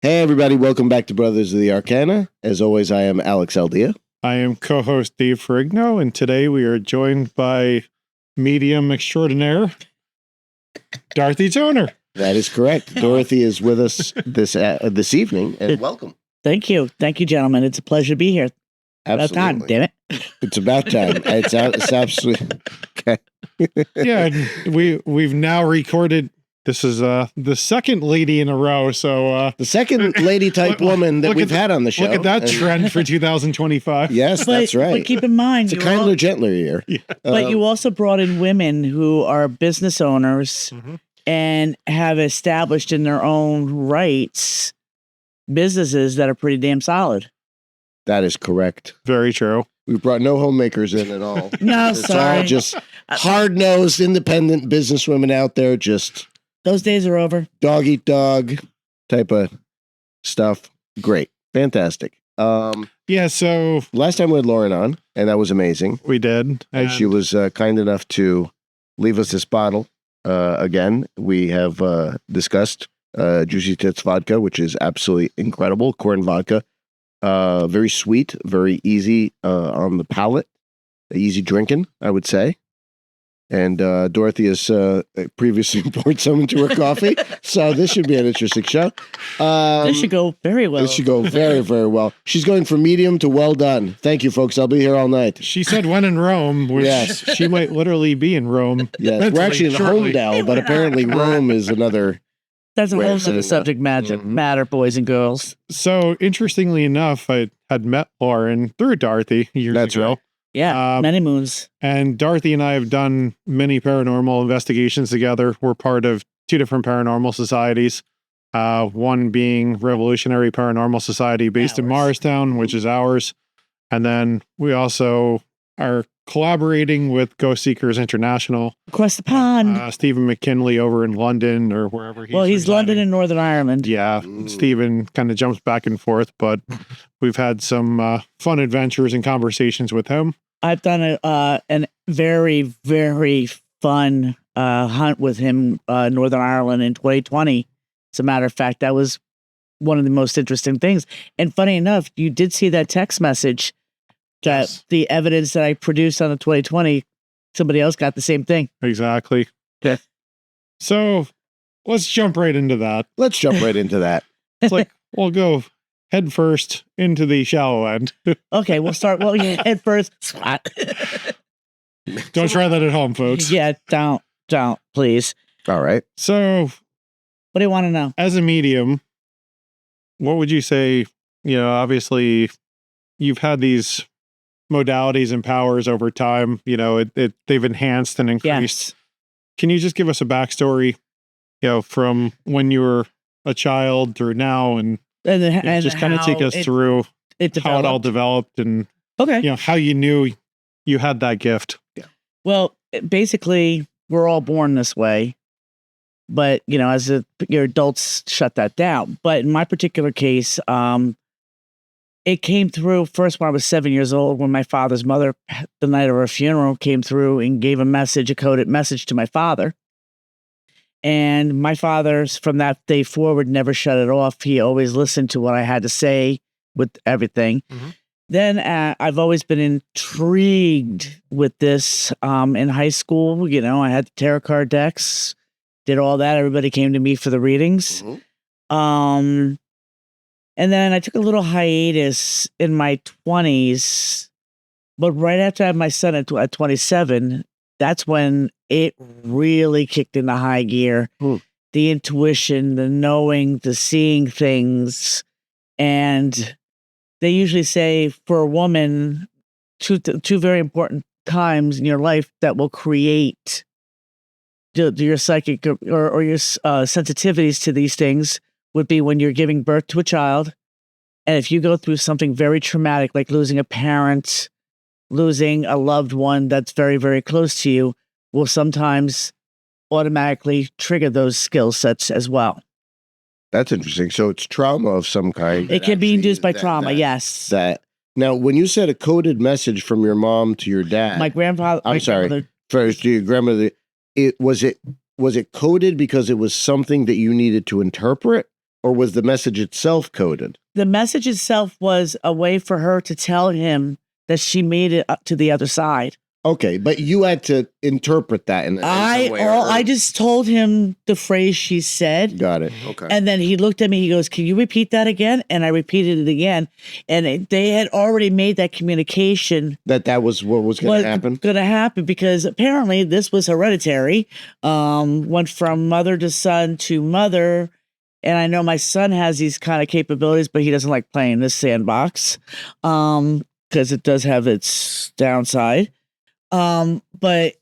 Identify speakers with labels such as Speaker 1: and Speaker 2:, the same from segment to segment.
Speaker 1: Hey, everybody. Welcome back to Brothers of the Arcana. As always, I am Alex Aldea.
Speaker 2: I am co-host Dave Ferrigno, and today we are joined by medium extraordinaire, Dorothy Toner.
Speaker 1: That is correct. Dorothy is with us this evening, and welcome.
Speaker 3: Thank you. Thank you, gentlemen. It's a pleasure to be here.
Speaker 1: Absolutely.
Speaker 3: About time, damn it.
Speaker 1: It's about time. It's absolutely... Okay.
Speaker 2: Yeah, we've now recorded... This is the second lady in a row, so...
Speaker 1: the second lady-type woman that we've had on the show.
Speaker 2: Look at that trend for 2025.
Speaker 1: Yes, that's right.
Speaker 3: But keep in mind...
Speaker 1: It's a kinder, gentler year.
Speaker 2: Yeah.
Speaker 3: But you also brought in women who are business owners and have established in their own rights businesses that are pretty damn solid.
Speaker 1: That is correct.
Speaker 2: Very true.
Speaker 1: We brought no homemakers in at all.
Speaker 3: No,
Speaker 1: it's
Speaker 3: sorry.
Speaker 1: all just hard-nosed, independent businesswomen out there just...
Speaker 3: Those days are over.
Speaker 1: Dog eat dog type of stuff. Great. Fantastic.
Speaker 2: Yeah, so...
Speaker 1: Last time we had Lauren on, and that was amazing.
Speaker 2: We did.
Speaker 1: And she was kind enough to leave us this bottle. Again, we have discussed Juicy Tits vodka, which is absolutely incredible. Corn vodka. Very sweet, very easy on the palate. Easy drinking, I would say. And Dorothy has previously poured some into her coffee, so this should be an interesting show.
Speaker 3: This should go very well.
Speaker 1: This should go very, very well. She's going from medium to well done. Thank you, folks. I'll be here all night.
Speaker 2: She said when in Rome, which she might literally be in Rome.
Speaker 1: Yes, we're actually in Homedale, but apparently Rome is another...
Speaker 3: That's a whole subject matter, boys and girls.
Speaker 2: So, interestingly enough, I had met Lauren through Dorothy years ago.
Speaker 1: Right.
Speaker 3: Yeah, many moons.
Speaker 2: And Dorothy and I have done many paranormal investigations together. We're part of two different paranormal societies. One being Revolutionary Paranormal Society based in Morristown, which is ours. And then we also are collaborating with Ghost Seekers International.
Speaker 3: Across the pond.
Speaker 2: Stephen McKinley over in London or wherever he's
Speaker 3: he's
Speaker 2: residing.
Speaker 3: London and Northern Ireland.
Speaker 2: Yeah, Stephen kind of jumps back and forth, but we've had some fun adventures and conversations with him.
Speaker 3: I've done a very, very fun hunt with him, Northern Ireland in 2020. As a matter of fact, that was one of the most interesting things. And funny enough, you did see that text message that the evidence that I produced on the 2020, somebody else got the same thing.
Speaker 2: Exactly.
Speaker 3: Okay.
Speaker 2: So let's jump right into that.
Speaker 1: Let's jump right into that.
Speaker 2: It's like, we'll go head first into the shallow end.
Speaker 3: Okay, we'll start. Well, yeah, head first.
Speaker 2: Don't try that at home, folks.
Speaker 3: Yeah, don't, please.
Speaker 1: All right.
Speaker 2: So,
Speaker 3: what do you want to know?
Speaker 2: As a medium, what would you say? You know, obviously, you've had these modalities and powers over time. You know, they've enhanced and increased.
Speaker 3: Yes.
Speaker 2: Can you just give us a backstory? You know, from when you were a child through now, and just kind of take us through how it all developed, and you know, how you knew you had that gift.
Speaker 1: Yeah.
Speaker 3: Well, basically, we're all born this way, but you know, as your adults shut that down. But in my particular case, it came through first when I was 7 years old, when my father's mother, the night of her funeral, came through and gave a coded message to my father. And my father, from that day forward, never shut it off. He always listened to what I had to say with everything. Then I've always been intrigued with this. In high school, you know, I had the tarot card decks, did all that. Everybody came to me for the readings. And then I took a little hiatus in my 20s. But right after I had my son at 27, that's when it really kicked into high gear. The intuition, the knowing, the seeing things. And they usually say for a woman, two very important times in your life that will create your psychic or your sensitivities to these things would be when you're giving birth to a child. And if you go through something very traumatic, like losing a parent, losing a loved one that's very, very close to you, will sometimes automatically trigger those skill sets as well.
Speaker 1: That's interesting. So it's trauma of some kind.
Speaker 3: It can be induced by trauma, yes.
Speaker 1: Now, when you said a coded message from your mom to your dad,
Speaker 3: my grandfather.
Speaker 1: First to your grandmother. Was it coded because it was something that you needed to interpret, Or was the message itself coded?
Speaker 3: The message itself was a way for her to tell him that she made it up to the other side.
Speaker 1: Okay, but you had to interpret that in some way.
Speaker 3: I just told him the phrase she said.
Speaker 1: Got it. Okay.
Speaker 3: And then he looked at me, he goes, "Can you repeat that again?" And I repeated it again. And they had already made that communication.
Speaker 1: That was what was going to happen?
Speaker 3: Going to happen because apparently this was hereditary. Went from mother to son to mother. And I know my son has these kind of capabilities, but he doesn't like playing this sandbox because it does have its downside. But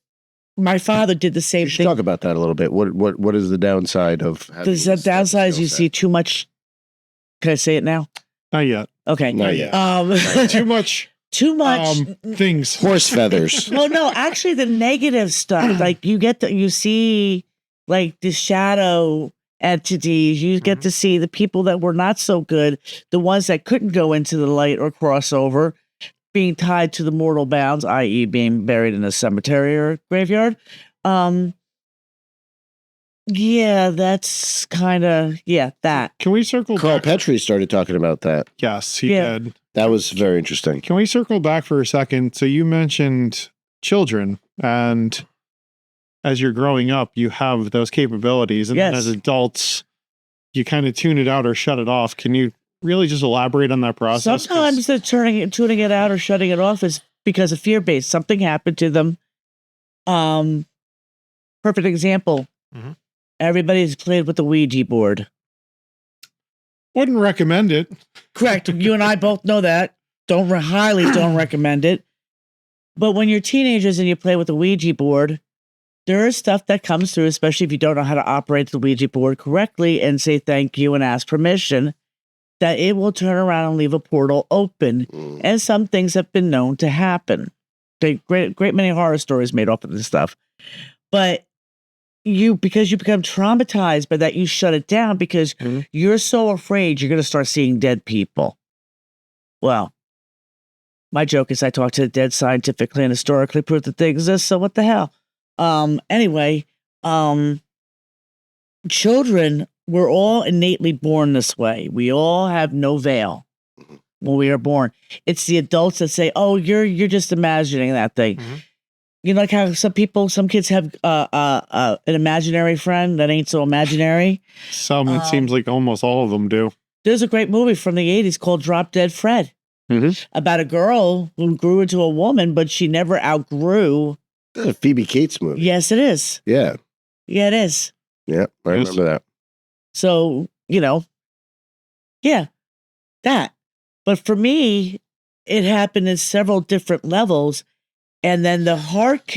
Speaker 3: my father did the same thing.
Speaker 1: Talk about that a little bit. What is the downside of having
Speaker 3: the downside is you see too much. Can I say it now?
Speaker 2: Not yet.
Speaker 3: Okay.
Speaker 1: Not yet.
Speaker 2: Too much.
Speaker 3: Too much
Speaker 2: things.
Speaker 1: Horse feathers.
Speaker 3: Well, no, actually the negative stuff, like you see like the shadow entities, you get to see the people that were not so good, the ones that couldn't go into the light or cross over, being tied to the mortal bounds, i.e. being buried in a cemetery or graveyard. Yeah, that's kind of, that.
Speaker 2: Can we circle
Speaker 1: Carl
Speaker 2: back?
Speaker 1: Petrie started talking about that.
Speaker 2: Yes, he did.
Speaker 1: That was very interesting.
Speaker 2: Can we circle back for a second? So you mentioned children, and as you're growing up, you have those capabilities. And then as adults, you kind of tune it out or shut it off. Can you really just elaborate on that process?
Speaker 3: Sometimes the tuning it out or shutting it off is because of fear-based. Something happened to them. Perfect example. Everybody's played with the Ouija board.
Speaker 2: Wouldn't recommend it.
Speaker 3: Correct. You and I both know that. Don't recommend it. But when you're teenagers and you play with the Ouija board, there is stuff that comes through, especially if you don't know how to operate the Ouija board correctly and say thank you and ask permission, that it will turn around and leave a portal open. And some things have been known to happen. Great many horror stories made off of this stuff. But because you become traumatized by that, you shut it down because you're so afraid you're going to start seeing dead people. Well, my joke is I talk to the dead scientifically and historically prove that they exist, so what the hell? Anyway, children, we're all innately born this way. We all have no veil when we are born. It's the adults that say, "Oh, you're just imagining that thing." You know, like how some kids have an imaginary friend that ain't so imaginary.
Speaker 2: Some, it seems like almost all of them do.
Speaker 3: There's a great movie from the 80s called Drop Dead Fred about a girl who grew into a woman, but she never outgrew.
Speaker 1: That's a Phoebe Cates movie.
Speaker 3: Yes, it is.
Speaker 1: Yeah.
Speaker 3: Yeah, it is.
Speaker 1: Yeah, I remember that.
Speaker 3: So, that. But for me, it happened in several different levels. And then the hard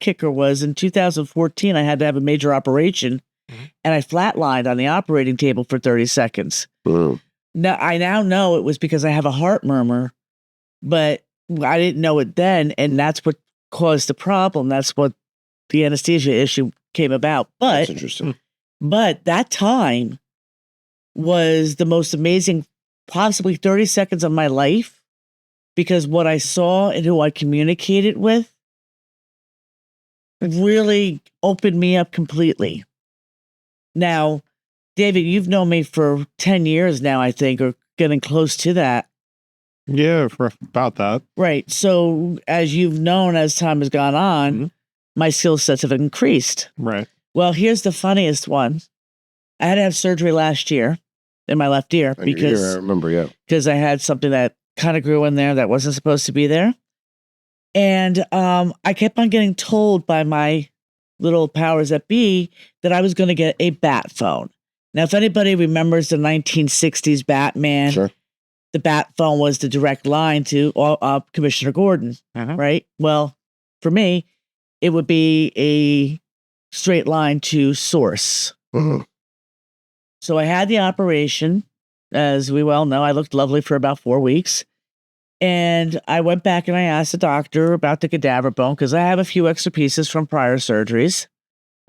Speaker 3: kicker was in 2014, I had to have a major operation, and I flatlined on the operating table for 30 seconds. Now, I now know it was because I have a heart murmur, but I didn't know it then, and that's what caused the problem. That's what the anesthesia issue came about. But
Speaker 1: that's interesting.
Speaker 3: But that time was the most amazing, possibly 30 seconds of my life. Because what I saw and who I communicated with really opened me up completely. Now, David, you've known me for 10 years now, I think, or getting close to that.
Speaker 2: Yeah, for about that.
Speaker 3: Right. So as you've known, as time has gone on, my skill sets have increased.
Speaker 2: Right.
Speaker 3: Well, here's the funniest one. I had to have surgery last year in my left ear because
Speaker 1: I remember,
Speaker 3: because I had something that kind of grew in there that wasn't supposed to be there. And I kept on getting told by my little powers that be that I was going to get a bat phone. Now, if anybody remembers the 1960s Batman, the bat phone was the direct line to Commissioner Gordon, right? Well, for me, it would be a straight line to Source. So I had the operation. As we well know, I looked lovely for about 4 weeks. And I went back and I asked the doctor about the cadaver bone because I have a few extra pieces from prior surgeries.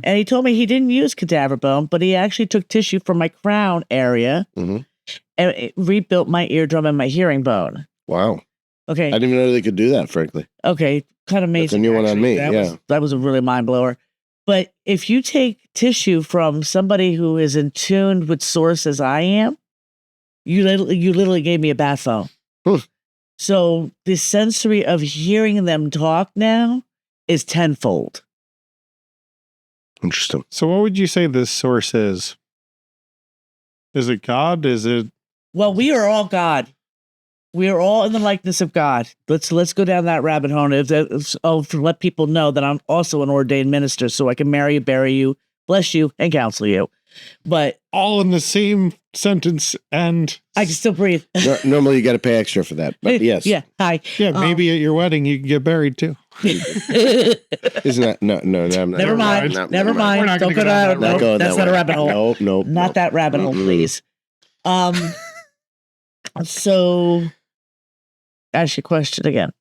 Speaker 3: And he told me he didn't use cadaver bone, but he actually took tissue from my crown area and it rebuilt my eardrum and my hearing bone.
Speaker 1: Wow.
Speaker 3: Okay.
Speaker 1: I didn't even know they could do that, frankly.
Speaker 3: Okay. Kind of amazing.
Speaker 1: That's a new one on me.
Speaker 3: That was a really mind blower. But if you take tissue from somebody who is in tune with source as I am, you literally gave me a bat phone. So the sensory of hearing them talk now is tenfold.
Speaker 1: Interesting.
Speaker 2: So what would you say this source is? Is it God? Is it?
Speaker 3: Well, we are all God. We are all in the likeness of God. Let's go down that rabbit hole. To let people know that I'm also an ordained minister, so I can marry you, bury you, bless you, and counsel you. But
Speaker 2: all in the same sentence, and
Speaker 3: I can still breathe.
Speaker 1: Normally, you got to pay extra for that, but yes,
Speaker 3: Yeah. Hi.
Speaker 2: Yeah, maybe at your wedding you can get buried too.
Speaker 1: Isn't that no? I'm not.
Speaker 3: Never mind. Never mind.
Speaker 2: We're not
Speaker 3: Don't
Speaker 2: gonna
Speaker 3: go down.
Speaker 2: that
Speaker 3: No,
Speaker 1: road.
Speaker 3: that's not a rabbit hole.
Speaker 1: No,
Speaker 3: Not that rabbit hole, please. So, ask your question again.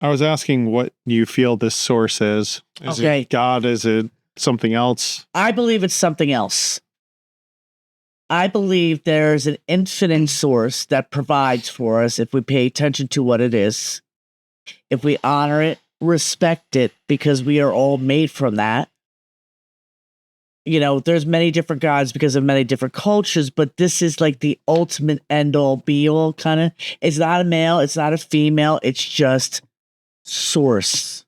Speaker 2: I was asking what you feel this source is. Is
Speaker 3: Okay.
Speaker 2: it God? Is it something else?
Speaker 3: I believe it's something else. I believe there's an infinite source that provides for us if we pay attention to what it is, if we honor it, respect it, because we are all made from that. You know, there's many different gods because of many different cultures, but this is like the ultimate end all be all kind of. It's not a male, it's not a female, it's just source.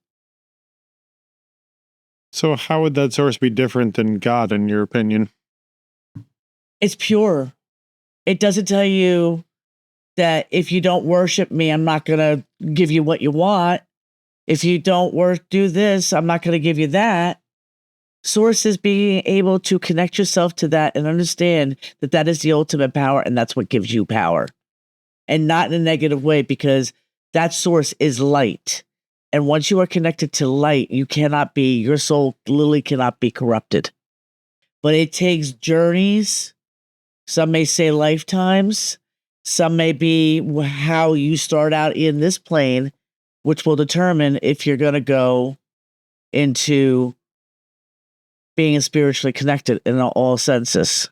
Speaker 2: So how would that source be different than God, in your opinion?
Speaker 3: It's pure. It doesn't tell you that if you don't worship me, I'm not going to give you what you want. If you don't do this, I'm not going to give you that. Source is being able to connect yourself to that and understand that that is the ultimate power, and that's what gives you power. And not in a negative way, because that source is light. And once you are connected to light, your soul literally cannot be corrupted. But it takes journeys. Some may say lifetimes. Some may be how you start out in this plane, which will determine if you're going to go into being spiritually connected in all senses.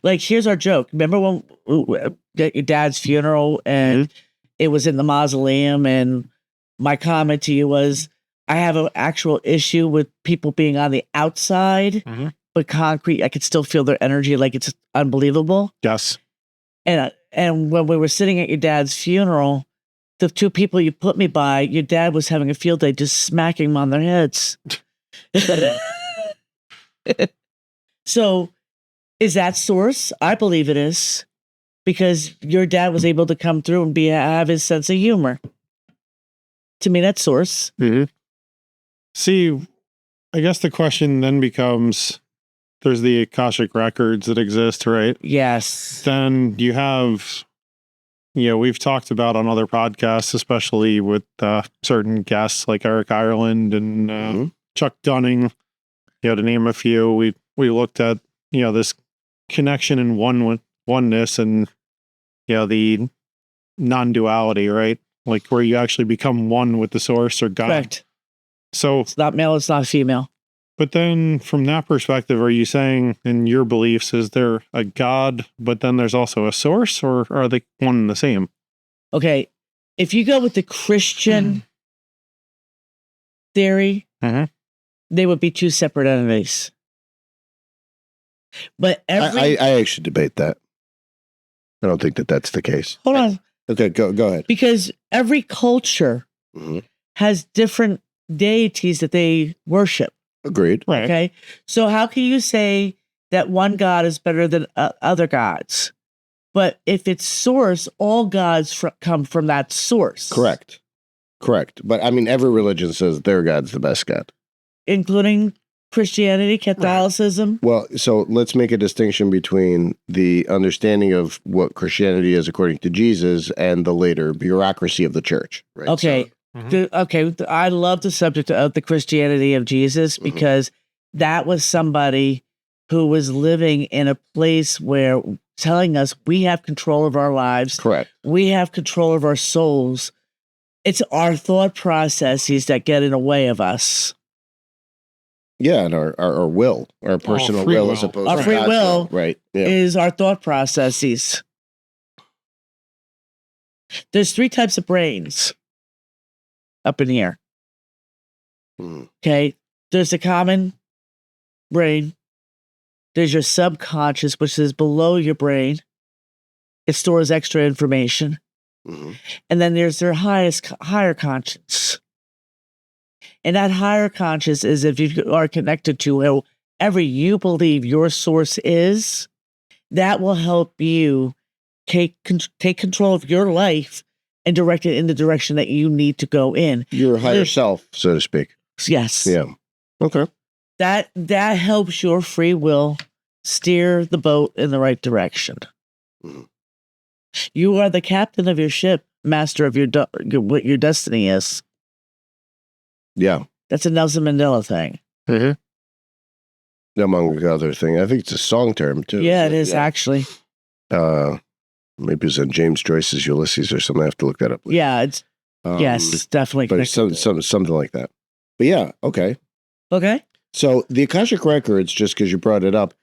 Speaker 3: Like, here's our joke. Remember when at your dad's funeral and it was in the mausoleum, and my comment to you was, I have an actual issue with people being on the outside, but concrete, I could still feel their energy, like it's unbelievable.
Speaker 2: Yes.
Speaker 3: And when we were sitting at your dad's funeral, the two people you put me by, your dad was having a field day just smacking them on their heads. So, is that source? I believe it is, because your dad was able to come through and have his sense of humor. To me, that's source.
Speaker 2: See, I guess the question then becomes, there's the Akashic Records that exist, right?
Speaker 3: Yes.
Speaker 2: Then you have, we've talked about on other podcasts, especially with certain guests like Eric Ireland and Chuck Dunning, to name a few. We looked at, this connection and oneness and, the non-duality, right? Like where you actually become one with the source or God.
Speaker 3: Correct.
Speaker 2: So
Speaker 3: it's not male, it's not female.
Speaker 2: But then from that perspective, are you saying in your beliefs, is there a God, but then there's also a source, or are they one and the same?
Speaker 3: Okay. If you go with the Christian theory, they would be two separate entities. But
Speaker 1: I actually debate that. I don't think that that's the case.
Speaker 3: Hold on.
Speaker 1: Okay, go ahead.
Speaker 3: Because every culture has different deities that they worship.
Speaker 1: Agreed.
Speaker 2: Right.
Speaker 3: Okay. So how can you say that one God is better than other gods? But if it's source, all gods come from that source.
Speaker 1: Correct. But I mean, every religion says their God's the best God,
Speaker 3: including Christianity, Catholicism.
Speaker 1: Right. Well, so let's make a distinction between the understanding of what Christianity is according to Jesus and the later bureaucracy of the church. Right.
Speaker 3: Okay. I love the subject of the Christianity of Jesus, because that was somebody who was living in a place where telling us we have control of our lives.
Speaker 1: Correct.
Speaker 3: We have control of our souls. It's our thought processes that get in the way of us.
Speaker 1: Yeah, and our will, our personal will, as opposed
Speaker 3: our
Speaker 1: to
Speaker 3: free
Speaker 1: God's
Speaker 3: will,
Speaker 1: right? Yeah.
Speaker 3: Is our thought processes. There's 3 types of brains up in the air. Okay. There's the common brain. There's your subconscious, which is below your brain. It stores extra information.
Speaker 1: Mhm.
Speaker 3: And then there's their higher conscience. And that higher conscious is if you are connected to whoever you believe your source is, that will help you take control of your life and direct it in the direction that you need to go in.
Speaker 1: Your higher self, so to speak.
Speaker 3: Yes.
Speaker 1: Yeah. Okay.
Speaker 3: That helps your free will steer the boat in the right direction.
Speaker 1: Mhm.
Speaker 3: You are the captain of your ship, master of what your destiny is.
Speaker 1: Yeah.
Speaker 3: That's a Nelson Mandela thing.
Speaker 1: Among other things. I think it's a song term, too.
Speaker 3: Yeah, it is actually.
Speaker 1: Maybe it's in James Joyce's Ulysses or something. I have to look that up later.
Speaker 3: Yeah, it's yes, it's definitely
Speaker 1: But it's something like that. But yeah, okay.
Speaker 3: Okay.
Speaker 1: So the Akashic Records, just because you brought it up,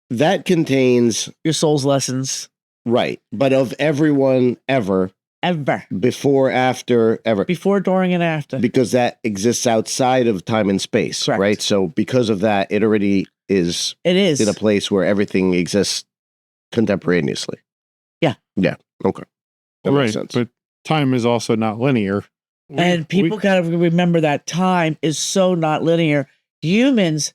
Speaker 1: that contains...
Speaker 3: Your soul's lessons.
Speaker 1: Right. But of everyone ever.
Speaker 3: Ever.
Speaker 1: Before, after, ever.
Speaker 3: Before, during, and after.
Speaker 1: Because that exists outside of time and space.
Speaker 3: Correct.
Speaker 1: Right? So because of that, it already is...
Speaker 3: It is.
Speaker 1: In a place where everything exists contemporaneously.
Speaker 3: Yeah.
Speaker 1: Yeah. Okay. That makes sense.
Speaker 2: But time is also not linear.
Speaker 3: And people got to remember that time is so not linear. Humans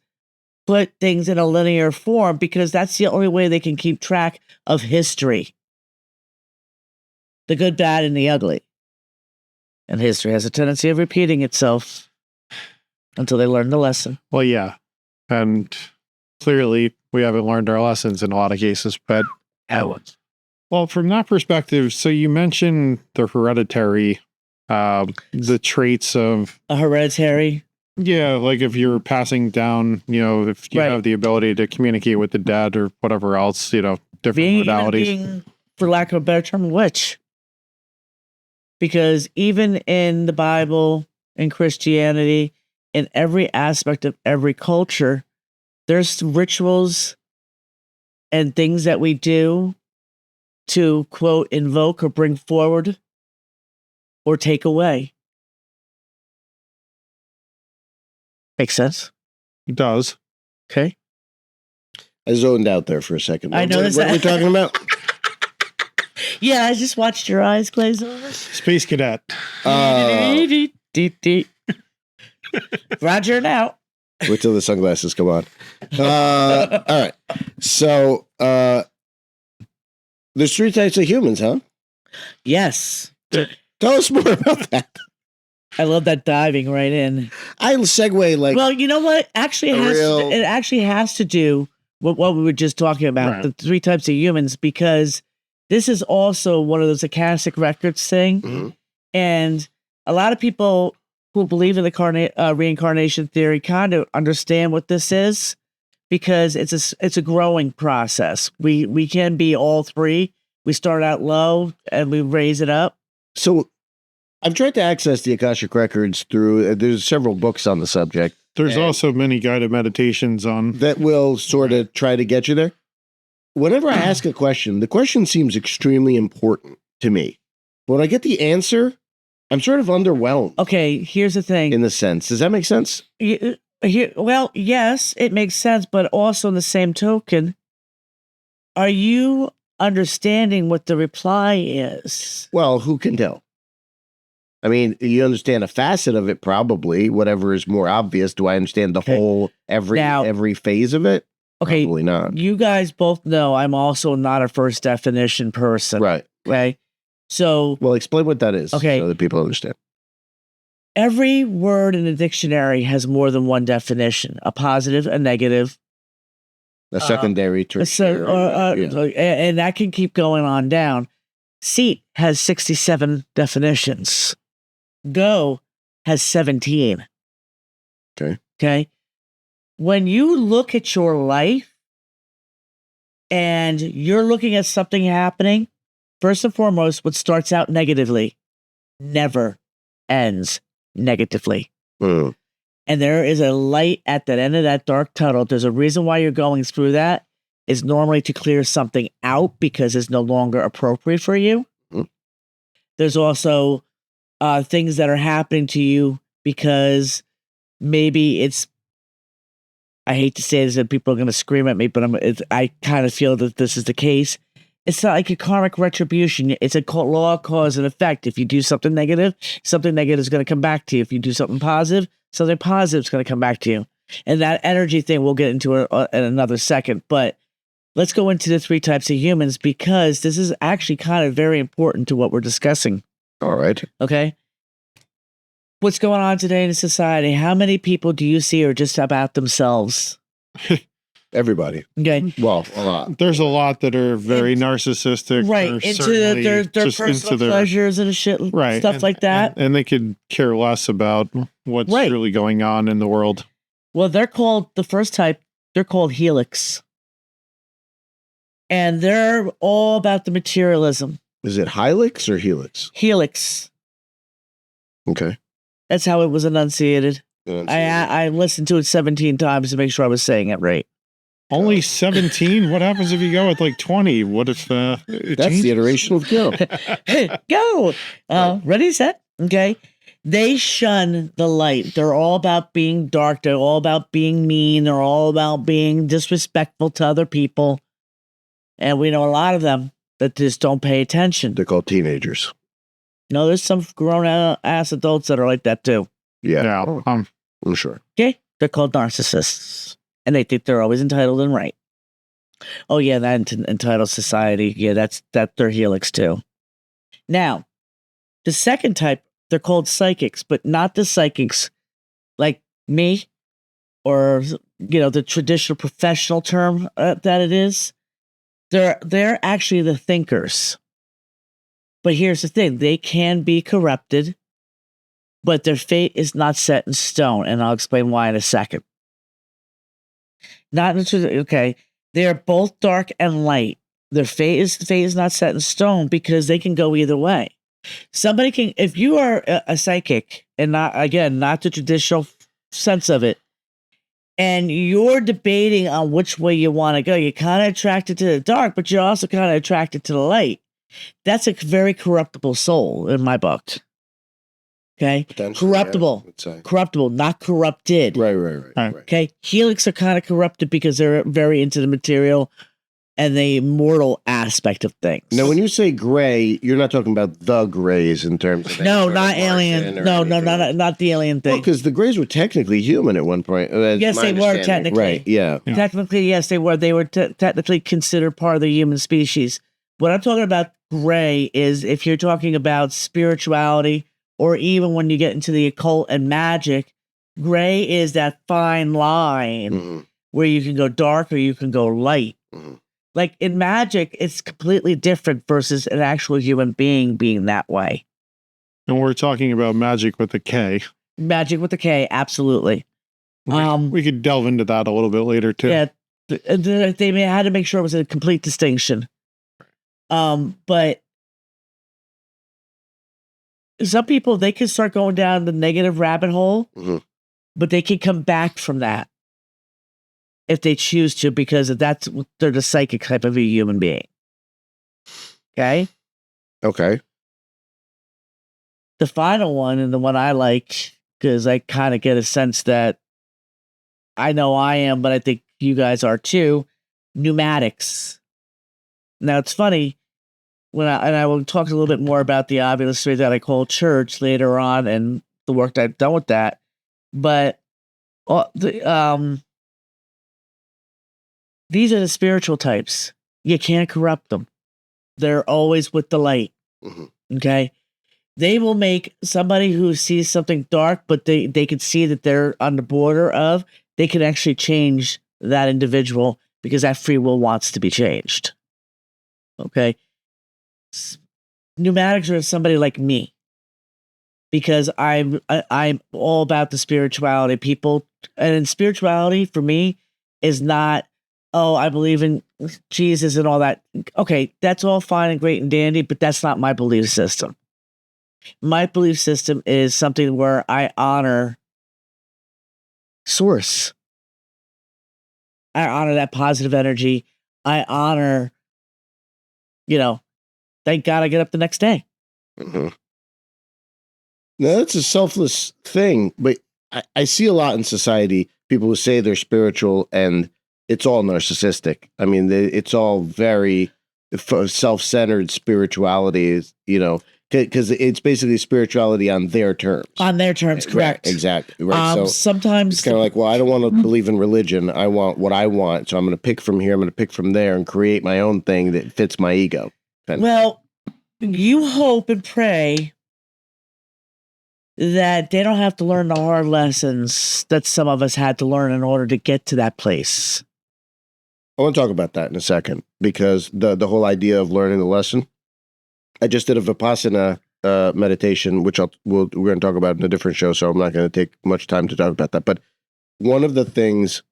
Speaker 3: put things in a linear form because that's the only way they can keep track of history. The good, bad, and the ugly. And history has a tendency of repeating itself until they learn the lesson.
Speaker 2: Well, yeah. And clearly, we haven't learned our lessons in a lot of cases, but... Well, from that perspective, so you mentioned the hereditary, the traits of...
Speaker 3: A hereditary?
Speaker 2: Yeah, like if you're passing down, if you have the ability to communicate with the dead or whatever else, different modalities.
Speaker 3: Being, for lack of a better term, witch. Because even in the Bible, in Christianity, in every aspect of every culture, there's rituals and things that we do to, quote, invoke or bring forward or take away. Makes sense?
Speaker 2: It does.
Speaker 3: Okay.
Speaker 1: I zoned out there for a second.
Speaker 3: I noticed
Speaker 1: What are we talking about?
Speaker 3: Yeah, I just watched your eyes glaze over.
Speaker 2: Space Cadet.
Speaker 3: Roger now.
Speaker 1: Wait till the sunglasses come on. All right. So, there's 3 types of humans, huh?
Speaker 3: Yes.
Speaker 1: Tell us more about that.
Speaker 3: I love that diving right in.
Speaker 1: I'll segue like...
Speaker 3: Well, you know what? It actually has to do with what we were just talking about, the 3 types of humans, because this is also one of those Akashic Records thing.
Speaker 1: Mm-hmm.
Speaker 3: And a lot of people who believe in the reincarnation theory kind of understand what this is because it's a growing process. We can be all 3. We start out low and we raise it up.
Speaker 1: So I've tried to access the Akashic Records through, there's several books on the subject.
Speaker 2: There's also many guided meditations on...
Speaker 1: That will sort of try to get you there. Whenever I ask a question, the question seems extremely important to me. When I get the answer, I'm sort of underwhelmed.
Speaker 3: Okay, here's the thing.
Speaker 1: In the sense. Does that make sense?
Speaker 3: Well, yes, it makes sense, but also in the same token, are you understanding what the reply is?
Speaker 1: Well, who can tell? I mean, you understand a facet of it, probably. Whatever is more obvious. Do I understand the whole, every phase of it?
Speaker 3: Okay,
Speaker 1: probably not.
Speaker 3: You guys both know I'm also not a first definition person.
Speaker 1: Right.
Speaker 3: Okay. So,
Speaker 1: well, explain what that is,
Speaker 3: okay,
Speaker 1: so that people understand.
Speaker 3: Every word in the dictionary has more than one definition: a positive, a negative,
Speaker 1: a secondary, tertiary,
Speaker 3: and that can keep going on down. Seat has 67 definitions. Go has 17.
Speaker 1: Okay.
Speaker 3: Okay. When you look at your life and you're looking at something happening, first and foremost, what starts out negatively never ends negatively.
Speaker 1: Mm.
Speaker 3: And there is a light at the end of that dark tunnel. There's a reason why you're going through that. Is normally to clear something out because it's no longer appropriate for you.
Speaker 1: Mm.
Speaker 3: There's also things that are happening to you because maybe it's, I hate to say this and people are going to scream at me, but I kind of feel that this is the case. It's not like a karmic retribution. It's a law of cause and effect. If you do something negative is going to come back to you. If you do something positive is going to come back to you. And that energy thing we'll get into in another second. But let's go into the 3 types of humans, because this is actually kind of very important to what we're discussing.
Speaker 1: All right.
Speaker 3: Okay. What's going on today in society? How many people do you see are just about themselves?
Speaker 1: Everybody.
Speaker 3: Okay.
Speaker 1: Well, a lot.
Speaker 2: There's a lot that are very narcissistic.
Speaker 3: Right. Into their personal pleasures and shit,
Speaker 2: right.
Speaker 3: Stuff like that.
Speaker 2: And they could care less about what's really going on in the world.
Speaker 3: Well, they're called, the first type, they're called helix. And they're all about the materialism.
Speaker 1: Is it Helix or Helix?
Speaker 3: Helix.
Speaker 1: Okay.
Speaker 3: That's how it was enunciated. I listened to it 17 times to make sure I was saying it right.
Speaker 2: Only 17? What happens if you go with like 20? What if
Speaker 1: that's the iteration of go.
Speaker 3: Go. Ready, set? Okay. They shun the light. They're all about being dark. They're all about being mean. They're all about being disrespectful to other people. And we know a lot of them that just don't pay attention.
Speaker 1: They're called teenagers.
Speaker 3: No, there's some grown-ass adults that are like that too.
Speaker 1: Yeah.
Speaker 2: I'm
Speaker 1: sure.
Speaker 3: Okay? They're called narcissists. And they think they're always entitled and right. Oh, yeah, that entitled society. Yeah, that's their helix too. Now, the second type, they're called psychics, but not the psychics like me or, the traditional professional term that it is. They're actually the thinkers. But here's the thing. They can be corrupted, but their fate is not set in stone. And I'll explain why in a second. Okay. They are both dark and light. Their fate is not set in stone because they can go either way. Somebody can, if you are a psychic, and not the traditional sense of it, and you're debating on which way you want to go, you're kind of attracted to the dark, but you're also kind of attracted to the light. That's a very corruptible soul in my book. Okay? Corruptible. Yeah, corruptible, not corrupted.
Speaker 1: Right.
Speaker 3: Okay? Helix are kind of corrupted because they're very into the material and the mortal aspect of things.
Speaker 1: Now, when you say gray, you're not talking about the grays in terms of...
Speaker 3: No, not alien. No, not the alien thing.
Speaker 1: Well, because the grays were technically human at one point.
Speaker 3: Yes, they were technically.
Speaker 1: Right, yeah.
Speaker 3: Technically, yes, they were. They were technically considered part of the human species. What I'm talking about gray is if you're talking about spirituality, or even when you get into the occult and magic, gray is that fine line where you can go dark or you can go light. Like in magic, it's completely different versus an actual human being that way.
Speaker 2: And we're talking about magic with a K.
Speaker 3: Magic with a K, absolutely.
Speaker 2: We could delve into that a little bit later too.
Speaker 3: Yeah, they had to make sure it was a complete distinction. But some people, they can start going down the negative rabbit hole, but they can come back from that if they choose to, because they're the psychic type of a human being. Okay?
Speaker 1: Okay.
Speaker 3: The final one, and the one I like, because I kind of get a sense that I know I am, but I think you guys are too, pneumatics. Now, it's funny, I will talk a little bit more about the obviously that I call church later on and the work that I've done with that. But these are the spiritual types. You can't corrupt them. They're always with the light. Okay? They will make somebody who sees something dark, but they can see that they're on the border of, they can actually change that individual because that free will wants to be changed. Okay? Pneumatics are somebody like me because I'm all about the spirituality. People, and spirituality for me is not, oh, I believe in Jesus and all that. Okay, that's all fine and great and dandy, but that's not my belief system. My belief system is something where I honor source. I honor that positive energy. I honor, thank God I get up the next day.
Speaker 1: Now, that's a selfless thing, but I see a lot in society, people who say they're spiritual and it's all narcissistic. I mean, it's all very self-centered spirituality, you know, because it's basically spirituality on their terms.
Speaker 3: On their terms, correct.
Speaker 1: Right, exactly. Right. So
Speaker 3: sometimes
Speaker 1: it's kind of like, well, I don't want to believe in religion. I want what I want. So I'm going to pick from here. I'm going to pick from there and create my own thing that fits my ego.
Speaker 3: Well, you hope and pray that they don't have to learn the hard lessons that some of us had to learn in order to get to that place.
Speaker 1: I want to talk about that in a second, because the whole idea of learning the lesson. I just did a Vipassana meditation, which we're going to talk about in a different show, so I'm not going to take much time to talk about that. But one of the things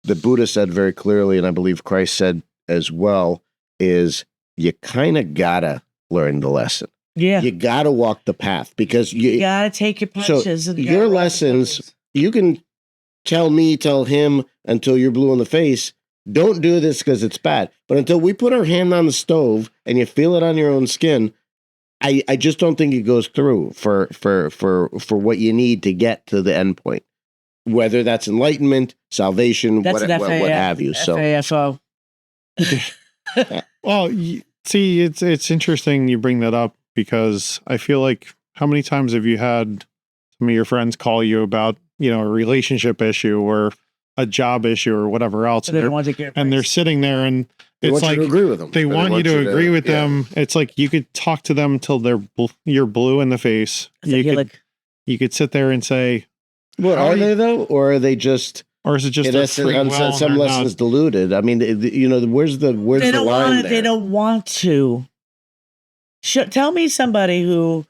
Speaker 1: that Buddha said very clearly, and I believe Christ said as well, is you kind of gotta learn the lesson.
Speaker 3: Yeah,
Speaker 1: you gotta walk the path, because you
Speaker 3: gotta take your punches.
Speaker 1: So
Speaker 3: and
Speaker 1: your lessons, you can tell him until you're blue in the face. Don't do this because it's bad. But until we put our hand on the stove and you feel it on your own skin, I just don't think it goes through for what you need to get to the end point. Whether that's enlightenment, salvation, what have you. So
Speaker 3: FAFO.
Speaker 2: Well, see, it's interesting you bring that up, because I feel like, how many times have you had some of your friends call you about, you know, a relationship issue or a job issue or whatever else, and they're sitting there and it's like,
Speaker 1: you to agree with them.
Speaker 2: They want you to agree with them. It's like you could talk to them till you're blue in the face. You could sit there and say,
Speaker 1: "What are they though, or are they just?"
Speaker 2: Or is it just
Speaker 1: some lessons diluted? I mean, you know, where's the line there?
Speaker 3: They don't want to. Tell me somebody who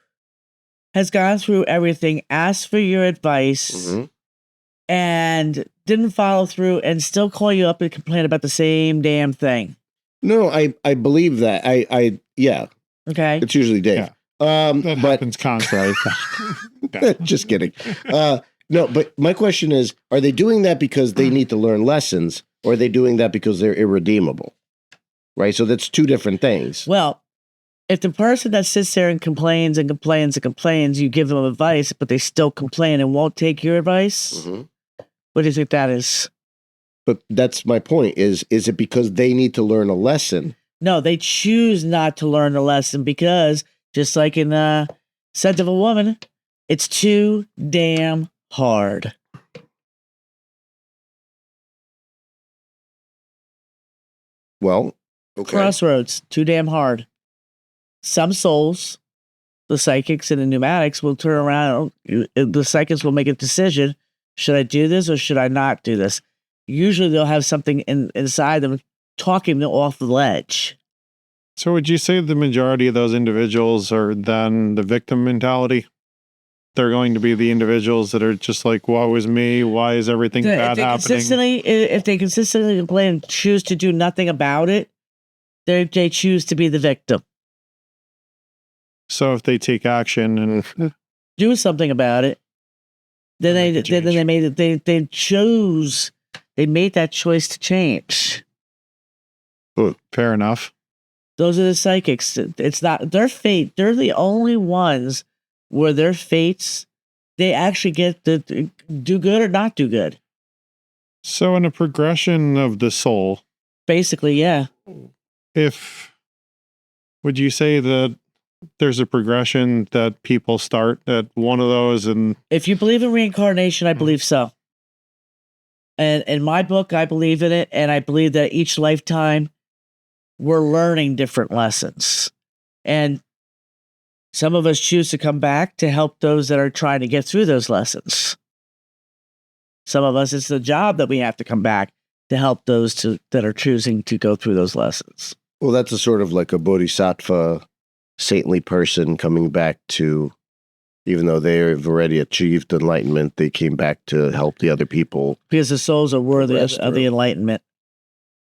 Speaker 3: has gone through everything, asked for your advice, and didn't follow through, and still call you up and complain about the same damn thing.
Speaker 1: No, I believe that. Yeah.
Speaker 3: Okay.
Speaker 1: It's usually Dave.
Speaker 2: Yeah. That happens constantly.
Speaker 1: Just kidding. No, but my question is, are they doing that because they need to learn lessons, or are they doing that because they're irredeemable? Right? So that's two different things.
Speaker 3: Well, if the person that sits there and complains and complains and complains, you give them advice, but they still complain and won't take your advice, what do you think that is?
Speaker 1: But that's my point. Is it because they need to learn a lesson?
Speaker 3: No, they choose not to learn the lesson because, just like in Scent of a Woman, it's too damn hard.
Speaker 1: Well, okay.
Speaker 3: Crossroads, too damn hard. Some souls, the psychics and the pneumatics, will turn around. The psychics will make a decision. Should I do this or should I not do this? Usually they'll have something inside them talking them off the ledge.
Speaker 2: So would you say the majority of those individuals are then the victim mentality? They're going to be the individuals that are just like, woe is me, why is everything bad happening?
Speaker 3: If they consistently complain and choose to do nothing about it, they choose to be the victim.
Speaker 2: So if they take action and
Speaker 3: do something about it, then they made that choice to change.
Speaker 2: Fair enough.
Speaker 3: Those are the psychics. It's not their fate. They're the only ones where their fates, they actually get to do good or not do good.
Speaker 2: So in a progression of the soul,
Speaker 3: basically, yeah.
Speaker 2: Would you say that there's a progression that people start at one of those? And
Speaker 3: if you believe in reincarnation, I believe so. And in my book, I believe in it. And I believe that each lifetime we're learning different lessons. And some of us choose to come back to help those that are trying to get through those lessons. Some of us, it's the job that we have to come back to help those that are choosing to go through those lessons.
Speaker 1: Well, that's a sort of like a bodhisattva, saintly person coming back to, even though they've already achieved enlightenment, they came back to help the other people.
Speaker 3: Because the souls are worthy of the enlightenment.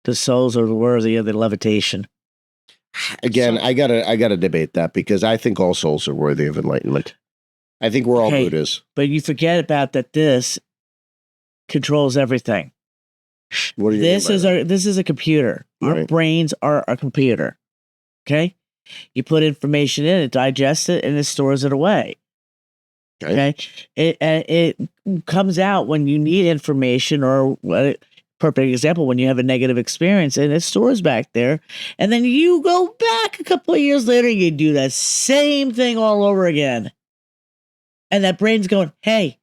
Speaker 3: The souls are worthy of the levitation.
Speaker 1: Again, I gotta debate that, because I think all souls are worthy of enlightenment. I think we're all Buddhas.
Speaker 3: But you forget about that. This controls everything.
Speaker 1: What do you
Speaker 3: this is a computer. Our brains are a computer. Okay, you put information in, it digests it, and it stores it away. Okay. It comes out when you need information, or perfect example, when you have a negative experience, and it stores back there. And then you go back a couple of years later, you do that same thing all over again. And that brain's going, hey,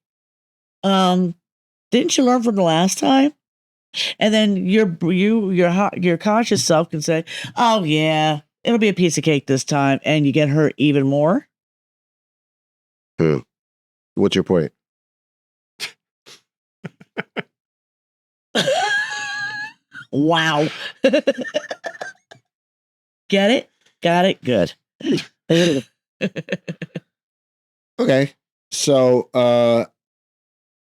Speaker 3: didn't you learn from the last time? And then your conscious self can say, oh yeah, it'll be a piece of cake this time. And you get hurt even more.
Speaker 1: What's your point?
Speaker 3: Wow. Get it? Got it? Good.
Speaker 1: Okay. So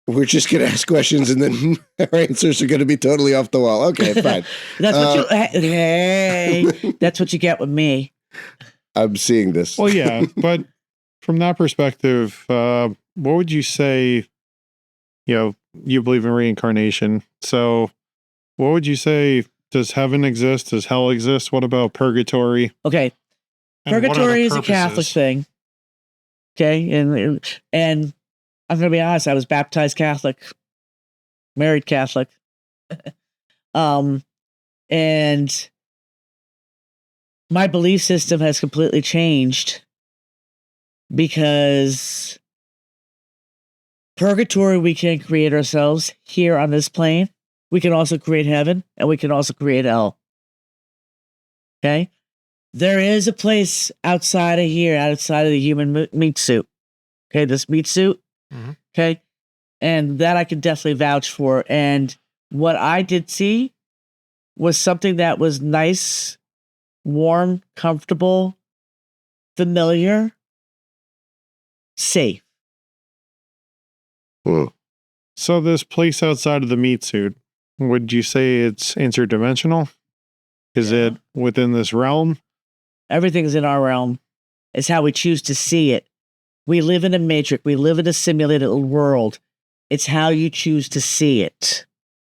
Speaker 1: we're just going to ask questions and then our answers are going to be totally off the wall. Okay, fine.
Speaker 3: That's what that's what you get with me.
Speaker 1: I'm seeing this.
Speaker 2: Well, yeah, but from that perspective, what would you say, you believe in reincarnation. So what would you say? Does heaven exist? Does hell exist? What about purgatory?
Speaker 3: Okay.
Speaker 2: And
Speaker 3: Purgatory is a Catholic thing. Okay. And I'm going to be honest, I was baptized Catholic, married Catholic. And my belief system has completely changed because purgatory we can create ourselves here on this plane. We can also create heaven, and we can also create hell. Okay? There is a place outside of here, outside of the human meat suit. Okay, this meat suit.
Speaker 2: Mm-hmm.
Speaker 3: Okay? And that I can definitely vouch for. And what I did see was something that was nice, warm, comfortable, familiar, safe.
Speaker 2: So this place outside of the meat suit, would you say it's interdimensional? Is it within this realm?
Speaker 3: Everything's in our realm. It's how we choose to see it. We live in a matrix. We live in a simulated world. It's how you choose to see it.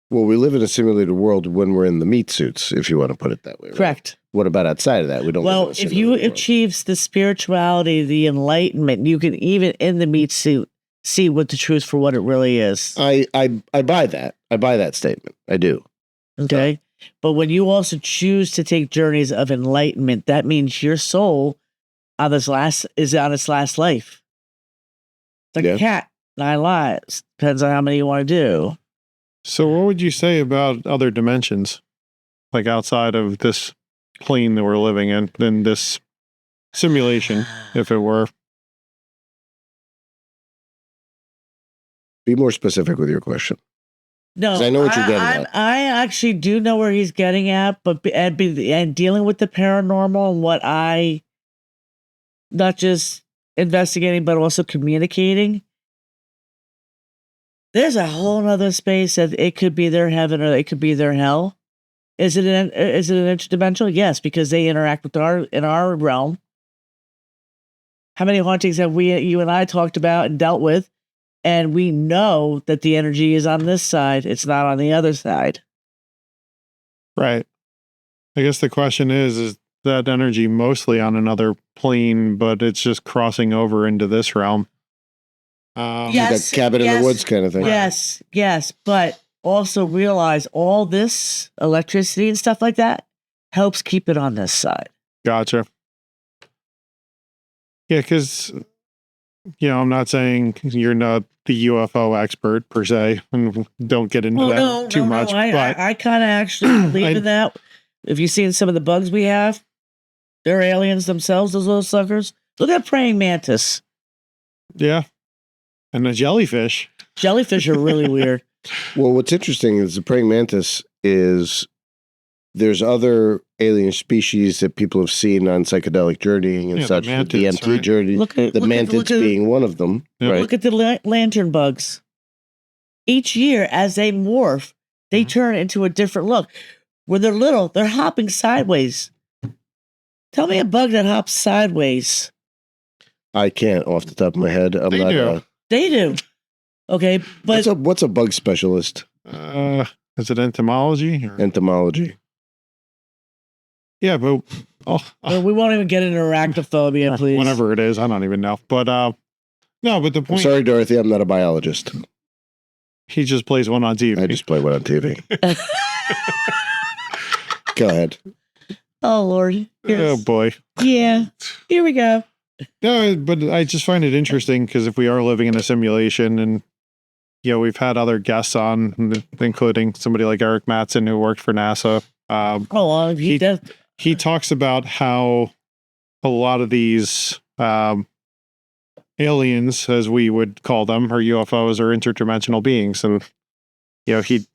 Speaker 1: Well, we live in a simulated world when we're in the meat suits, if you want to put it that way. Right?
Speaker 3: Correct.
Speaker 1: What about outside of that? We don't.
Speaker 3: Well, if you achieve the spirituality, the enlightenment, you can even in the meat suit see what the truth for what it really is.
Speaker 1: I buy that. I buy that statement. I do.
Speaker 3: Okay. But when you also choose to take journeys of enlightenment, that means your soul is on its last life. It's like a cat, 9 lives. Depends on how many you want to do.
Speaker 2: So what would you say about other dimensions? Like outside of this plane that we're living in this simulation, if it were?
Speaker 1: Be more specific with your question.
Speaker 3: No,
Speaker 1: I know what you're getting at.
Speaker 3: I actually do know where he's getting at, but and dealing with the paranormal and what I, not just investigating, but also communicating. There's a whole nother space that it could be their heaven or it could be their hell. Is it an interdimensional? Yes, because they interact with in our realm. How many hauntings have you and I talked about and dealt with? And we know that the energy is on this side. It's not on the other side.
Speaker 2: Right. I guess the question is that energy mostly on another plane, but it's just crossing over into this realm?
Speaker 3: Yes.
Speaker 1: That cabin in the woods kind of thing.
Speaker 3: Yes. But also realize all this electricity and stuff like that helps keep it on this side.
Speaker 2: Gotcha. Yeah, because, I'm not saying you're not the UFO expert per se, and don't get into that too much. But
Speaker 3: I kind of actually believe in that. If you've seen some of the bugs we have, they're aliens themselves, those little suckers. Look at praying mantis.
Speaker 2: Yeah. And the jellyfish.
Speaker 3: Jellyfish are really weird.
Speaker 1: Well, what's interesting is the praying mantis is there's other alien species that people have seen on psychedelic journeying and such. The DMT journey. The mantids being one of them.
Speaker 2: Yep.
Speaker 1: Right?
Speaker 3: Look at the lantern bugs. Each year, as they morph, they turn into a different look. When they're little, they're hopping sideways. Tell me a bug that hops sideways.
Speaker 1: I can't off the top of my head.
Speaker 3: They do. Okay, but
Speaker 1: what's a bug specialist?
Speaker 2: Is it entomology?
Speaker 1: Entomology.
Speaker 2: Yeah, but
Speaker 3: we won't even get into arachnophobia, please.
Speaker 2: Whatever it is, I don't even know. But No, but the
Speaker 1: I'm
Speaker 2: point,
Speaker 1: sorry, Dorothy, I'm not a biologist.
Speaker 2: he just plays one on TV.
Speaker 1: I just play one on TV. Go ahead.
Speaker 3: Oh Lord.
Speaker 2: Oh
Speaker 3: Here's-
Speaker 2: boy.
Speaker 3: Yeah. Here we go.
Speaker 2: No, but I just find it interesting because if we are living in a simulation, and we've had other guests on, including somebody like Eric Mattson who worked for NASA.
Speaker 3: Oh, well,
Speaker 2: He talks about how a lot of these aliens, as we would call them, or UFOs, are interdimensional beings, and he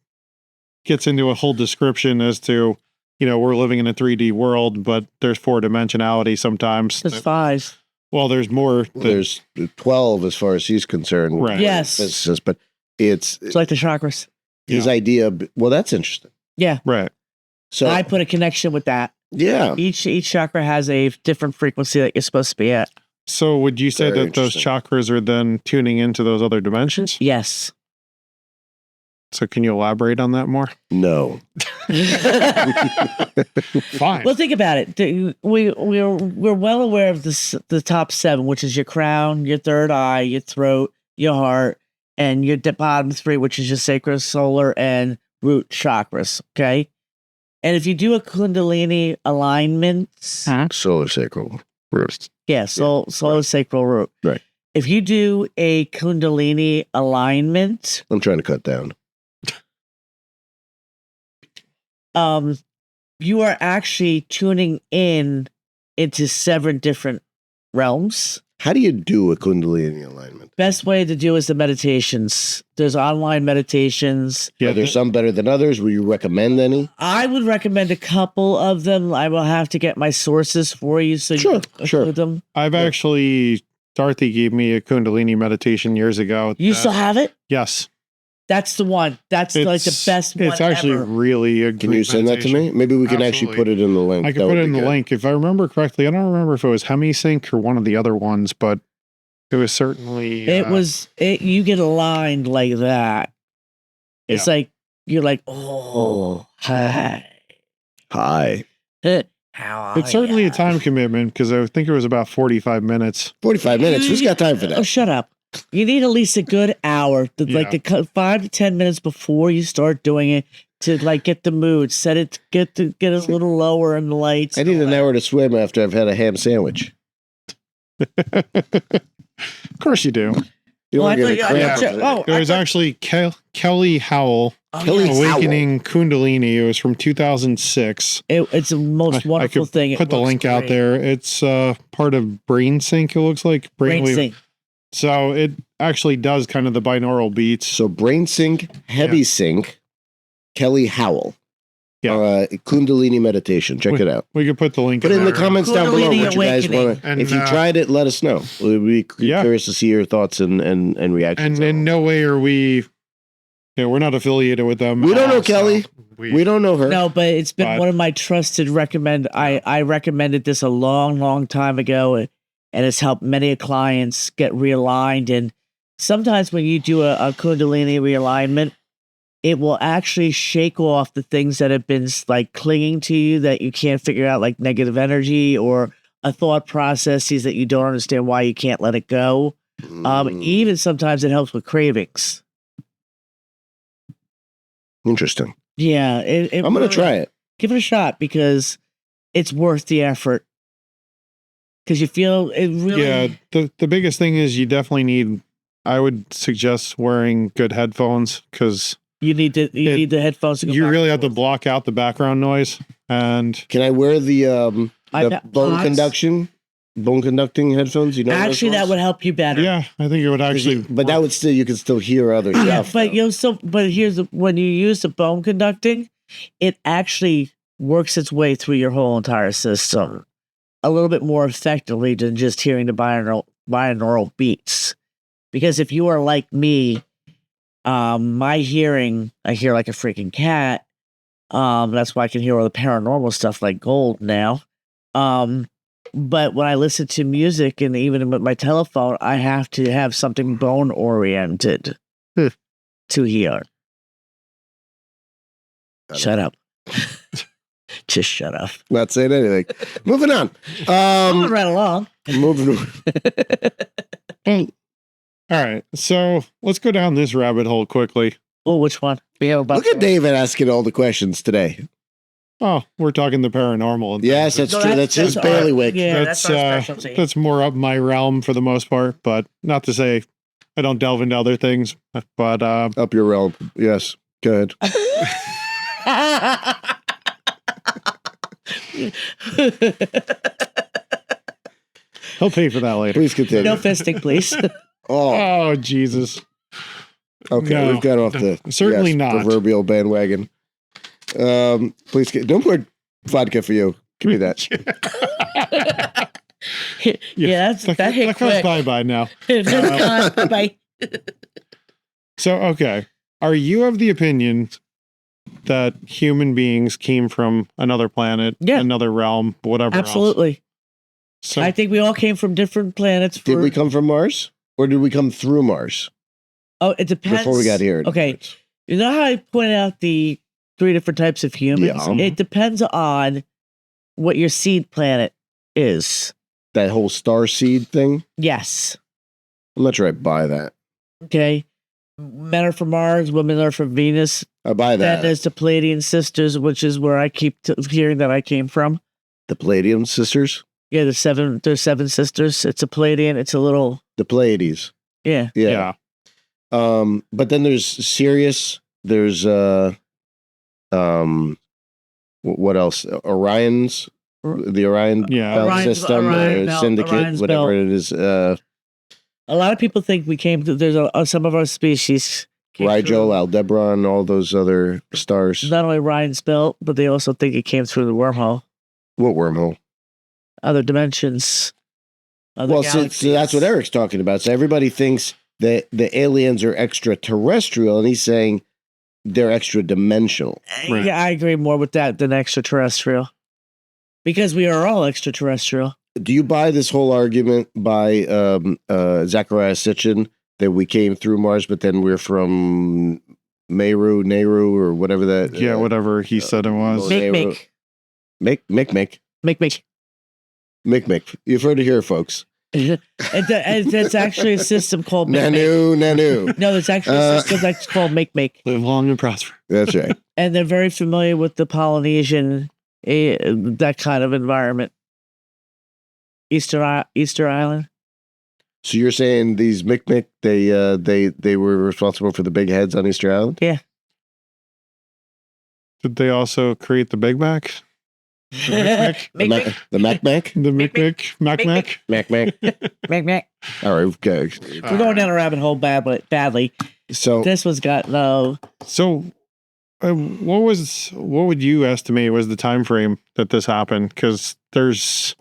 Speaker 2: gets into a whole description as to we're living in a 3D world, but there's 4-dimensionality sometimes.
Speaker 3: There's 5.
Speaker 2: Well, there's more.
Speaker 1: There's 12 as far as he's concerned.
Speaker 2: Right.
Speaker 3: Yes.
Speaker 1: Physicist, but it's
Speaker 3: It's like the chakras.
Speaker 1: his idea. Well, that's interesting.
Speaker 3: Yeah.
Speaker 2: Right.
Speaker 1: So
Speaker 3: I put a connection with that.
Speaker 1: yeah,
Speaker 3: Each chakra has a different frequency that you're supposed to be at.
Speaker 2: So would you say
Speaker 1: Very
Speaker 2: that those
Speaker 1: interesting.
Speaker 2: chakras are then tuning into those other dimensions?
Speaker 3: Yes.
Speaker 2: So can you elaborate on that more?
Speaker 1: no.
Speaker 2: Fine.
Speaker 3: Well, think about it. We're well aware of the top 7, which is your crown, your third eye, your throat, your heart, and your bottom 3, which is your sacral, solar, and root chakras. Okay, and if you do a Kundalini alignment,
Speaker 1: Solar sacral roost.
Speaker 3: yeah, solar sacral root.
Speaker 1: Right.
Speaker 3: If you do a Kundalini alignment,
Speaker 1: I'm trying to cut down.
Speaker 3: you are actually tuning in into 7 different realms.
Speaker 1: How do you do a Kundalini alignment?
Speaker 3: Best way to do is the meditations. There's online meditations.
Speaker 2: yeah,
Speaker 1: Are there some better than others? Would you recommend any?
Speaker 3: I would recommend a couple of them. I will have to get my sources for you so
Speaker 1: Sure,
Speaker 3: you can
Speaker 1: sure.
Speaker 3: include them.
Speaker 2: I've actually, Dorothy gave me a Kundalini meditation years ago.
Speaker 3: You still have it?
Speaker 2: Yes.
Speaker 3: That's the one. That's like the best one
Speaker 2: It's actually
Speaker 3: ever.
Speaker 2: really a
Speaker 1: Can you
Speaker 2: great
Speaker 1: send that to
Speaker 2: meditation.
Speaker 1: me? Maybe we can actually
Speaker 2: Absolutely.
Speaker 1: put it in the link.
Speaker 2: I can
Speaker 1: That
Speaker 2: put
Speaker 1: would
Speaker 2: it in
Speaker 1: be
Speaker 2: the
Speaker 1: good.
Speaker 2: link. If I remember correctly, I don't remember if it was HemiSync or one of the other ones, but it was certainly...
Speaker 3: You get aligned like that. It's like, you're like, oh, hi.
Speaker 1: Hi.
Speaker 3: How
Speaker 2: It's certainly a time commitment because I think it was about 45 minutes.
Speaker 1: 45 minutes. Who's got time for
Speaker 3: Oh,
Speaker 1: that?
Speaker 3: shut up. You need at least a good hour, like
Speaker 2: Yeah.
Speaker 3: the 5 to 10 minutes before you start doing it to like get the mood, set it, get a little lower in the lights.
Speaker 1: I need an hour to swim after I've had a ham sandwich.
Speaker 2: Of course you do.
Speaker 1: You
Speaker 3: Well, I
Speaker 1: don't get a
Speaker 3: thought-
Speaker 1: cramp.
Speaker 3: yeah,
Speaker 1: over
Speaker 3: oh,
Speaker 1: there.
Speaker 2: It was actually Kelly Howell,
Speaker 3: Oh,
Speaker 1: Kelly
Speaker 3: yes.
Speaker 2: Awakening Kundalini. It was from 2006.
Speaker 3: It's the most
Speaker 2: I
Speaker 3: wonderful
Speaker 2: could
Speaker 3: thing. It
Speaker 2: put the
Speaker 3: works
Speaker 2: link out
Speaker 3: great.
Speaker 2: there. It's part of BrainSync, it looks like.
Speaker 3: Brain
Speaker 2: Brainwave.
Speaker 3: sync.
Speaker 2: So it actually does kind of the binaural beats.
Speaker 1: So Brain Sync, Heavy Sync, Kelly Howell.
Speaker 2: Yeah.
Speaker 1: Kundalini meditation. Check it out.
Speaker 2: We could put the link
Speaker 1: Put in the
Speaker 2: there.
Speaker 1: comments down below
Speaker 3: Kundalini
Speaker 1: what you guys
Speaker 3: awakening.
Speaker 1: want to.
Speaker 2: And,
Speaker 1: If you tried it, let us know. We'd be
Speaker 2: Yeah.
Speaker 1: curious to see your thoughts and reactions.
Speaker 2: And in no way are we... we're not affiliated with them.
Speaker 1: We don't know
Speaker 2: so
Speaker 1: Kelly. We don't know her.
Speaker 3: No, but it's been
Speaker 2: But-
Speaker 3: one of my trusted recommend. I recommended this a long time ago, and it's helped many clients get realigned. And sometimes when you do a Kundalini realignment, it will actually shake off the things that have been like clinging to you that you can't figure out, like negative energy or a thought processes that you don't understand why you can't let it go. Even sometimes it helps with cravings.
Speaker 1: Interesting.
Speaker 3: Yeah,
Speaker 1: I'm going to try it.
Speaker 3: Give it a shot because it's worth the effort. Because you feel it really.
Speaker 2: Yeah, the biggest thing is you definitely need... I would suggest wearing good headphones because
Speaker 3: You need the headphones. To go
Speaker 2: you
Speaker 3: back
Speaker 2: really
Speaker 3: and
Speaker 2: have to
Speaker 3: forth.
Speaker 2: block out the background noise. And
Speaker 1: Can I wear the
Speaker 3: iPad
Speaker 1: bone
Speaker 3: pods.
Speaker 1: conducting headphones? You know,
Speaker 3: Actually, that would help you better.
Speaker 2: yeah, I think it would actually...
Speaker 1: But that would still, you could still hear other
Speaker 3: Yeah,
Speaker 1: stuff.
Speaker 3: but
Speaker 1: though.
Speaker 3: you'll still. But when you use the bone conducting, it actually works its way through your whole entire system a little bit more effectively than just hearing the binaural beats. Because if you are like me, my hearing, I hear like a freaking cat. That's why I can hear all the paranormal stuff like gold now. But when I listen to music and even with my telephone, I have to have something bone oriented to hear. Shut up. Just shut up.
Speaker 1: Not saying anything. Moving on.
Speaker 3: Moving right along.
Speaker 1: Moving.
Speaker 2: All right. So let's go down this rabbit hole quickly.
Speaker 3: Oh, which one? We have about
Speaker 1: Look at David asking all the questions today.
Speaker 2: Oh, we're talking the paranormal. And
Speaker 1: Yes,
Speaker 2: things.
Speaker 1: that's true. That's his bailiwick.
Speaker 3: Yeah,
Speaker 2: That's,
Speaker 3: that's our specialty.
Speaker 2: That's more up my realm for the most part, but not to say I don't delve into other things. But
Speaker 1: Up your realm. Yes. Go ahead.
Speaker 2: he'll pay for that later.
Speaker 1: Please continue.
Speaker 3: No fisting, please.
Speaker 1: Oh,
Speaker 2: Oh, Jesus.
Speaker 1: okay.
Speaker 2: No,
Speaker 1: We've got off the
Speaker 2: certainly not.
Speaker 1: proverbial bandwagon. Please, no more vodka for you. Give me that.
Speaker 3: Yeah, that hit
Speaker 2: that goes
Speaker 3: quick.
Speaker 2: bye-bye now.
Speaker 3: Bye.
Speaker 2: So, okay. Are you of the opinion that human beings came from another planet,
Speaker 3: Yeah.
Speaker 2: another realm, whatever
Speaker 3: Absolutely.
Speaker 2: else? So,
Speaker 3: I think we all came from different planets.
Speaker 1: Did we come from Mars? Or did we come through Mars
Speaker 3: Oh, it depends.
Speaker 1: before we got here?
Speaker 3: Okay. You know how I pointed out the 3 different types of humans?
Speaker 1: Yeah.
Speaker 3: It depends on what your seed planet is.
Speaker 1: That whole star seed thing?
Speaker 3: Yes.
Speaker 1: I'm not sure I buy that.
Speaker 3: Okay. Men are from Mars, women are from Venus.
Speaker 1: I buy that.
Speaker 3: Then there's the Palladian sisters, which is where I keep hearing that I came from.
Speaker 1: The Palladium sisters?
Speaker 3: Yeah, there's 7 sisters. It's a Palladian. It's a little,
Speaker 1: The Pleiades.
Speaker 3: yeah.
Speaker 1: Yeah. But then there's Sirius. There's what else? Orion's, the Orion
Speaker 2: Yeah.
Speaker 1: belt
Speaker 3: Orion's-
Speaker 1: system,
Speaker 3: Orion belt,
Speaker 1: syndicate,
Speaker 3: Orion's
Speaker 1: whatever
Speaker 3: belt.
Speaker 1: it is.
Speaker 3: A lot of people think we came to, there's some of our species. came
Speaker 1: Rigel,
Speaker 3: through
Speaker 1: Aldebaran, all those other stars.
Speaker 3: Not only Ryan's belt, but they also think it came through the wormhole,
Speaker 1: What wormhole?
Speaker 3: other dimensions. Other
Speaker 1: Well, so that's
Speaker 3: galaxies.
Speaker 1: what Eric's talking about. So everybody thinks that the aliens are extraterrestrial, and he's saying they're extra dimensional.
Speaker 2: Right.
Speaker 3: Yeah, I agree more with that than extraterrestrial. Because we are all extraterrestrial.
Speaker 1: Do you buy this whole argument by Zachariah Sitchin that we came through Mars, but then we're from Nehru, or whatever that?
Speaker 2: Yeah, whatever he said it was.
Speaker 1: Well,
Speaker 3: Make.
Speaker 1: You've heard it here, folks.
Speaker 3: It's actually a system called Make.
Speaker 1: Nanu.
Speaker 3: No, it's actually a system that's called Make.
Speaker 2: Live long and prosper.
Speaker 1: That's right.
Speaker 3: And they're very familiar with the Polynesian, that kind of environment. Easter Island.
Speaker 1: So you're saying these Mi'kmaq, they were responsible for the big heads on Easter Island?
Speaker 3: Yeah.
Speaker 2: Did they also create the Big Mac?
Speaker 3: Make.
Speaker 1: The Mac?
Speaker 2: The Mick Mac?
Speaker 3: Make.
Speaker 1: All right, okay.
Speaker 3: We're going down a rabbit hole badly.
Speaker 1: So
Speaker 3: This one's got no.
Speaker 2: So, what would you estimate was the time frame that this happened? Because there's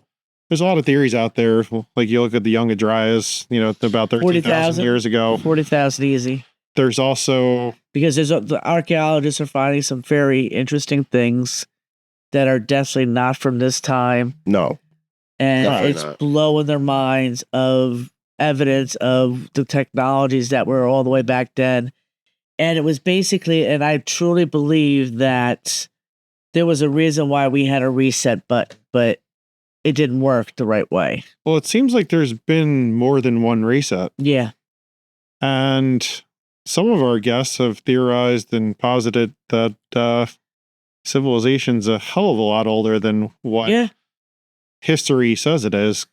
Speaker 2: a lot of theories out there. Like you look at the Young Adrias, about 13,000
Speaker 3: 40,000
Speaker 2: years ago.
Speaker 3: 40,000 easy.
Speaker 2: There's also
Speaker 3: Because the archaeologists are finding some very interesting things that are definitely not from this time.
Speaker 1: no.
Speaker 3: And
Speaker 1: Definitely
Speaker 3: it's
Speaker 1: not.
Speaker 3: blowing their minds of evidence of the technologies that were all the way back then. And it was basically, and I truly believe that there was a reason why we had a reset, but it didn't work the right way.
Speaker 2: well, it seems like there's been more than one reset,
Speaker 3: Yeah.
Speaker 2: and some of our guests have theorized and posited that civilization's a hell of a lot older than what
Speaker 3: Yeah.
Speaker 2: history says it is.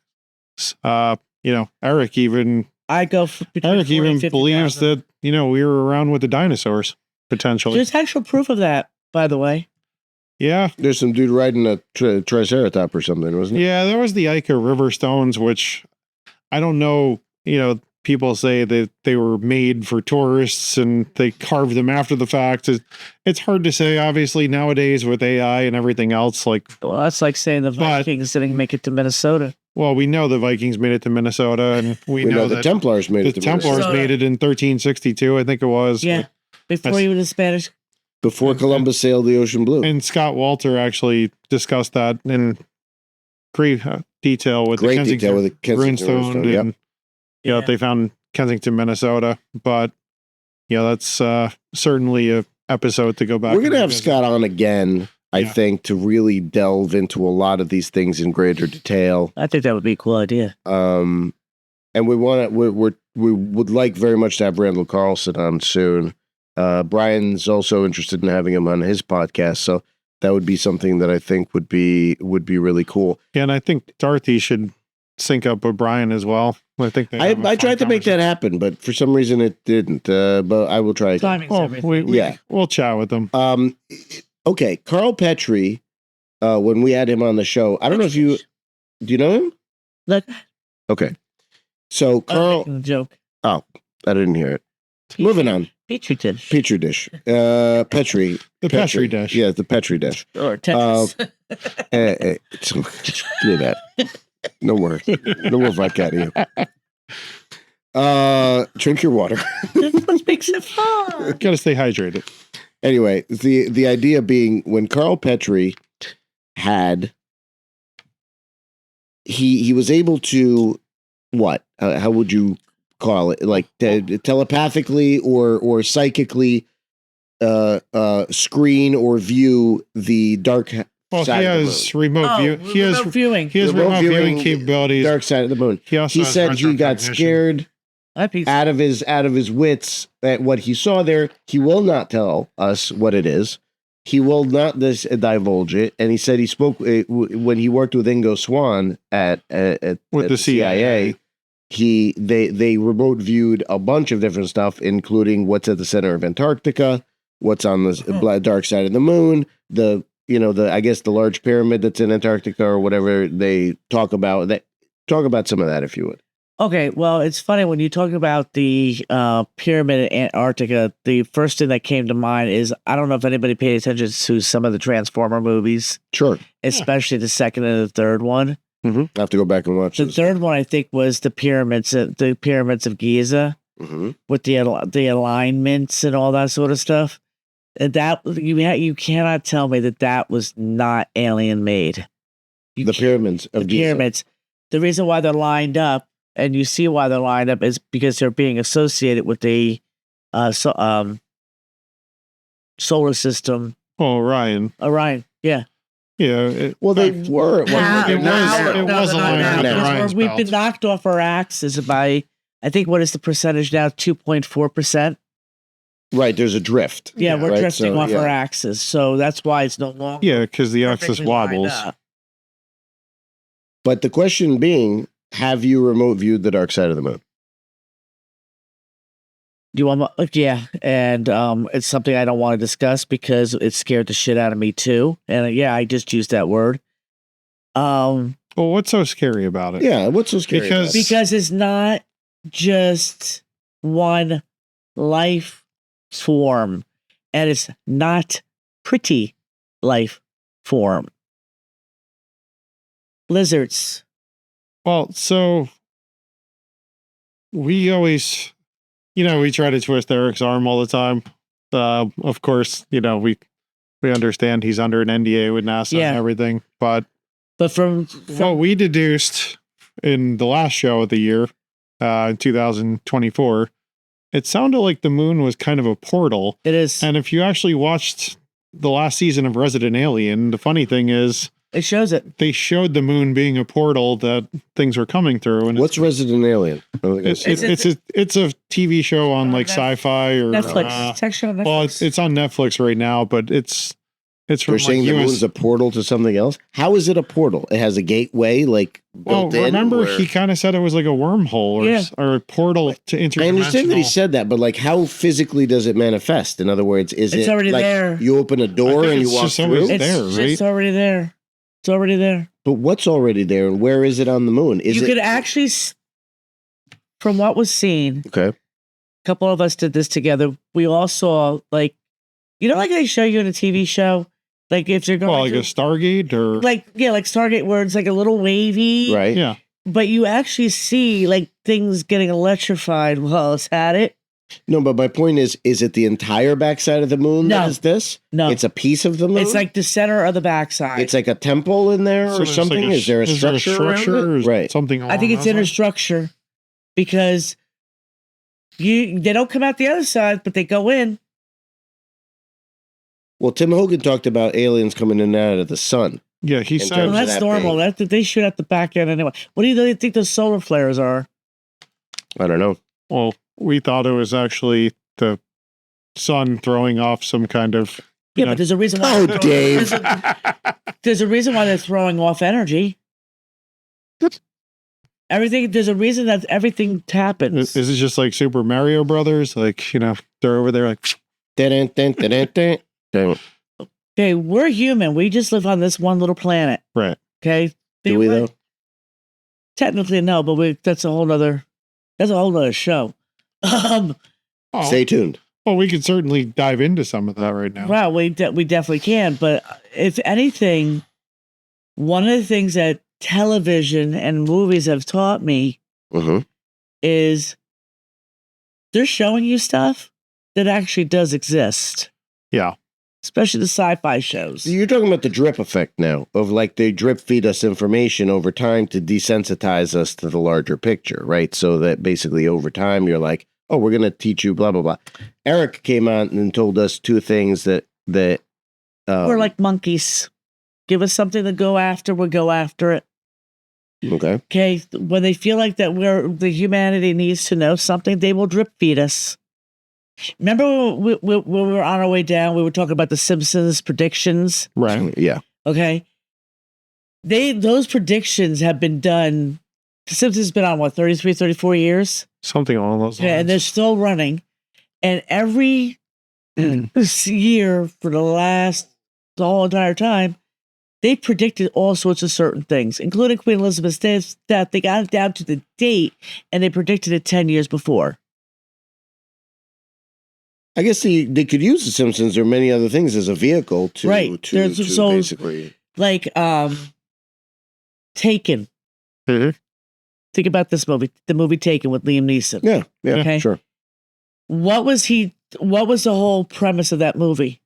Speaker 2: Eric even
Speaker 3: I go for between 40 and 50,000.
Speaker 2: believes that we were around with the dinosaurs potentially.
Speaker 3: There's actual proof of that, by the way.
Speaker 2: Yeah,
Speaker 1: There's some dude riding a triceratop or something, wasn't it?
Speaker 2: yeah. There was the Ica River stones, which I don't know. People say that they were made for tourists and they carved them after the fact. It's hard to say, obviously, nowadays with AI and everything else. Like,
Speaker 3: Well, that's like saying the
Speaker 2: But-
Speaker 3: Vikings didn't make it to Minnesota.
Speaker 2: well, we know the Vikings made it to Minnesota, and we,
Speaker 1: We know
Speaker 2: that
Speaker 1: the Templars made
Speaker 2: the
Speaker 1: it to
Speaker 2: Templars
Speaker 1: Minnesota.
Speaker 2: made it in 1362, I think it was.
Speaker 3: Yeah. Before
Speaker 2: That's-
Speaker 3: you were the Spanish.
Speaker 1: Before Columbus sailed the ocean blue.
Speaker 2: And Scott Walter actually discussed that in great detail with
Speaker 1: Great
Speaker 2: the Kensington
Speaker 1: detail with the Kensington
Speaker 2: Runestone.
Speaker 1: Runestone, yep.
Speaker 2: And,
Speaker 3: Yeah.
Speaker 2: they found Kensington, Minnesota. But, that's certainly a episode to go back.
Speaker 1: We're going
Speaker 2: and
Speaker 1: to have
Speaker 2: revisit.
Speaker 1: Scott on again, I
Speaker 2: Yeah.
Speaker 1: think, to really delve into a lot of these things in greater detail.
Speaker 3: I think that would be a cool idea.
Speaker 1: and we would like very much to have Randall Carlson on soon. Brian's also interested in having him on his podcast, so that would be something that I think would be really cool.
Speaker 2: Yeah, and I think Dorothy should sync up with Brian as well. I think
Speaker 1: I tried to make that happen, but for some reason it didn't. But I will try again.
Speaker 3: Timing's everything.
Speaker 2: We'll chat with them.
Speaker 1: Okay, Carl Petrie. When we had him on the show, I don't know if do you know him?
Speaker 3: Look,
Speaker 1: Okay, so Carl.
Speaker 3: joke.
Speaker 1: Oh, I didn't hear it. Moving on.
Speaker 3: Petri dish.
Speaker 1: Petri dish. Petri.
Speaker 2: The Petri dish.
Speaker 1: Yeah, the Petri dish.
Speaker 3: Or Tetris.
Speaker 1: Give me that. No more vodka out of you. Drink your water.
Speaker 3: That's what makes it fun.
Speaker 2: Got to stay hydrated.
Speaker 1: Anyway, the idea being when Carl Petrie had he was able to what? How would you call it? Like telepathically or psychically screen or view the dark.
Speaker 2: Well, he has remote view. He has
Speaker 3: remote viewing.
Speaker 2: He has remote viewing capabilities.
Speaker 1: Dark side of the moon.
Speaker 2: He
Speaker 1: said he got scared out of his wits at what he saw there. He will not tell us what it is. He will not divulge it. And he said he spoke when he worked with Ingo Swann at the CIA. They remote viewed a bunch of different stuff, including what's at the center of Antarctica, what's on the dark side of the moon, I guess the large pyramid that's in Antarctica or whatever they talk about. Talk about some of that if you would.
Speaker 3: Okay, well, it's funny when you talk about the pyramid in Antarctica. The first thing that came to mind is I don't know if anybody paid attention to some of the Transformer movies.
Speaker 1: Sure,
Speaker 3: especially the second and the third one.
Speaker 1: Mm-hmm. I have to go back and watch.
Speaker 3: The third one, I think, was the pyramids of Giza with the alignments and all that sort of stuff. And that you cannot tell me that was not alien made.
Speaker 1: The pyramids of Giza.
Speaker 3: Pyramids. The reason why they're lined up, and you see why they're lined up, is because they're being associated with the solar system.
Speaker 2: Oh, Orion.
Speaker 3: Yeah.
Speaker 2: Yeah.
Speaker 1: They were. It was
Speaker 3: aligned. We've been knocked off our axis by, I think, what is the percentage now? 2.4%.
Speaker 1: Right, there's a drift.
Speaker 3: Yeah, we're drifting off our axis, so that's why it's no longer.
Speaker 2: Yeah, because the axis wobbles.
Speaker 1: But the question being, have you remote viewed the dark side of the moon?
Speaker 3: Do you want? Yeah, and it's something I don't want to discuss because it scared the shit out of me too. And I just used that word.
Speaker 2: Well, what's so scary about it?
Speaker 1: Yeah, what's so scary?
Speaker 3: Because it's not just one life form, and it's not pretty life form. Lizards.
Speaker 2: Well, so we always, we try to twist Eric's arm all the time. Of course, we understand he's under an NDA with NASA and everything, but from what we deduced in the last show of the year, in 2024. It sounded like the moon was kind of a portal.
Speaker 3: It is.
Speaker 2: And if you actually watched the last season of Resident Alien, the funny thing is...
Speaker 3: It shows it.
Speaker 2: They showed the moon being a portal that things were coming through. And
Speaker 1: what's Resident Alien?
Speaker 2: It's a TV show on like sci-fi or...
Speaker 3: Netflix. It's actually on Netflix.
Speaker 2: Well, it's on Netflix right now, but it's from
Speaker 1: You're saying the moon's a portal to something else? How is it a portal? It has a gateway, built in?
Speaker 2: Remember, he kind of said it was like a wormhole or a portal to interdimensional.
Speaker 1: I understand that he said that, but how physically does it manifest? In other words, it's
Speaker 3: already there.
Speaker 1: You open a door and you walk through?
Speaker 3: It's already there. It's already there.
Speaker 1: But what's already there, and where is it on the moon?
Speaker 3: Could actually, from what was seen,
Speaker 1: a
Speaker 3: couple of us did this together. We all saw, like they show you in a TV show? Like if you're going
Speaker 2: a Stargate or
Speaker 3: like Stargate where it's like a little wavy.
Speaker 1: Right.
Speaker 2: Yeah.
Speaker 3: But you actually see things getting electrified while it's at it.
Speaker 1: No, but my point is it the entire backside of the moon that is this?
Speaker 3: No.
Speaker 1: It's a piece of the moon?
Speaker 3: It's like the center of the backside.
Speaker 1: It's like a temple in there or something? Is there a structure around it? Right.
Speaker 2: Something
Speaker 3: I think it's inner structure because they don't come out the other side, but they go in.
Speaker 1: Well, Tim Hogan talked about aliens coming in and out of the sun.
Speaker 2: Yeah, he said
Speaker 3: that's normal. They shoot at the back end anyway. What do you think those solar flares are?
Speaker 1: I don't know.
Speaker 2: Well, we thought it was actually the sun throwing off some kind of.
Speaker 3: Yeah, but there's a reason why.
Speaker 1: Oh, Dave.
Speaker 3: There's a reason why they're throwing off energy. Everything. There's a reason that everything happens.
Speaker 2: Is it just like Super Mario Brothers? Like, they're over there like.
Speaker 1: Dun, dun, dun, dun, dun, dun.
Speaker 3: Okay, we're human. We just live on this one little planet.
Speaker 2: Right.
Speaker 3: Okay.
Speaker 1: Do we though?
Speaker 3: Technically, no, but that's a whole nother show.
Speaker 1: Stay tuned.
Speaker 2: Well, we could certainly dive into some of that right now.
Speaker 3: Well, we definitely can. But if anything, one of the things that television and movies have taught me is they're showing you stuff that actually does exist.
Speaker 2: Yeah.
Speaker 3: Especially the sci-fi shows.
Speaker 1: You're talking about the drip effect now, of like they drip feed us information over time to desensitize us to the larger picture, right? So that basically over time you're like, oh, we're going to teach you blah, blah, blah. Eric came on and told us two things that
Speaker 3: we're like monkeys. Give us something to go after, we'll go after it. Okay. When they feel like that the humanity needs to know something, they will drip feed us. Remember when we were on our way down, we were talking about the Simpsons predictions?
Speaker 2: Right.
Speaker 1: Yeah.
Speaker 3: Okay. Those predictions have been done. The Simpsons has been on, 33, 34 years?
Speaker 2: Something along those lines.
Speaker 3: Yeah, and they're still running. And every year for the whole entire time, they predicted all sorts of certain things, including Queen Elizabeth's death. They got it down to the date, and they predicted it 10 years before.
Speaker 1: I guess they could use The Simpsons or many other things as a vehicle to basically...
Speaker 3: Like, Taken.
Speaker 2: Mm-hmm.
Speaker 3: Think about this movie, the movie Taken with Liam Neeson.
Speaker 1: Yeah,
Speaker 3: okay?
Speaker 1: Sure.
Speaker 3: What was the whole premise of that movie?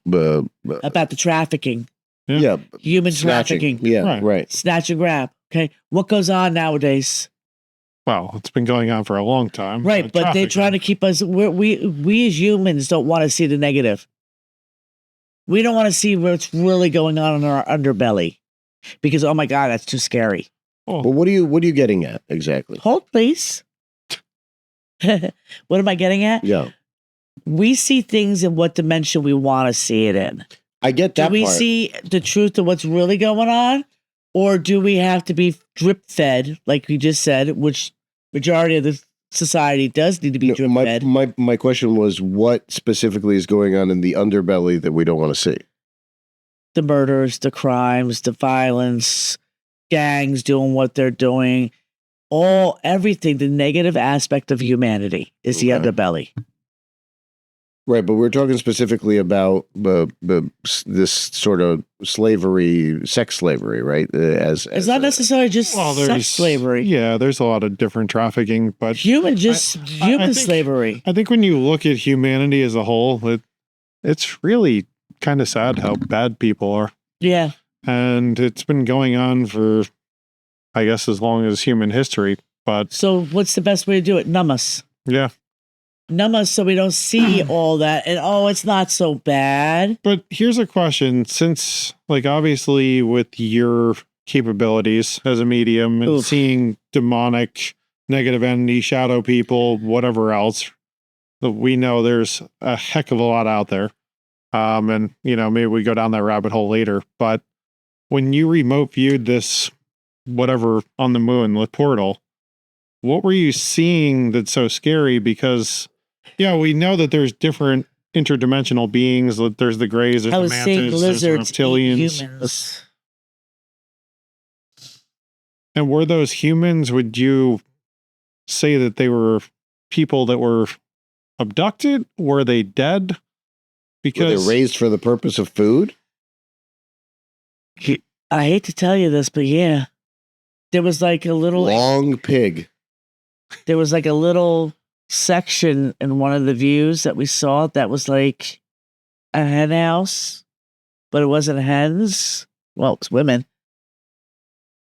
Speaker 3: About the trafficking.
Speaker 1: Yeah.
Speaker 3: Human
Speaker 1: Snatching.
Speaker 3: trafficking.
Speaker 1: Yeah, right.
Speaker 3: Snatch and grab. Okay. What goes on nowadays?
Speaker 2: Well, it's been going on for a long time.
Speaker 3: Right, but they're trying to keep us. We as humans don't want to see the negative. We don't want to see what's really going on in our underbelly, because oh my God, that's too scary.
Speaker 1: Oh. Well, what are you getting at exactly?
Speaker 3: Hold, please. What am I getting at?
Speaker 1: Yeah,
Speaker 3: we see things in what dimension we want to see it in.
Speaker 1: I get that.
Speaker 3: Do we see the truth of what's really going on, or do we have to be drip fed, like we just said, which majority of the society does need to be drip fed?
Speaker 1: My question was, what specifically is going on in the underbelly that we don't want to see?
Speaker 3: The murders, the crimes, the violence, gangs doing what they're doing, everything. The negative aspect of humanity is the underbelly.
Speaker 1: Right, but we're talking specifically about this sort of slavery, sex slavery, right?
Speaker 3: It's not necessarily just sex slavery.
Speaker 2: Yeah, there's a lot of different trafficking, but
Speaker 3: human slavery.
Speaker 2: I think when you look at humanity as a whole, it's really kind of sad how bad people are.
Speaker 3: Yeah,
Speaker 2: and it's been going on for, I guess, as long as human history. But
Speaker 3: so, what's the best way to do it? Numb us.
Speaker 2: Yeah.
Speaker 3: Numb us so we don't see all that, and it's not so bad.
Speaker 2: But here's a question: since, like, obviously, with your capabilities as a medium and seeing demonic, negative entity, shadow people, whatever else, we know there's a heck of a lot out there. And maybe we go down that rabbit hole later. But when you remote viewed this, whatever on the moon, the portal, what were you seeing that's so scary? Because yeah, we know that there's different interdimensional beings. There's the Greys, there's the Mantis, there's the reptilians.
Speaker 3: Humans.
Speaker 2: And were those humans, would you say that they were people that were abducted? Were they dead? Because
Speaker 1: were they raised for the purpose of food?
Speaker 3: I hate to tell you this, but yeah. There was like a little...
Speaker 1: long pig.
Speaker 3: There was like a little section in one of the views that we saw that was like a hen house, but it wasn't hens. Well, it's women.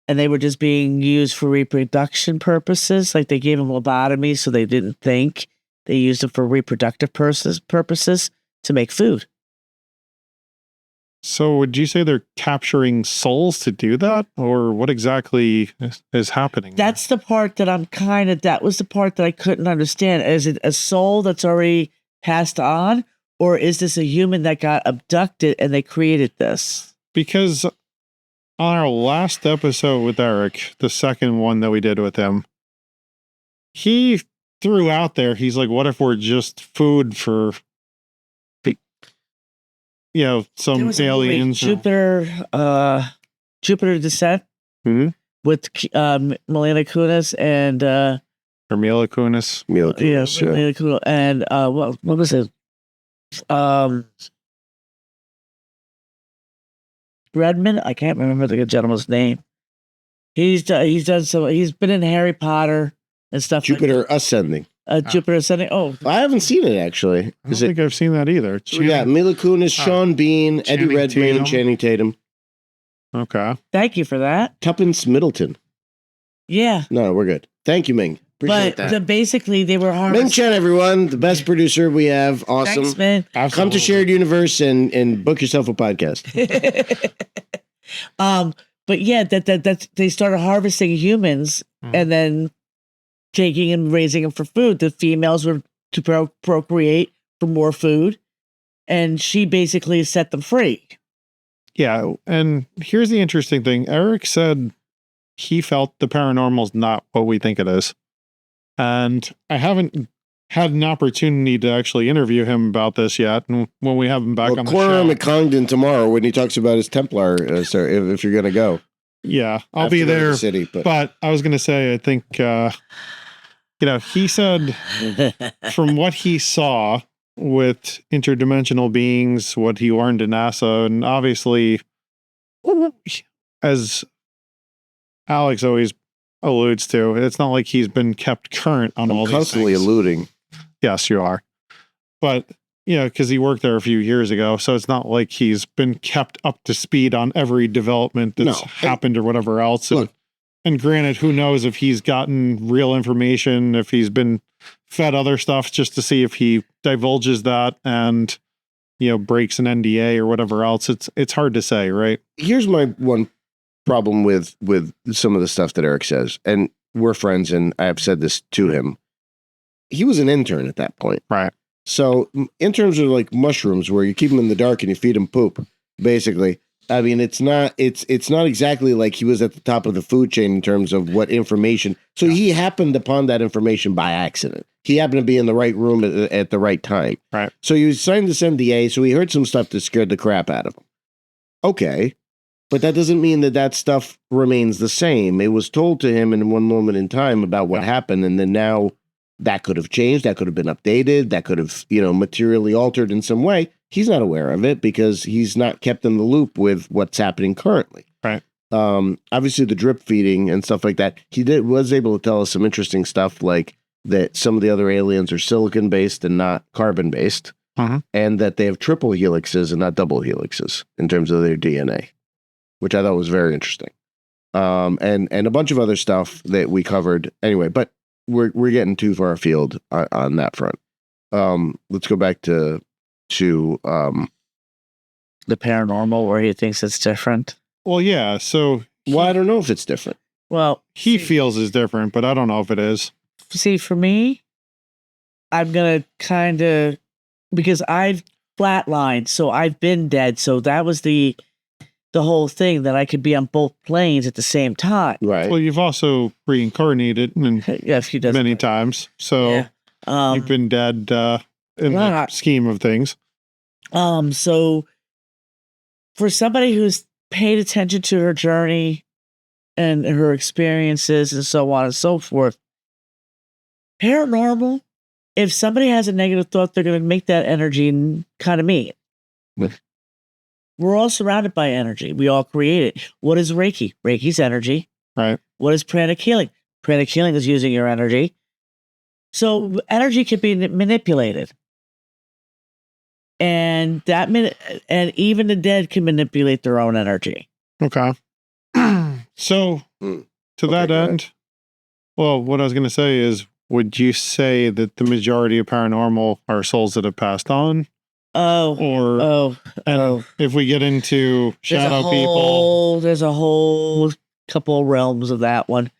Speaker 3: And they were just being used for reproduction purposes. Like they gave them lobotomies so they didn't think. They used them for reproductive purposes to make food.
Speaker 2: So would you say they're capturing souls to do that? Or what exactly is happening?
Speaker 3: That's the part that that was the part that I couldn't understand. Is it a soul that's already passed on? Or is this a human that got abducted and they created this?
Speaker 2: Because on our last episode with Eric, the second one that we did with him, he threw out there, he's like, what if we're just food for, some aliens?
Speaker 3: Jupiter Descent with Milena Kunis and
Speaker 2: or Mila Kunis.
Speaker 1: Mila Kunis,
Speaker 3: Milena Kunis and what was it? Redmond, I can't remember the gentleman's name. He's been in Harry Potter and stuff.
Speaker 1: Jupiter Ascending.
Speaker 3: Jupiter Ascending. Oh,
Speaker 1: I haven't seen it actually.
Speaker 2: I don't think I've seen that either.
Speaker 1: Yeah, Mila Kunis, Sean Bean, Eddie Redmayne, Channing Tatum.
Speaker 2: Okay.
Speaker 3: Thank you for that.
Speaker 1: Tuppence Middleton.
Speaker 3: Yeah.
Speaker 1: No, we're good. Thank you, Ming. Appreciate that.
Speaker 3: Basically, they were harvesting.
Speaker 1: Ming Chen, everyone, the best producer we have. Awesome.
Speaker 3: Thanks, man.
Speaker 2: Absolutely.
Speaker 1: Come to Shared Universe and book yourself a podcast.
Speaker 3: But yeah, that they started harvesting humans and then taking and raising them for food. The females were to procreate for more food, and she basically set them free.
Speaker 2: Yeah, and here's the interesting thing. Eric said he felt the paranormal's not what we think it is. And I haven't had an opportunity to actually interview him about this yet. And when we have him back on the show.
Speaker 1: McCongdon tomorrow when he talks about his Templar, if you're going to go.
Speaker 2: Yeah, I'll be there. But I was going to say, I think, he said from what he saw with interdimensional beings, what he learned in NASA, and obviously, as Alex always alludes to, it's not like he's been kept current on all these things.
Speaker 1: Constantly alluding.
Speaker 2: Yes, you are. But, because he worked there a few years ago, so it's not like he's been kept up to speed on every development that's happened or whatever else.
Speaker 1: Look,
Speaker 2: and granted, who knows if he's gotten real information, if he's been fed other stuff just to see if he divulges that and, breaks an NDA or whatever else. It's hard to say, right?
Speaker 1: Here's my one problem with some of the stuff that Eric says, and we're friends, and I have said this to him. He was an intern at that point.
Speaker 2: Right.
Speaker 1: So interns are like mushrooms where you keep them in the dark and you feed them poop, basically. I mean, it's not exactly like he was at the top of the food chain in terms of what information. So he happened upon that information by accident. He happened to be in the right room at the right time.
Speaker 2: Right.
Speaker 1: So he signed this NDA, so he heard some stuff that scared the crap out of him. Okay. But that doesn't mean that stuff remains the same. It was told to him in one moment in time about what happened, and then now that could have changed, that could have been updated, that could have, materially altered in some way. He's not aware of it because he's not kept in the loop with what's happening currently.
Speaker 2: Right.
Speaker 1: Obviously the drip feeding and stuff like that. He was able to tell us some interesting stuff, like that some of the other aliens are silicon based and not carbon based, and that they have triple helixes and not double helixes in terms of their DNA, which I thought was very interesting. And a bunch of other stuff that we covered anyway, but we're getting too far afield on that front. Let's go back to the
Speaker 3: paranormal, where he thinks it's different.
Speaker 2: Well, yeah. So,
Speaker 1: I don't know if it's different.
Speaker 3: Well,
Speaker 2: he feels is different, but I don't know if it is.
Speaker 3: See, for me, I'm gonna kind of, because I've flatlined, so I've been dead. So that was the whole thing, that I could be on both planes at the same time.
Speaker 1: Right.
Speaker 2: Well, you've also reincarnated many times. So you've been dead in the scheme of things.
Speaker 3: So for somebody who's paid attention to her journey and her experiences and so on and so forth, paranormal, if somebody has a negative thought, they're going to make that energy kind of mean. We're all surrounded by energy. We all create it. What is Reiki? Reiki's energy.
Speaker 2: Right.
Speaker 3: What is pranic healing? Pranic healing is using your energy. So energy can be manipulated. And and even the dead can manipulate their own energy.
Speaker 2: Okay. So to that end, well, what I was going to say is, would you say that the majority of paranormal are souls that have passed on? And if we get into shadow people,
Speaker 3: there's a whole couple of realms of that one.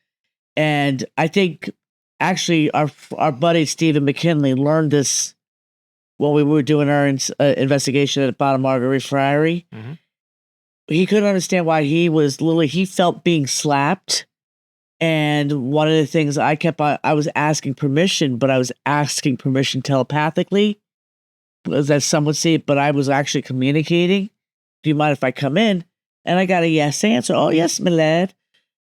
Speaker 3: And I think actually our buddy Stephen McKinley learned this when we were doing our investigation at Bottom Marguerite Friary.
Speaker 2: Mm-hmm.
Speaker 3: He couldn't understand why he felt being slapped. And one of the things I was asking permission, but I was asking permission telepathically, as some would see it, but I was actually communicating. Do you mind if I come in? And I got a yes answer. Oh, yes, my lad.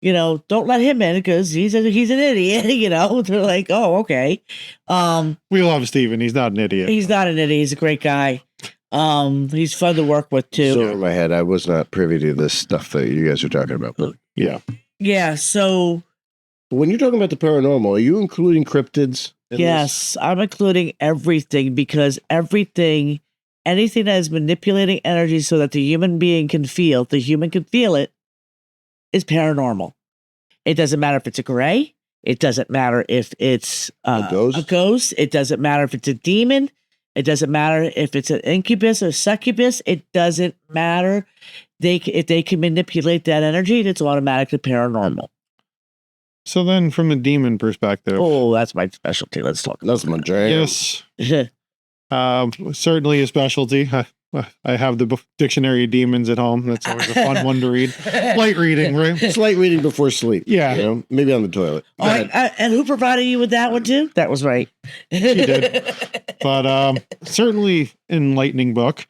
Speaker 3: Don't let him in because he's an idiot. They're like, oh, okay.
Speaker 2: We love Steven. He's not an idiot.
Speaker 3: He's not an idiot. He's a great guy. He's fun to work with too.
Speaker 1: So in my head, I was not privy to this stuff that you guys are talking about. But
Speaker 2: yeah.
Speaker 3: Yeah. So
Speaker 1: when you're talking about the paranormal, are you including cryptids?
Speaker 3: Yes, I'm including everything because anything that is manipulating energy so that the human can feel it, is paranormal. It doesn't matter if it's a gray. It doesn't matter if it's a ghost. It doesn't matter if it's a demon. It doesn't matter if it's an incubus or succubus. It doesn't matter. If they can manipulate that energy, it's automatically paranormal.
Speaker 2: So then from the demon perspective.
Speaker 3: Oh, that's my specialty. Let's talk about
Speaker 1: that's my jam.
Speaker 2: Yes. Certainly a specialty. I have the dictionary of demons at home. That's always a fun one to read. Light reading, right?
Speaker 1: Slight reading before sleep.
Speaker 2: Yeah.
Speaker 1: Maybe on the toilet.
Speaker 3: And who provided you with that one too? That was right.
Speaker 2: She did. But certainly enlightening book.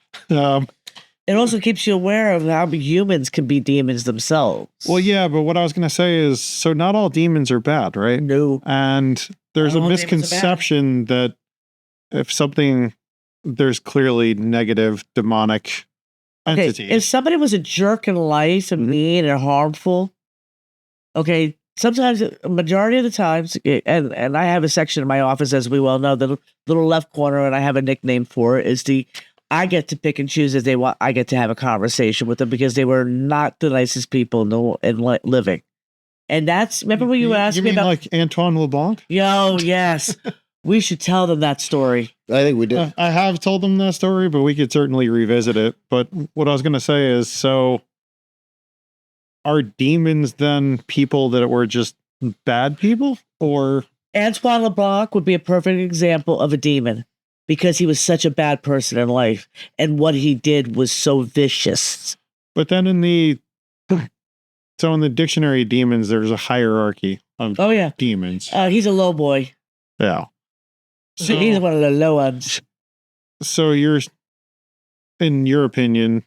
Speaker 3: It also keeps you aware of how humans can be demons themselves.
Speaker 2: Well, yeah, but what I was going to say is, so not all demons are bad, right?
Speaker 3: No.
Speaker 2: And there's a misconception that there's clearly negative demonic entities.
Speaker 3: Okay, if somebody was a jerk in life and mean and harmful, okay, sometimes, a majority of the times, and I have a section in my office, as we well know, the little left corner, and I have a nickname for it, is I get to pick and choose as they want. I get to have a conversation with them because they were not the nicest people in living. And remember when you asked me about
Speaker 2: like Antoine LeBlanc?
Speaker 3: Yo, yes. We should tell them that story.
Speaker 1: I think we did.
Speaker 2: I have told them that story, but we could certainly revisit it. But what I was going to say is, so are demons then people that were just bad people? Or
Speaker 3: Antoine LeBlanc would be a perfect example of a demon because he was such a bad person in life. And what he did was so vicious.
Speaker 2: But then in the dictionary of demons, there's a hierarchy of demons.
Speaker 3: He's a low boy.
Speaker 2: Yeah.
Speaker 3: So, he's one of the low ones.
Speaker 2: So in your opinion,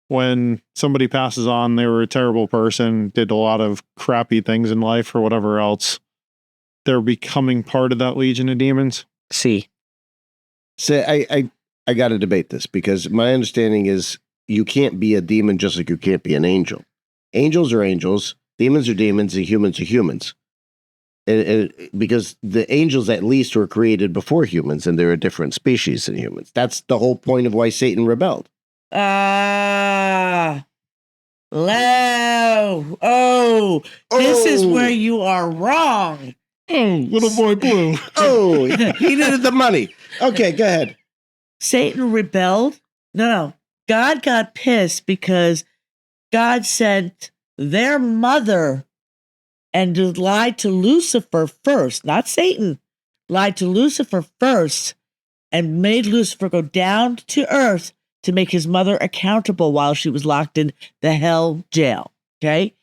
Speaker 2: when somebody passes on, they were a terrible person, did a lot of crappy things in life or whatever else, they're becoming part of that legion of demons?
Speaker 3: See,
Speaker 1: I got to debate this because my understanding is you can't be a demon just like you can't be an angel. Angels are angels, demons are demons, and humans are humans. Because the angels at least were created before humans and they're a different species than humans. That's the whole point of why Satan rebelled.
Speaker 3: This is where you are wrong.
Speaker 2: Oh, little boy blue.
Speaker 1: He needed the money. Okay, go ahead.
Speaker 3: Satan rebelled? No. God got pissed because God sent their mother and lied to Lucifer first, not Satan, lied to Lucifer first and made Lucifer go down to earth to make his mother accountable while she was locked in the hell jail. Okay?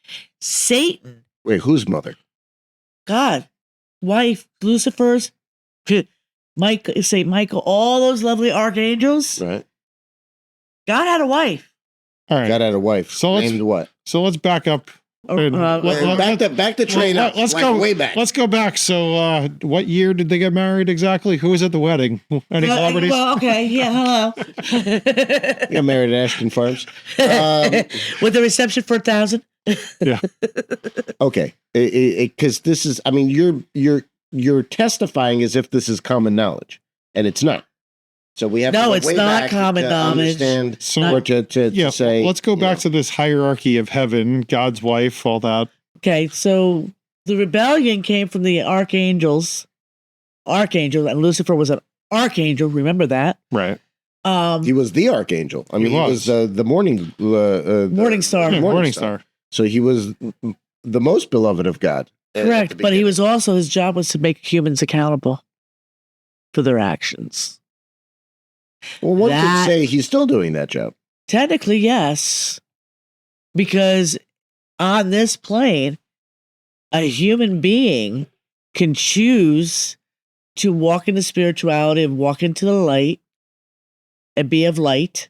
Speaker 3: Satan.
Speaker 1: Wait, whose mother?
Speaker 3: God. Wife, Lucifer's, St. Michael, all those lovely archangels.
Speaker 1: Right.
Speaker 3: God had a wife.
Speaker 2: All right.
Speaker 1: God had a wife. Named what?
Speaker 2: So let's back up.
Speaker 1: Back the train up.
Speaker 2: Let's go way back. Let's go back. So, what year did they get married exactly? Who was at the wedding? Any celebrities?
Speaker 3: Well, okay, yeah, hello.
Speaker 1: Got married at Ashton Farms
Speaker 3: with the reception for 1,000.
Speaker 2: Yeah.
Speaker 1: Okay, because this is. I mean, you're testifying as if this is common knowledge, and it's not. So we have to
Speaker 3: it's
Speaker 1: way
Speaker 3: not
Speaker 1: back
Speaker 3: common
Speaker 1: to
Speaker 3: knowledge.
Speaker 1: Understand or to say.
Speaker 2: Let's go back to this hierarchy of heaven, God's wife, all that.
Speaker 3: Okay, so the rebellion came from the archangel, and Lucifer was an archangel. Remember that,
Speaker 2: right?
Speaker 1: He was the archangel. I mean, he was the morning
Speaker 3: morning star.
Speaker 2: Yeah, morning star.
Speaker 1: So he was the most beloved of God.
Speaker 3: Correct, but he was also, his job was to make humans accountable for their actions.
Speaker 1: Well, one could say he's still doing that job.
Speaker 3: Technically, yes, because on this plane, a human being can choose to walk into spirituality and walk into the light and be of light,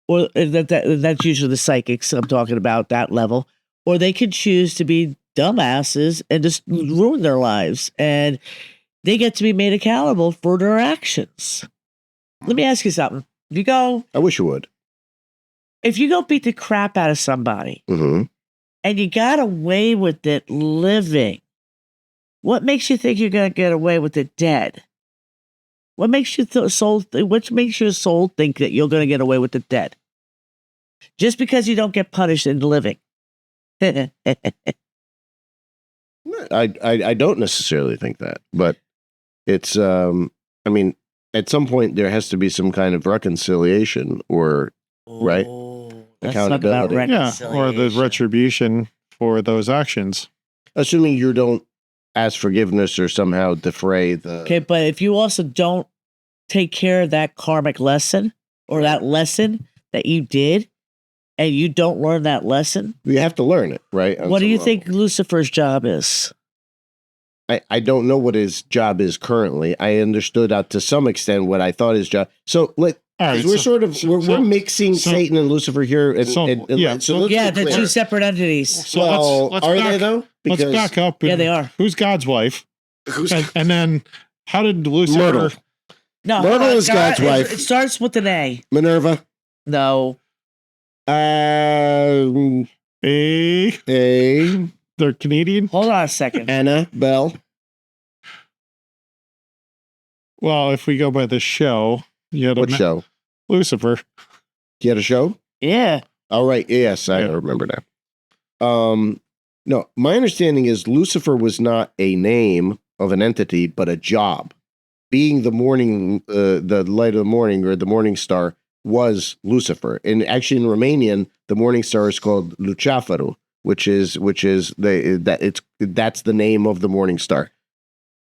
Speaker 3: or that's usually the psychics I'm talking about, that level, or they could choose to be dumbasses and just ruin their lives, and they get to be made accountable for their actions. Let me ask you something.
Speaker 1: I wish you would.
Speaker 3: If you go beat the crap out of somebody and you got away with it living, what makes you think you're going to get away with it dead? What makes your soul think that you're going to get away with it dead? Just because you don't get punished in living.
Speaker 1: I don't necessarily think that, but it's I mean, at some point there has to be some kind of reconciliation or right accountability,
Speaker 2: or the retribution for those actions.
Speaker 1: Assuming you don't ask forgiveness or somehow defray the.
Speaker 3: Okay, but if you also don't take care of that karmic lesson or that lesson that you did, and you don't learn that lesson,
Speaker 1: you have to learn it, right?
Speaker 3: What do you think Lucifer's job is?
Speaker 1: I don't know what his job is currently. I understood out to some extent what I thought his job. So we're mixing Satan and Lucifer here.
Speaker 3: They're two separate entities.
Speaker 2: So let's
Speaker 1: are
Speaker 2: back,
Speaker 1: they though?
Speaker 2: Let's back up.
Speaker 3: Yeah, they are.
Speaker 2: Who's God's wife? And then how did Lucifer?
Speaker 1: Myrtle.
Speaker 3: No,
Speaker 1: Myrtle is God's wife.
Speaker 3: It starts with an A.
Speaker 1: Minerva.
Speaker 3: No.
Speaker 1: A.
Speaker 2: They're Canadian.
Speaker 3: Hold on a second.
Speaker 1: Annabelle.
Speaker 2: Well, if we go by the show,
Speaker 1: what show?
Speaker 2: Lucifer.
Speaker 1: You had a show?
Speaker 3: Yeah.
Speaker 1: All right. Yes, I remember now. No, my understanding is Lucifer was not a name of an entity, but a job. Being the morning, the light of the morning, or the morning star, was Lucifer. And actually, in Romanian, the morning star is called Luciferul, which is that's the name of the morning star.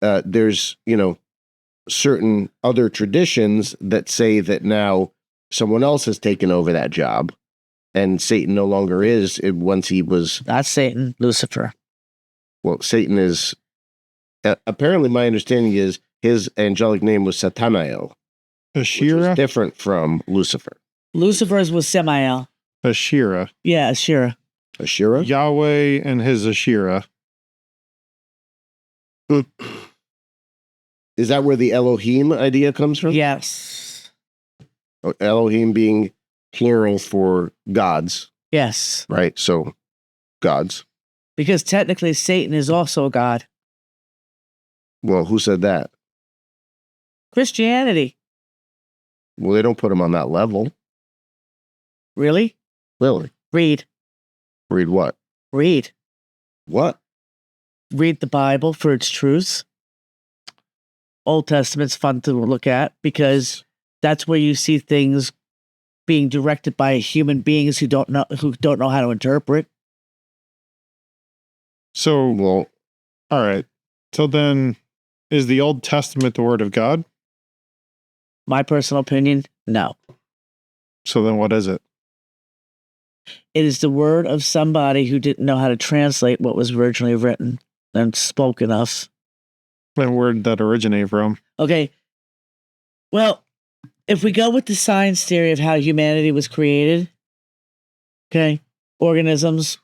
Speaker 1: There's certain other traditions that say that now someone else has taken over that job, and Satan no longer is. Once he was
Speaker 3: not Satan, Lucifer.
Speaker 1: Well, Satan is apparently. My understanding is his angelic name was Satanael.
Speaker 2: Asherah,
Speaker 1: different from Lucifer.
Speaker 3: Lucifer's was Samael.
Speaker 2: Asherah.
Speaker 3: Yeah, Asherah.
Speaker 1: Asherah?
Speaker 2: Yahweh and his Asherah.
Speaker 1: Is that where the Elohim idea comes from?
Speaker 3: Yes.
Speaker 1: Elohim being plural for gods.
Speaker 3: Yes.
Speaker 1: Right? So, gods.
Speaker 3: Because technically Satan is also a god.
Speaker 1: Well, who said that?
Speaker 3: Christianity.
Speaker 1: Well, they don't put him on that level.
Speaker 3: Really?
Speaker 1: Really?
Speaker 3: Read.
Speaker 1: Read what?
Speaker 3: Read.
Speaker 1: What?
Speaker 3: Read the Bible for its truths. Old Testament's fun to look at because that's where you see things being directed by human beings who don't know how to interpret.
Speaker 2: So, well, all right. So then, is the Old Testament the Word of God?
Speaker 3: My personal opinion, no.
Speaker 2: So then what is it?
Speaker 3: It is the word of somebody who didn't know how to translate what was originally written and spoken of.
Speaker 2: And where did that originate from?
Speaker 3: Okay. Well, if we go with the science theory of how humanity was created, okay, organisms,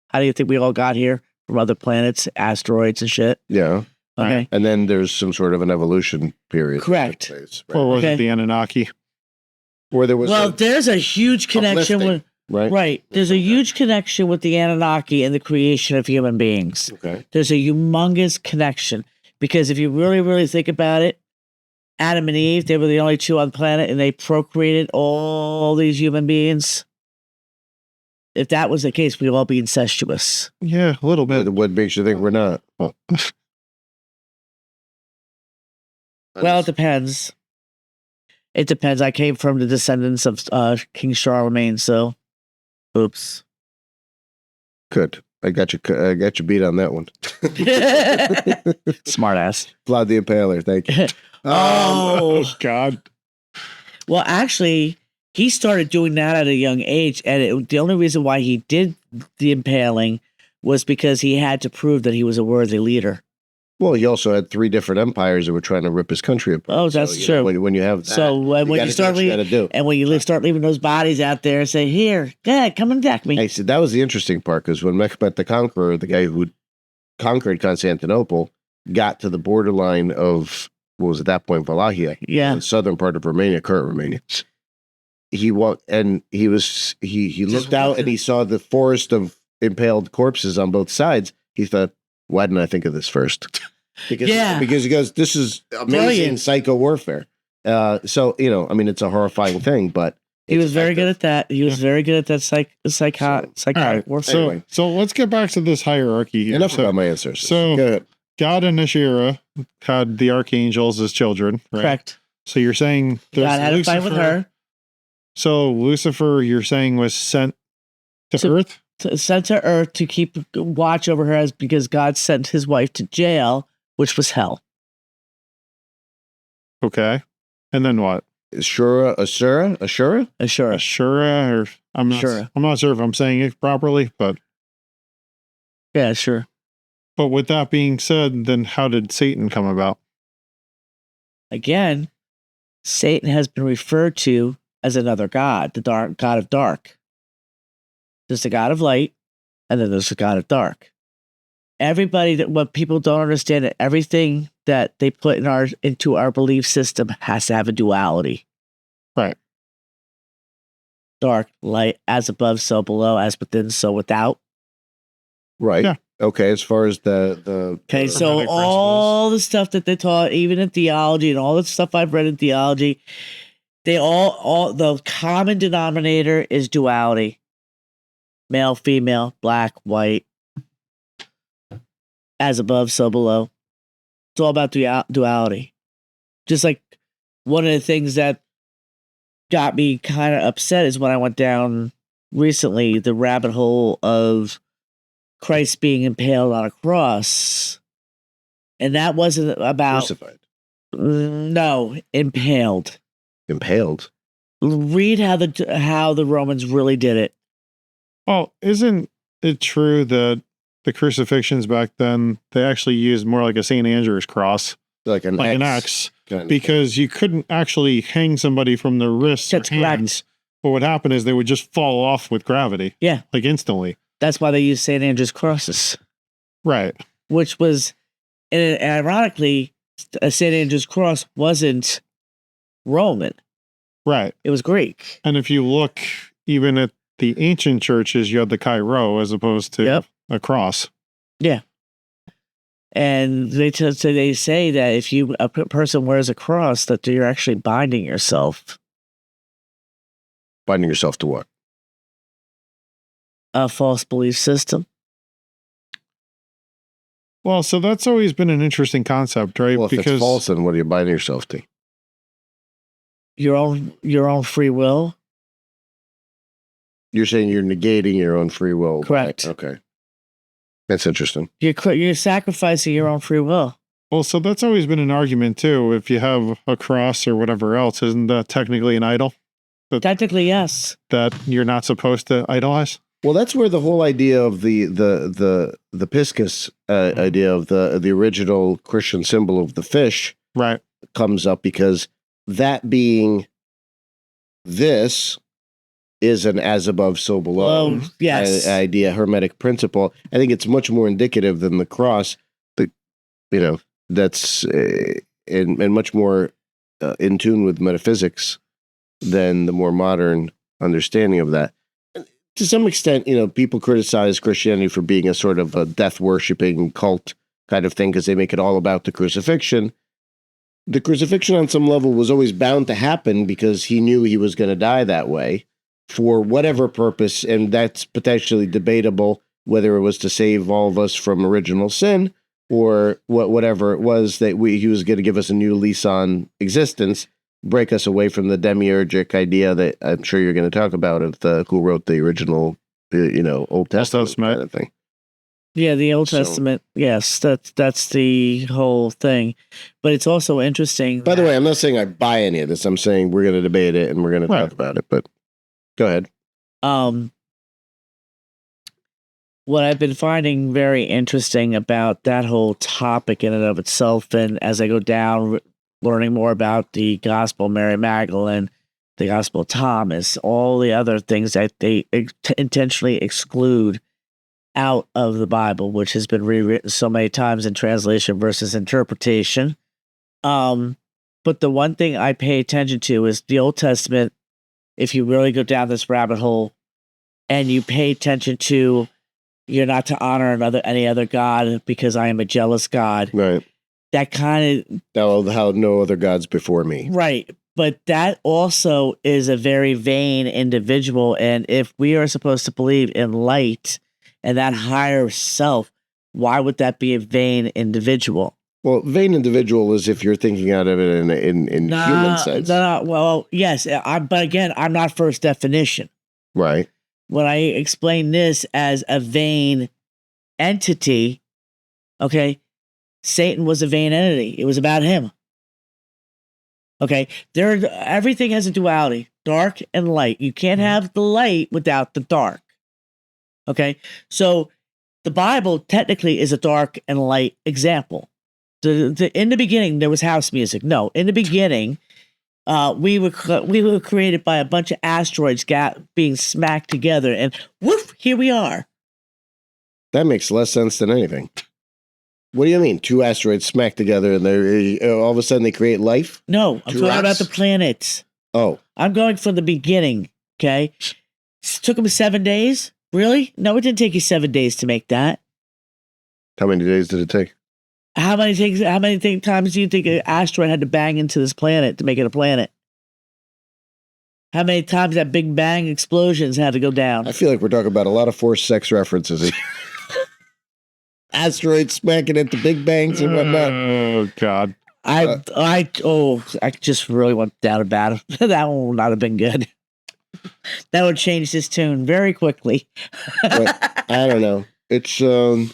Speaker 3: how do you think we all got here? From other planets, asteroids and shit?
Speaker 1: Yeah.
Speaker 3: Okay.
Speaker 1: And then there's some sort of an evolution period.
Speaker 3: Correct.
Speaker 1: Place,
Speaker 2: right? Or was it the Anunnaki?
Speaker 1: Where there was
Speaker 3: there's a huge connection with right. There's a huge connection with the Anunnaki and the creation of human beings.
Speaker 1: Okay.
Speaker 3: There's a humongous connection because if you really, really think about it, Adam and Eve, they were the only two on the planet and they procreated all these human beings. If that was the case, we'd all be incestuous.
Speaker 2: Yeah, a little bit.
Speaker 1: What makes you think we're not? Oh.
Speaker 3: Well, it depends. It depends. I came from the descendants of King Charlemagne, so oops.
Speaker 1: Good. I got you beat on that one.
Speaker 3: Smart ass.
Speaker 1: Vlad the Impaler, thank you.
Speaker 2: Oh God.
Speaker 3: Well, actually, he started doing that at a young age, and the only reason why he did the impaling was because he had to prove that he was a worthy leader.
Speaker 1: Well, he also had 3 different empires that were trying to rip his country apart.
Speaker 3: Oh, that's
Speaker 1: you
Speaker 3: true.
Speaker 1: know, when you have that,
Speaker 3: So when you start leaving, and when you start leaving those bodies out there, say, "Here, Dad, come and deck me."
Speaker 1: Hey, so that was the interesting part, because when Mehmet the Conqueror, the guy who conquered Constantinople, got to the borderline of what was at that point Wallachia,
Speaker 3: Yeah.
Speaker 1: the southern part of Romania, current Romania. He walked, and he looked out and he saw the forest of impaled corpses on both sides. He thought, "Why didn't I think of this first?" Because he goes, "This is amazing
Speaker 3: Brilliant.
Speaker 1: psycho warfare." So I mean, it's a horrifying thing, but
Speaker 3: He was very good at that. He was very good at that psychotic warfare.
Speaker 1: Anyway.
Speaker 2: So let's get back to this hierarchy here.
Speaker 1: enough about my answers.
Speaker 2: So
Speaker 1: Go ahead.
Speaker 2: God and Asherah had the archangels as children, right?
Speaker 3: Correct.
Speaker 2: So you're saying there's
Speaker 3: God had a fight with her.
Speaker 2: So Lucifer, you're saying, was sent to Earth?
Speaker 3: Sent to Earth to keep watch over her, because God sent his wife to jail, which was hell.
Speaker 2: Okay. And then what?
Speaker 1: Asherah?
Speaker 3: Asherah.
Speaker 2: Asherah, or I'm not sure if I'm saying it properly, but
Speaker 3: Yeah, sure.
Speaker 2: But with that being said, then how did Satan come about?
Speaker 3: Again, Satan has been referred to as another god, the god of dark. There's the god of light, and then there's the god of dark. What people don't understand, that everything that they put into our belief system has to have a duality.
Speaker 2: Right.
Speaker 3: Dark, light, as above, so below, as within, so without.
Speaker 1: Right.
Speaker 2: Yeah.
Speaker 1: Okay. As far as the
Speaker 3: Okay, so all the stuff that they taught, even in theology, and all the stuff I've read in theology, they all the common denominator is duality. Male, female, black, white, as above, so below. It's all about duality. Just like one of the things that got me kind of upset is when I went down recently the rabbit hole of Christ being impaled on a cross. And that wasn't about...
Speaker 1: Crucified.
Speaker 3: No, impaled.
Speaker 1: Impaled.
Speaker 3: Read how the Romans really did it.
Speaker 2: Well, isn't it true that the crucifixions back then, they actually used more like a St. Andrew's cross,
Speaker 1: Like an
Speaker 2: X,
Speaker 1: kind of
Speaker 2: because you couldn't actually hang somebody from the wrists
Speaker 3: That's
Speaker 2: or hands. But what happened is they would just fall off with gravity.
Speaker 3: Yeah.
Speaker 2: Like instantly.
Speaker 3: That's why they used St. Andrew's crosses.
Speaker 2: Right.
Speaker 3: Which was, and ironically, St. Andrew's cross wasn't Roman.
Speaker 2: Right.
Speaker 3: It was Greek.
Speaker 2: And if you look even at the ancient churches, you had the Chi-Rho as opposed to a cross.
Speaker 3: Yeah. And they say that if a person wears a cross, that you're actually binding yourself.
Speaker 1: Binding yourself to what?
Speaker 3: A false belief system.
Speaker 2: Well, so that's always been an interesting concept, right?
Speaker 1: Well, if it's false, then what are you binding yourself to?
Speaker 3: Your own free will.
Speaker 1: You're saying you're negating your own free will.
Speaker 3: Correct.
Speaker 1: Okay. That's interesting.
Speaker 3: You're sacrificing your own free will.
Speaker 2: Well, so that's always been an argument too. If you have a cross or whatever else, isn't that technically an idol?
Speaker 3: Technically, yes.
Speaker 2: That you're not supposed to idolize?
Speaker 1: Well, that's where the whole idea of the piscus idea of the original Christian symbol of the fish
Speaker 2: right
Speaker 1: comes up, because that being this is an as above, so below
Speaker 3: yes.
Speaker 1: idea, hermetic principle. I think it's much more indicative than the cross. That's and much more in tune with metaphysics than the more modern understanding of that. To some extent, people criticize Christianity for being a sort of a death-worshipping cult kind of thing, because they make it all about the crucifixion. The crucifixion on some level was always bound to happen, because he knew he was going to die that way for whatever purpose, and that's potentially debatable, whether it was to save all of us from original sin, or whatever it was that he was going to give us a new lease on existence. break us away from the demiurgic idea that I'm sure you're going to talk about of the who wrote the original, Old Testament kind of thing.
Speaker 3: Yeah, the Old Testament. Yes, that's the whole thing. But it's also interesting.
Speaker 1: By the way, I'm not saying I buy any of this. I'm saying we're going to debate it and we're going to talk about it. But go ahead.
Speaker 3: What I've been finding very interesting about that whole topic in and of itself, and as I go down, learning more about the Gospel of Mary Magdalene, the Gospel of Thomas, all the other things that they intentionally exclude out of the Bible, which has been rewritten so many times in translation versus interpretation. But the one thing I pay attention to is the Old Testament. If you really go down this rabbit hole and you pay attention to, you're not to honor any other God because I am a jealous God.
Speaker 1: Right.
Speaker 3: That kind
Speaker 1: of how no other gods before me.
Speaker 3: Right. But that also is a very vain individual. And if we are supposed to believe in light and that higher self, why would that be a vain individual?
Speaker 1: Well, vain individual is if you're thinking out of it in human sense.
Speaker 3: Well, yes. But again, I'm not first definition.
Speaker 1: Right.
Speaker 3: When I explain this as a vain entity, okay, Satan was a vain entity. It was about him. Okay, everything has a duality, dark and light. You can't have the light without the dark. Okay, so the Bible technically is a dark and light example. In the beginning, there was house music. No, in the beginning, we were created by a bunch of asteroids being smacked together, and woof, here we are.
Speaker 1: That makes less sense than anything. What do you mean? Two asteroids smack together and all of a sudden they create life?
Speaker 3: No, I'm talking about the planets.
Speaker 1: Oh.
Speaker 3: I'm going from the beginning, okay? It took them 7 days? Really? No, it didn't take you 7 days to make that.
Speaker 1: How many days did it take?
Speaker 3: How many times do you think an asteroid had to bang into this planet to make it a planet? How many times that Big Bang explosions had to go down?
Speaker 1: I feel like we're talking about a lot of forced sex references. Asteroids smacking at the Big Bangs and whatnot.
Speaker 2: Oh God!
Speaker 3: I just really went down about it. That one would not have been good. That would change this tune very quickly.
Speaker 1: But, I don't know. It's
Speaker 2: Well,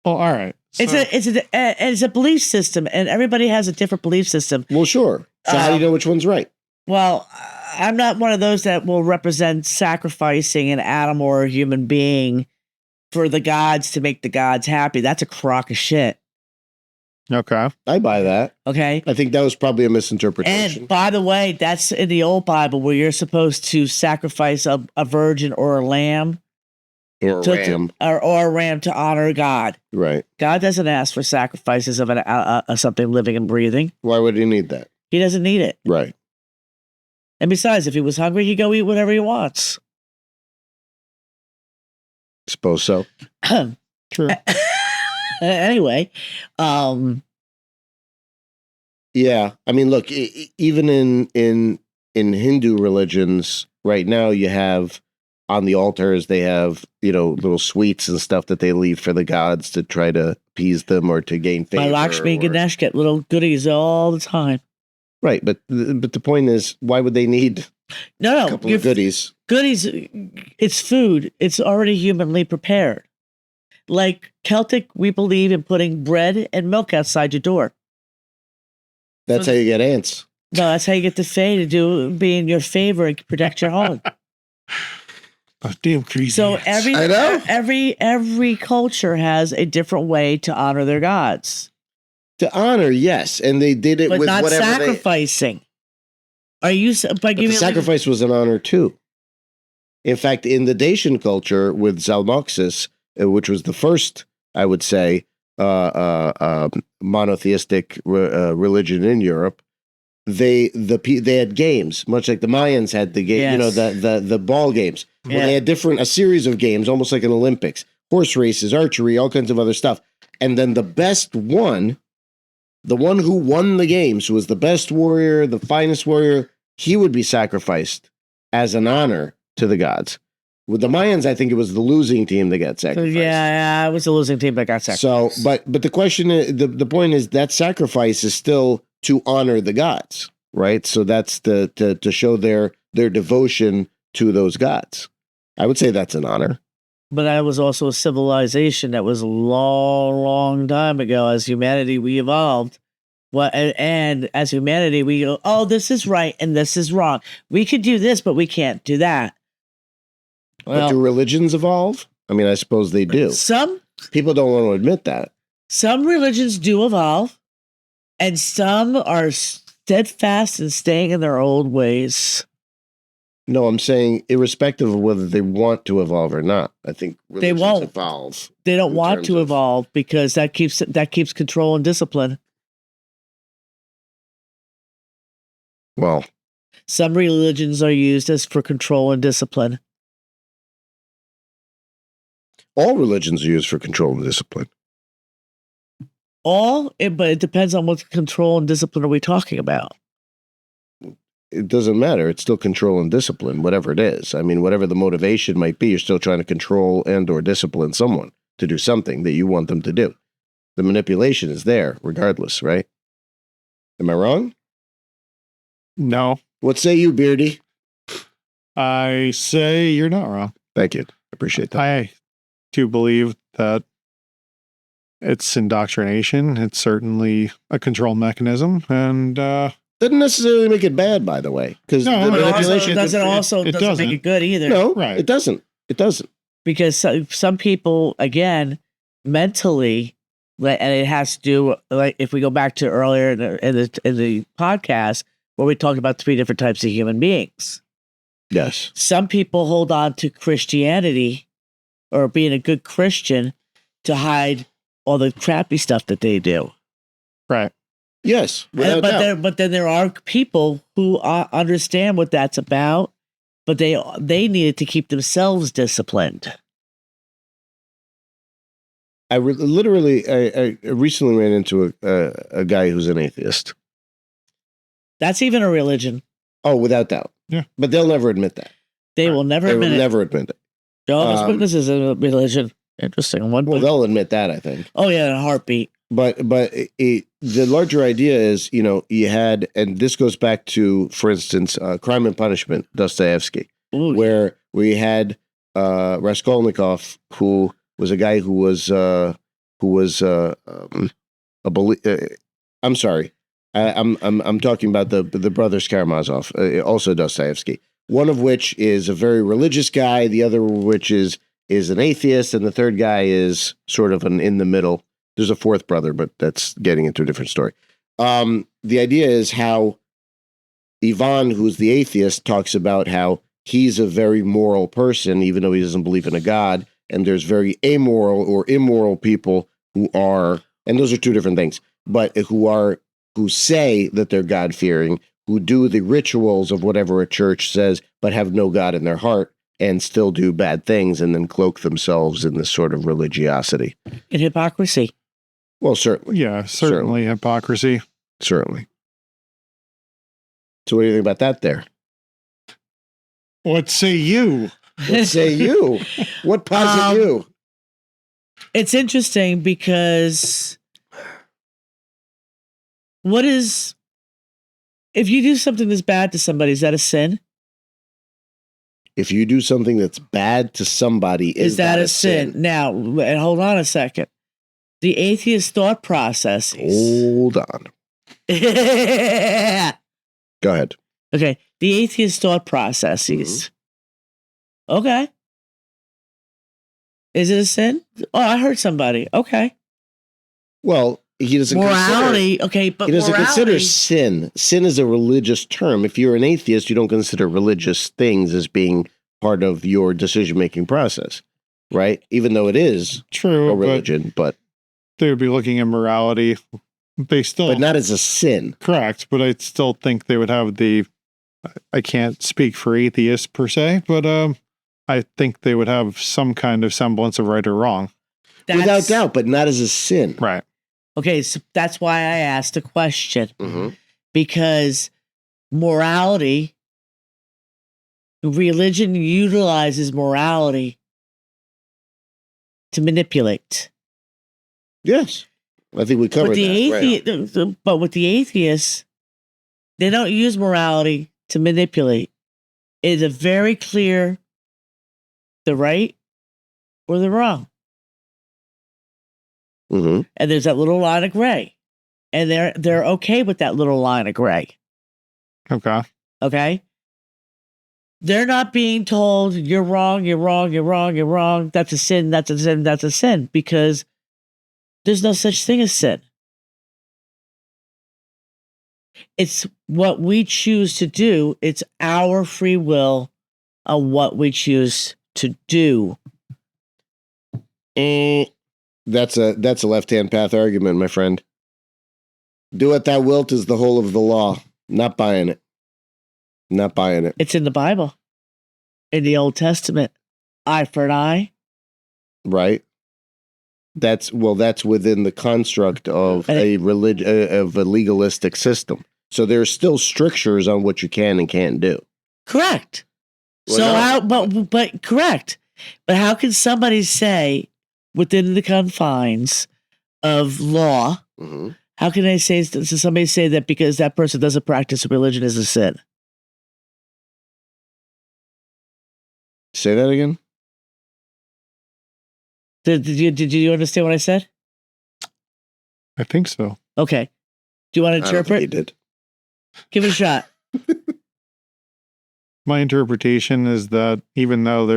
Speaker 2: all right.
Speaker 3: So. It's a belief system, and everybody has a different belief system.
Speaker 1: Well, sure. So how do you know which one's right?
Speaker 3: Well, I'm not one of those that will represent sacrificing an animal or a human being for the gods to make the gods happy. That's a crock of shit.
Speaker 2: Okay.
Speaker 1: I buy that.
Speaker 3: Okay.
Speaker 1: I think that was probably a misinterpretation.
Speaker 3: And by the way, that's in the old Bible where you're supposed to sacrifice a virgin or a lamb.
Speaker 1: Or a ram.
Speaker 3: Or a ram to honor God.
Speaker 1: Right.
Speaker 3: God doesn't ask for sacrifices of something living and breathing.
Speaker 1: Why would he need that?
Speaker 3: He doesn't need it.
Speaker 1: Right.
Speaker 3: And besides, if he was hungry, he'd go eat whatever he wants.
Speaker 1: Suppose so.
Speaker 2: True.
Speaker 3: Anyway,
Speaker 1: yeah. I mean, look, even in Hindu religions right now, you have on the altars they have little sweets and stuff that they leave for the gods to try to appease them or to gain favor.
Speaker 3: My Lakshmi and Ganesh get little goodies all the time.
Speaker 1: Right, but the point is, why would they need a couple of goodies?
Speaker 3: Goodies, it's food. It's already humanly prepared. Like Celtic, we believe in putting bread and milk outside your door.
Speaker 1: That's how you get ants.
Speaker 3: No, that's how you get the Fae to be in your favor and protect your home.
Speaker 2: Oh, damn crazy.
Speaker 3: So
Speaker 2: ants.
Speaker 1: I know.
Speaker 3: every culture has a different way to honor their gods.
Speaker 1: To honor, yes, and they did it
Speaker 3: but
Speaker 1: with
Speaker 3: not
Speaker 1: whatever
Speaker 3: sacrificing. Are you by giving
Speaker 1: the sacrifice was an honor too? In fact, in the Dacian culture with Zalmoxis, which was the first, I would say, monotheistic religion in Europe, they had games, much like the Mayans had the game,
Speaker 3: Yes.
Speaker 1: the ball games.
Speaker 3: Yeah.
Speaker 1: Well, they had a series of games, almost like an Olympics, horse races, archery, all kinds of other stuff, and then the best one. The one who won the games, who was the best warrior, the finest warrior, he would be sacrificed as an honor to the gods. With the Mayans, I think it was the losing team that got sacrificed.
Speaker 3: Yeah, it was the losing team that got sacrificed.
Speaker 1: So, but the question is, the point is that sacrifice is still to honor the gods, right? So that's to show their devotion to those gods. I would say that's an honor.
Speaker 3: But that was also a civilization that was a long, long time ago. As humanity, we evolved. And as humanity, we go, oh, this is right and this is wrong. We could do this, but we can't do that.
Speaker 1: But do religions evolve? I mean, I suppose they do.
Speaker 3: Some
Speaker 1: people don't want to admit that.
Speaker 3: Some religions do evolve, and some are steadfast in staying in their old ways.
Speaker 1: No, I'm saying irrespective of whether they want to evolve or not. I think
Speaker 3: they won't
Speaker 1: evolve.
Speaker 3: They don't want to evolve because that keeps control and discipline.
Speaker 1: Well,
Speaker 3: some religions are used as for control and discipline.
Speaker 1: All religions are used for control and discipline.
Speaker 3: But it depends on what control and discipline are we talking about.
Speaker 1: It doesn't matter. It's still control and discipline, whatever it is. I mean, whatever the motivation might be, you're still trying to control and or discipline someone to do something that you want them to do. The manipulation is there regardless, right? Am I wrong?
Speaker 2: No.
Speaker 1: What say you, Beardy?
Speaker 2: I say you're not wrong.
Speaker 1: Thank you. I appreciate that.
Speaker 2: I do believe that it's indoctrination. It's certainly a control mechanism, and
Speaker 1: doesn't necessarily make it bad, by the way, because
Speaker 3: no, the manipulation doesn't make it good either.
Speaker 1: No, right? It doesn't. It doesn't,
Speaker 3: because some people, again, mentally, and it has to do, like if we go back to earlier in the podcast where we talked about 3 different types of human beings.
Speaker 1: Yes,
Speaker 3: some people hold on to Christianity or being a good Christian to hide all the crappy stuff that they do.
Speaker 2: Right.
Speaker 1: Yes.
Speaker 3: But then there are people who understand what that's about, but they needed to keep themselves disciplined.
Speaker 1: I recently ran into a guy who's an atheist.
Speaker 3: That's even a religion.
Speaker 1: Oh, without doubt.
Speaker 2: Yeah.
Speaker 1: But they'll never admit that.
Speaker 3: They will never admit it.
Speaker 1: Never admit it.
Speaker 3: Jehovah's Witnesses is a religion. Interesting.
Speaker 1: Well, they'll admit that, I think.
Speaker 3: Oh, yeah, in a heartbeat.
Speaker 1: But the larger idea is, you had, and this goes back to, for instance, Crime and Punishment, Dostoevsky, where we had Raskolnikov, who was a guy who was I'm sorry, I'm talking about the brothers Karamazov, also Dostoevsky. One of which is a very religious guy, the other of which is an atheist, and the third guy is sort of an in the middle. There's a fourth brother, but that's getting into a different story. The idea is how Ivan, who's the atheist, talks about how he's a very moral person, even though he doesn't believe in a god, and there's very amoral or immoral people who are, and those are 2 different things, but who say that they're God-fearing, who do the rituals of whatever a church says, but have no God in their heart and still do bad things and then cloak themselves in this sort of religiosity.
Speaker 3: In hypocrisy.
Speaker 1: Well, certainly.
Speaker 2: Yeah, certainly hypocrisy.
Speaker 1: Certainly. So what do you think about that there?
Speaker 2: What say you?
Speaker 1: What say you? What posit you?
Speaker 3: It's interesting because if you do something that's bad to somebody, is that a sin?
Speaker 1: If you do something that's bad to somebody, is that a sin?
Speaker 3: Now, and hold on a second. The atheist thought process.
Speaker 1: Hold on. Go ahead.
Speaker 3: Okay. The atheist thought processes. Mm-hmm. Okay. Is it a sin? Oh, I heard somebody. Okay.
Speaker 1: Well, he doesn't
Speaker 3: morality.
Speaker 1: Okay, but he doesn't consider sin. Sin is a religious term. If you're an atheist, you don't consider religious things as being part of your decision-making process, right? Even though it is
Speaker 2: true
Speaker 1: a religion, but
Speaker 2: they would be looking at morality.
Speaker 1: But not as a sin.
Speaker 2: Correct, but I still think they would have I can't speak for atheists per se, but I think they would have some kind of semblance of right or wrong.
Speaker 1: Without doubt, but not as a sin.
Speaker 2: Right.
Speaker 3: Okay, so that's why I asked the question.
Speaker 1: Mm-hmm.
Speaker 3: Because morality, religion utilizes morality to manipulate.
Speaker 1: Yes. I think we covered that.
Speaker 3: But with the atheists, They don't use morality to manipulate. It is a very clear the right or the wrong.
Speaker 1: Mm-hmm.
Speaker 3: And there's that little line of gray. And they're okay with that little line of gray.
Speaker 2: Okay.
Speaker 3: Okay? They're not being told you're wrong, you're wrong, you're wrong, you're wrong. That's a sin, that's a sin, that's a sin. Because there's no such thing as sin. It's what we choose to do. It's our free will on what we choose to do.
Speaker 1: That's a left-hand path argument, my friend. Do what thou wilt is the whole of the law. Not buying it. Not buying it.
Speaker 3: It's in the Bible. In the Old Testament. Eye for an eye.
Speaker 1: Right. That's within the construct of a legalistic system. So there's still strictures on what you can and can't do.
Speaker 3: Correct.
Speaker 1: Well,
Speaker 3: so
Speaker 1: no.
Speaker 3: but correct. But how can somebody say within the confines of law,
Speaker 1: Mm-hmm.
Speaker 3: how can they say somebody say that because that person doesn't practice a religion is a sin?
Speaker 1: Say that again?
Speaker 3: Did you understand what I said?
Speaker 2: I think so.
Speaker 3: Okay. Do you want to
Speaker 1: I don't think
Speaker 3: interpret?
Speaker 1: he did.
Speaker 3: Give it a shot.
Speaker 2: My interpretation is that even though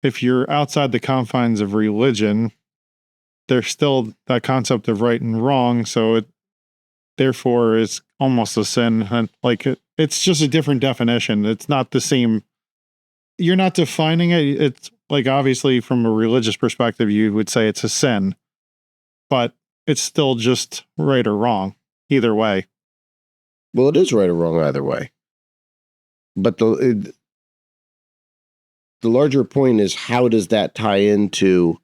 Speaker 2: if you're outside the confines of religion, there's still that concept of right and wrong. So it therefore is almost a sin. And it's just a different definition. It's not the same. You're not defining it. It's like, obviously from a religious perspective, you would say it's a sin, but it's still just right or wrong either way.
Speaker 1: Well, it is right or wrong either way. But the larger point is, how does that tie into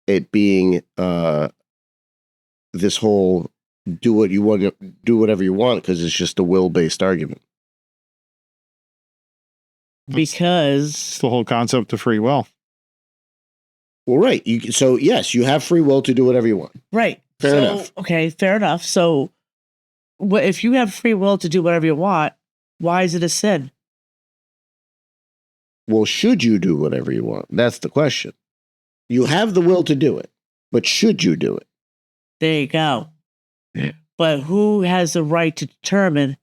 Speaker 1: it being this whole do what you want, do whatever you want, because it's just a will-based argument.
Speaker 3: Because
Speaker 2: It's the whole concept of free will.
Speaker 1: Well, right. So yes, you have free will to do whatever you want.
Speaker 3: right.
Speaker 1: Fair enough.
Speaker 3: Okay, fair enough. So if you have free will to do whatever you want, why is it a sin?
Speaker 1: Well, should you do whatever you want? That's the question. You have the will to do it, but should you do it?
Speaker 3: There you go.
Speaker 1: Yeah.
Speaker 3: But who has the right to determine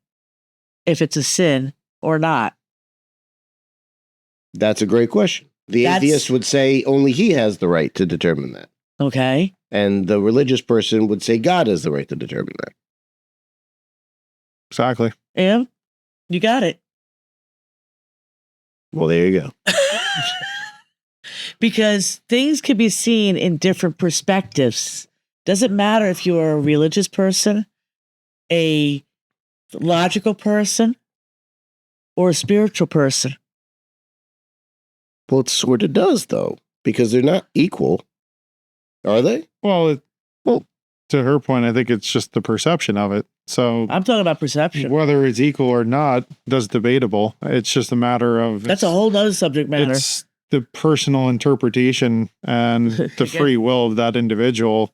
Speaker 3: if it's a sin or not?
Speaker 1: That's a great question. The atheist would say only he has the right to determine that.
Speaker 3: Okay.
Speaker 1: And the religious person would say God has the right to determine that.
Speaker 2: Exactly.
Speaker 3: Yeah, you got it.
Speaker 1: Well, there you go.
Speaker 3: Because things can be seen in different perspectives. Doesn't matter if you're a religious person, a logical person, or a spiritual person.
Speaker 1: Well, it sort of does, though, because they're not equal. Are they?
Speaker 2: Well, to her point, I think it's just the perception of it. So
Speaker 3: I'm talking about perception.
Speaker 2: whether it's equal or not, that's debatable. It's just a matter of
Speaker 3: That's a whole other subject matter.
Speaker 2: It's the personal interpretation and the
Speaker 3: Yeah.
Speaker 2: free will of that individual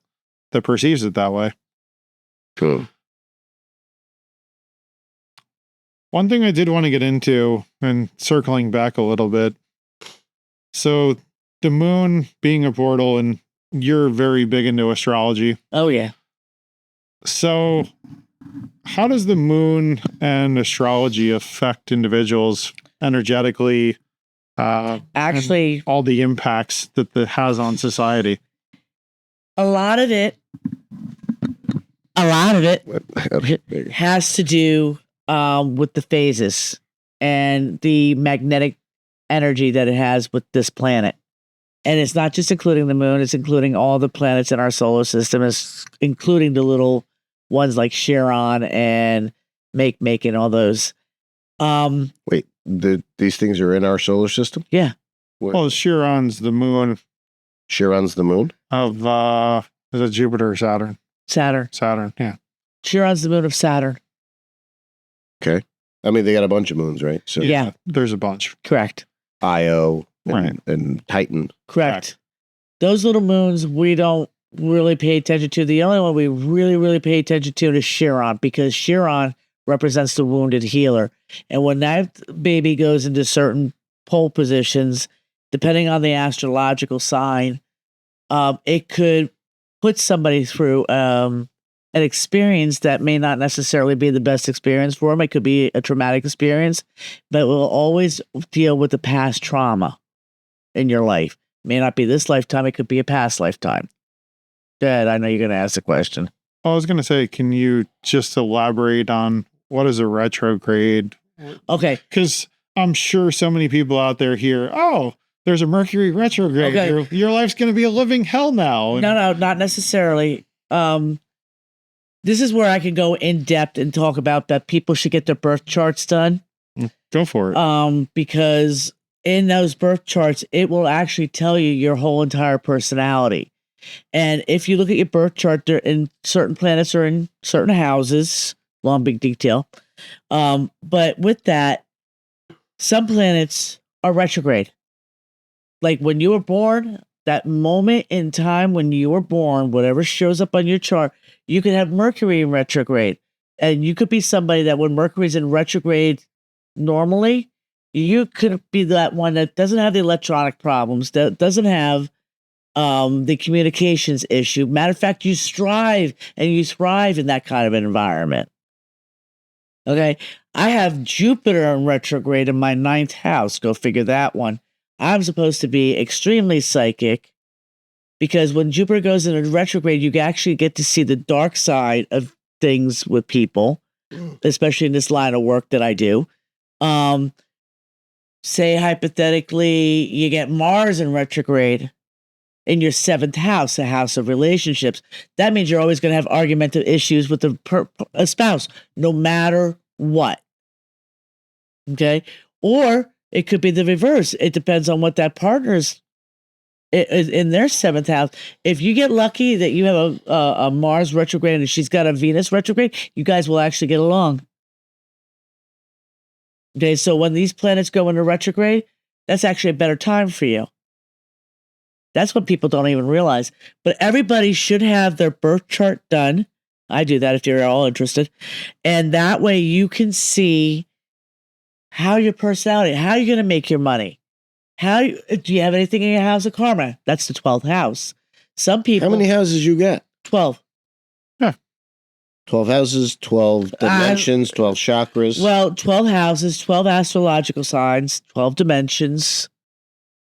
Speaker 2: that perceives it that way.
Speaker 1: Cool.
Speaker 2: One thing I did want to get into, and circling back a little bit. So the moon being a portal, and you're very big into astrology.
Speaker 3: Oh, yeah.
Speaker 2: So how does the moon and astrology affect individuals energetically?
Speaker 3: Actually,
Speaker 2: and all the impacts that it has on society.
Speaker 3: a lot of it has to do with the phases and the magnetic energy that it has with this planet. And it's not just including the moon, it's including all the planets in our solar system, it's including the little ones like Chiron and Make and all those.
Speaker 1: Wait, these things are in our solar system?
Speaker 3: Yeah.
Speaker 1: What?
Speaker 2: Well, Chiron's the moon
Speaker 1: Chiron's the moon?
Speaker 2: of is it Jupiter or Saturn?
Speaker 3: Saturn.
Speaker 2: Saturn, yeah.
Speaker 3: Chiron's the moon of Saturn.
Speaker 1: Okay. I mean, they got a bunch of moons, right? So
Speaker 3: Yeah.
Speaker 2: There's a bunch.
Speaker 3: Correct.
Speaker 1: Io and,
Speaker 2: Right.
Speaker 1: and Titan.
Speaker 3: Correct. Those little moons we don't really pay attention to. The only one we really, really pay attention to is Chiron, because Chiron represents the wounded healer. And when that baby goes into certain pole positions, depending on the astrological sign, it could put somebody through an experience that may not necessarily be the best experience for them. It could be a traumatic experience, but will always deal with the past trauma in your life. May not be this lifetime, it could be a past lifetime. Dad, I know you're going to ask a question.
Speaker 2: I was going to say, can you just elaborate on what is a retrograde?
Speaker 3: Okay.
Speaker 2: Because I'm sure so many people out there hear, oh, there's a Mercury retrograde.
Speaker 3: Okay.
Speaker 2: Your life's going to be a living hell now. And
Speaker 3: No, not necessarily. This is where I can go in depth and talk about that people should get their birth charts done.
Speaker 2: Go for it.
Speaker 3: Because in those birth charts, it will actually tell you your whole entire personality. And if you look at your birth chart, they're in certain planets or in certain houses, long big detail. But with that, some planets are retrograde. Like when you were born, that moment in time when you were born, whatever shows up on your chart, you could have Mercury in retrograde. And you could be somebody that when Mercury's in retrograde normally, you could be that one that doesn't have the electronic problems, that doesn't have the communications issue. Matter of fact, you strive and you thrive in that kind of an environment. Okay. I have Jupiter in retrograde in my 9th house. Go figure that one. I'm supposed to be extremely psychic because when Jupiter goes into retrograde, you actually get to see the dark side of things with people, especially in this line of work that I do. Say hypothetically, you get Mars in retrograde in your 7th house, a house of relationships. That means you're always going to have argumentative issues with a spouse, no matter what. Okay? Or it could be the reverse. It depends on what that partner's in their 7th house. If you get lucky that you have a Mars retrograde and she's got a Venus retrograde, you guys will actually get along. Okay, so when these planets go into retrograde, that's actually a better time for you. That's what people don't even realize. But everybody should have their birth chart done. I do that if you're all interested. And that way you can see how your personality, how you're going to make your money. Do you have anything in your house of karma? That's the 12th house. Some people.
Speaker 1: How many houses you got?
Speaker 3: 12.
Speaker 1: 12 houses, 12 dimensions, 12 chakras.
Speaker 3: Well, 12 houses, 12 astrological signs, 12 dimensions.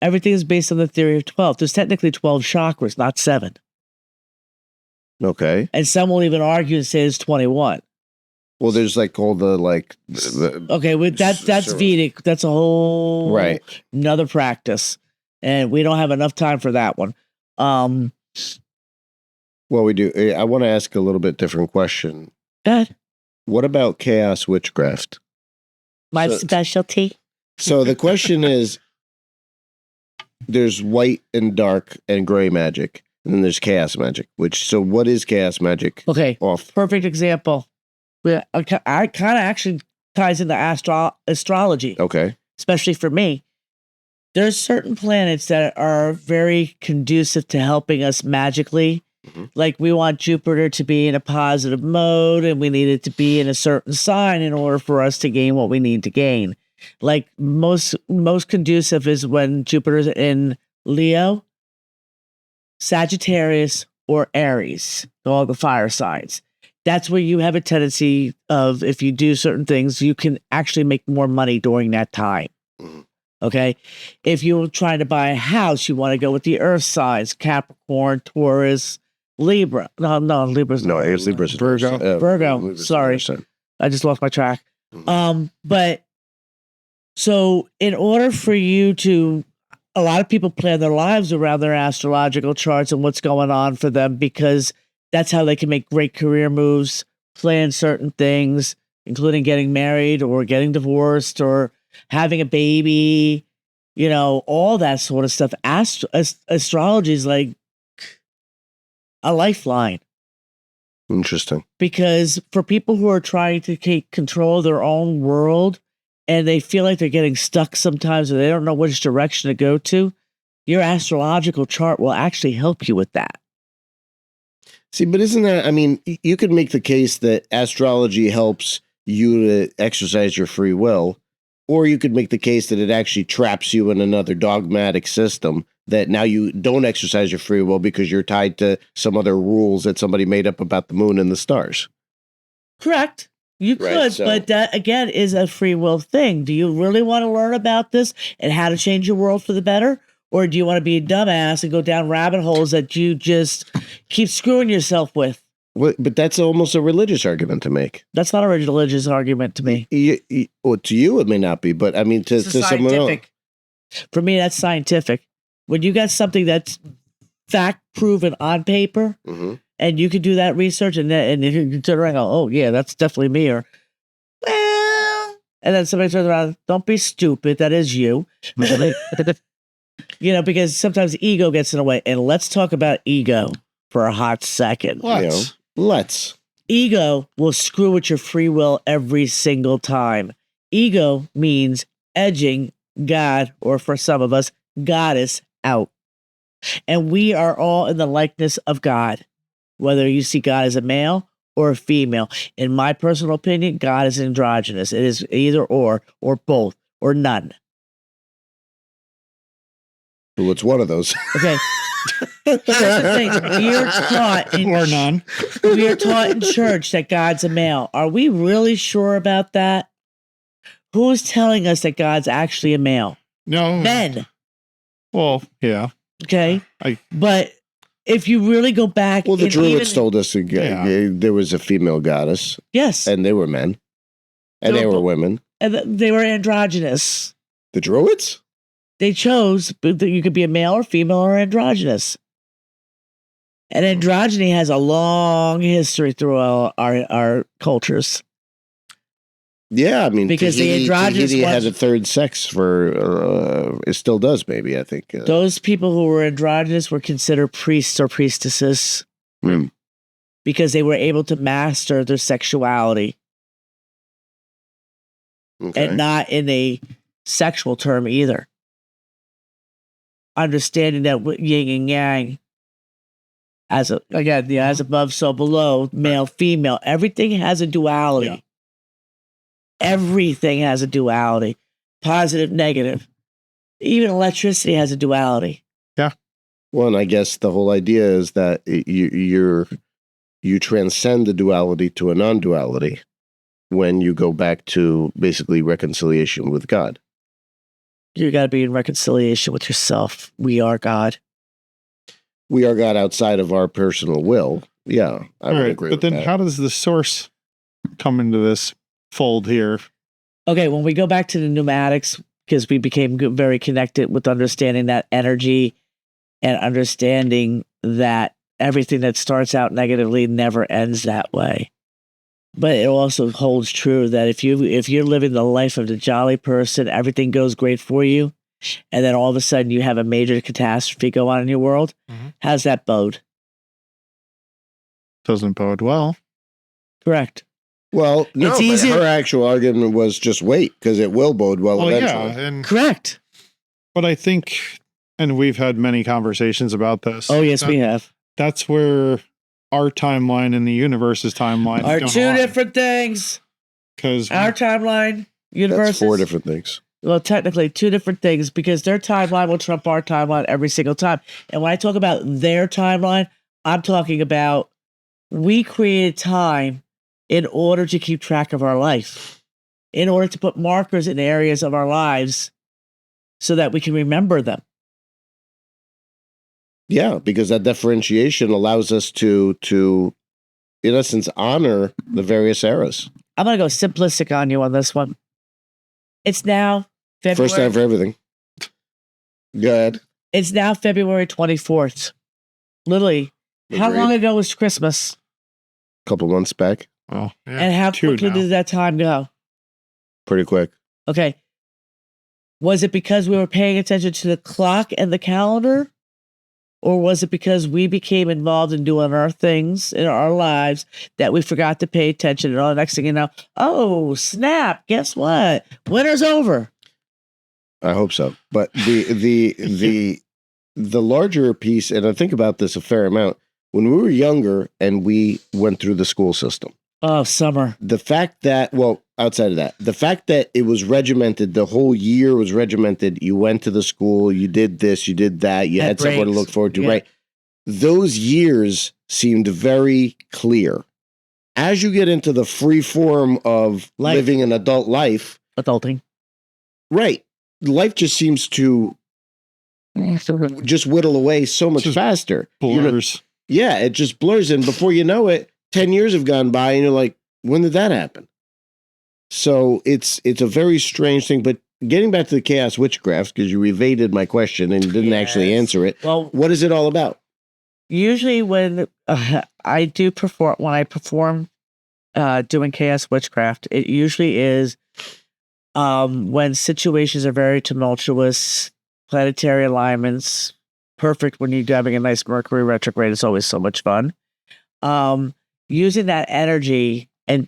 Speaker 3: Everything is based on the theory of 12. There's technically 12 chakras, not 7.
Speaker 1: Okay.
Speaker 3: And some will even argue and say it's 21.
Speaker 1: Well, there's like all the
Speaker 3: okay, well, that's Vedic. That's a whole another practice. And we don't have enough time for that one.
Speaker 1: Well, we do. I want to ask a little bit different question.
Speaker 3: Go ahead.
Speaker 1: What about chaos witchcraft?
Speaker 3: My specialty.
Speaker 1: So the question is, there's white and dark and gray magic, and then there's chaos magic. So what is chaos magic?
Speaker 3: Okay, perfect example. I kind of actually ties into astrology.
Speaker 1: Okay.
Speaker 3: Especially for me. There's certain planets that are very conducive to helping us magically. Mm-hmm. Like we want Jupiter to be in a positive mode and we need it to be in a certain sign in order for us to gain what we need to gain. Like most conducive is when Jupiter's in Leo, Sagittarius, or Aries, all the fire signs. That's where you have a tendency of, if you do certain things, you can actually make more money during that time. Mm-hmm. Okay. If you're trying to buy a house, you want to go with the earth signs, Capricorn, Taurus, Libra. No, Libra's
Speaker 1: no, it's Libra's
Speaker 2: Virgo.
Speaker 3: Virgo.
Speaker 1: Libra's
Speaker 3: Sorry. I just lost my track. But so in order for you to, a lot of people plan their lives around their astrological charts and what's going on for them, because that's how they can make great career moves, plan certain things, including getting married or getting divorced or having a baby, all that sort of stuff. Astrology is like a lifeline.
Speaker 1: Interesting.
Speaker 3: Because for people who are trying to take control of their own world and they feel like they're getting stuck sometimes or they don't know which direction to go to, your astrological chart will actually help you with that.
Speaker 1: See, but isn't that, you could make the case that astrology helps you to exercise your free will, or you could make the case that it actually traps you in another dogmatic system that now you don't exercise your free will because you're tied to some other rules that somebody made up about the moon and the stars.
Speaker 3: Correct. You
Speaker 1: Right,
Speaker 3: could,
Speaker 1: so-
Speaker 3: but that again is a free will thing. Do you really want to learn about this and how to change your world for the better? Or do you want to be a dumbass and go down rabbit holes that you just keep screwing yourself with?
Speaker 1: Well, but that's almost a religious argument to make.
Speaker 3: That's not a religious argument to me.
Speaker 1: Well, to you, it may not be, but I mean, to
Speaker 3: It's
Speaker 1: someone else.
Speaker 3: scientific. For me, that's scientific. When you got something that's fact proven on paper,
Speaker 1: Mhm.
Speaker 3: and you can do that research, and you can turn around and go, "Oh yeah, that's definitely me," or well, and then somebody turns around, "Don't be stupid, that is you." You know, because sometimes ego gets in the way. And let's talk about ego for a hot second.
Speaker 1: Let's.
Speaker 3: Ego will screw with your free will every single time. Ego means edging God, or for some of us, goddess, out. And we are all in the likeness of God, whether you see God as a male or a female. In my personal opinion, God is androgynous. It is either or both, or none.
Speaker 1: Well, it's one of those.
Speaker 3: Okay. Here's the thing. We are taught
Speaker 2: Or none.
Speaker 3: we are taught in church that God's a male. Are we really sure about that? Who's telling us that God's actually a male?
Speaker 2: No.
Speaker 3: Men.
Speaker 2: Well, yeah.
Speaker 3: Okay.
Speaker 2: I-
Speaker 3: But if you really go back,
Speaker 1: Well, the
Speaker 3: and
Speaker 1: Druids
Speaker 3: even-
Speaker 1: told us there was a female goddess,
Speaker 3: yes,
Speaker 1: and they were men, and
Speaker 3: No,
Speaker 1: they were
Speaker 3: but-
Speaker 1: women.
Speaker 3: and they were androgynous.
Speaker 1: The Druids?
Speaker 3: They chose that you could be a male or female or androgynous. And androgyny has a long history through our cultures.
Speaker 1: Yeah, I mean,
Speaker 3: Because the androgynous
Speaker 1: Tahiti had
Speaker 3: ones-
Speaker 1: a third sex for, it still does, maybe, I think.
Speaker 3: Those people who were androgynous were considered priests or priestesses
Speaker 1: Hmm.
Speaker 3: because they were able to master their sexuality,
Speaker 1: Okay.
Speaker 3: and not in a sexual term either. Understanding that yin and yang, as above, so below, male, female, everything has a duality.
Speaker 2: Yeah.
Speaker 3: Everything has a duality, positive, negative. Even electricity has a duality.
Speaker 1: Well, and I guess the whole idea is that you transcend the duality to a non-duality when you go back to basically reconciliation with God.
Speaker 3: You got to be in reconciliation with yourself. We are God.
Speaker 1: We are God outside of our personal will. Yeah, I
Speaker 2: All
Speaker 1: would
Speaker 2: right.
Speaker 1: agree
Speaker 2: But
Speaker 1: with
Speaker 2: then
Speaker 1: that.
Speaker 2: how does the source come into this fold here?
Speaker 3: Okay, when we go back to the pneumatics, because we became very connected with understanding that energy and understanding that everything that starts out negatively never ends that way. But it also holds true that if you're living the life of the jolly person, everything goes great for you, and then all of a sudden you have a major catastrophe go on in your world,
Speaker 2: Mhm.
Speaker 3: how's that bode?
Speaker 2: Doesn't bode well.
Speaker 3: Correct.
Speaker 1: Well, no,
Speaker 3: It's
Speaker 1: but
Speaker 3: easier-
Speaker 1: her actual argument was just wait, because it will bode well
Speaker 2: Well,
Speaker 1: eventually.
Speaker 2: yeah. And
Speaker 3: Correct.
Speaker 2: but I think, and we've had many conversations about this.
Speaker 3: Oh, yes, we have.
Speaker 2: That's where our timeline and the universe's timeline
Speaker 3: Are two different things.
Speaker 2: Because
Speaker 3: Our timeline, universe.
Speaker 1: That's four different things.
Speaker 3: Well, technically, two different things because their timeline will trump our timeline every single time. And when I talk about their timeline, I'm talking about we created time in order to keep track of our life, in order to put markers in areas of our lives so that we can remember them.
Speaker 1: Yeah, because that differentiation allows us to in essence honor the various eras.
Speaker 3: I'm going to go simplistic on you on this one. It's now February.
Speaker 1: First time for everything. Go ahead.
Speaker 3: It's now February 24th. Literally, how
Speaker 1: Agreed.
Speaker 3: long ago was Christmas?
Speaker 1: Couple months back.
Speaker 2: well, yeah,
Speaker 3: And how
Speaker 2: two
Speaker 3: quickly
Speaker 2: now.
Speaker 3: did that time go?
Speaker 1: Pretty quick.
Speaker 3: Okay. Was it because we were paying attention to the clock and the calendar? Or was it because we became involved in doing our things in our lives that we forgot to pay attention? And all the next thing you know, oh, snap, guess what? Winter's over.
Speaker 1: I hope so. But the larger piece, and I think about this a fair amount, when we were younger and we went through the school system,
Speaker 3: Oh, summer.
Speaker 1: The fact that, well, outside of that, the fact that it was regimented, the whole year was regimented. You went to the school, you did this, you did that, you had someone to look forward to,
Speaker 3: Yeah.
Speaker 1: right? Those years seemed very clear. As you get into the free form of living an adult life,
Speaker 3: Adulting.
Speaker 1: right, life just seems to just whittle away so much faster.
Speaker 2: Blurs.
Speaker 1: Yeah, it just blurs. And before you know it, 10 years have gone by and you're like, when did that happen? So it's a very strange thing. But getting back to the chaos witchcraft, because you evaded my question and you didn't actually answer it.
Speaker 3: Well,
Speaker 1: what is it all about?
Speaker 3: Usually when I perform doing chaos witchcraft, it usually is when situations are very tumultuous, planetary alignments, perfect when you're having a nice Mercury retrograde. It's always so much fun. Using that energy, and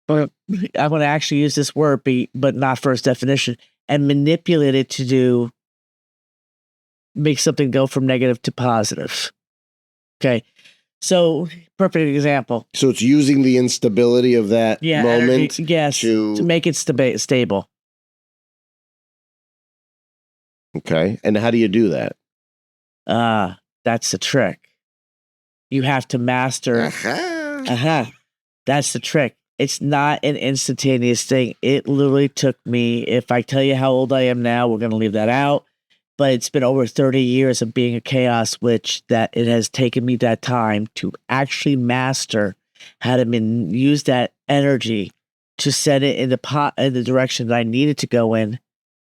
Speaker 3: I'm going to actually use this word, but not for its definition, and manipulate it to make something go from negative to positive. Okay. So, perfect example.
Speaker 1: So it's using the instability of that moment
Speaker 3: to make it stable.
Speaker 1: Okay. And how do you do that?
Speaker 3: That's the trick. You have to master. That's the trick. It's not an instantaneous thing. It literally took me, if I tell you how old I am now, we're going to leave that out. But it's been over 30 years of being a chaos witch that it has taken me that time to actually master how to use that energy to set it in the direction that I needed to go in,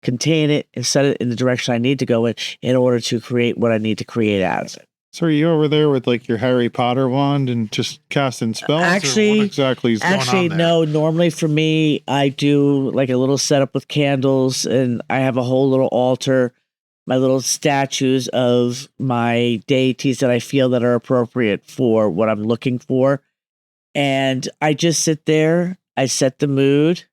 Speaker 3: contain it, and set it in the direction I need to go in order to create what I need to create out of it.
Speaker 2: So are you over there with like your Harry Potter wand and just casting spells?
Speaker 3: Actually,
Speaker 2: or what exactly is going on there?
Speaker 3: No. Normally for me, I do like a little setup with candles, and I have a whole little altar, my little statues of my deities that I feel that are appropriate for what I'm looking for. And I just sit there, I set the mood,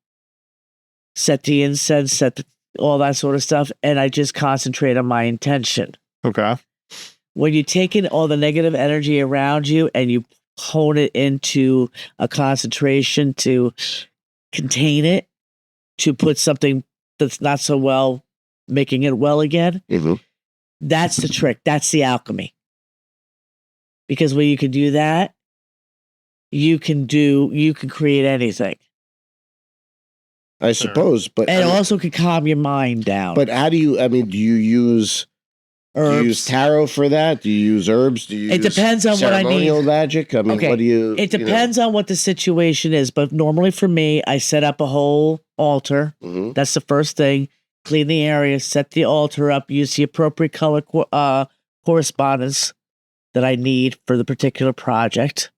Speaker 3: set the incense, set all that sort of stuff, and I just concentrate on my intention.
Speaker 2: Okay.
Speaker 3: When you take in all the negative energy around you and you hone it into a concentration to contain it, to put something that's not so well, making it well again, that's the trick. That's the alchemy. Because when you can do that, you can create anything.
Speaker 1: I suppose, but
Speaker 3: and it also can calm your mind down.
Speaker 1: But how do you? I mean, do you use herbs? Do you use tarot for that? Do you use herbs? Do you?
Speaker 3: It depends on what I need.
Speaker 1: Ceremonial magic. I mean, what do you?
Speaker 3: It depends on what the situation is, but normally for me, I set up a whole altar. That's the first thing. Clean the area, set the altar up, use the appropriate color correspondence that I need for the particular project.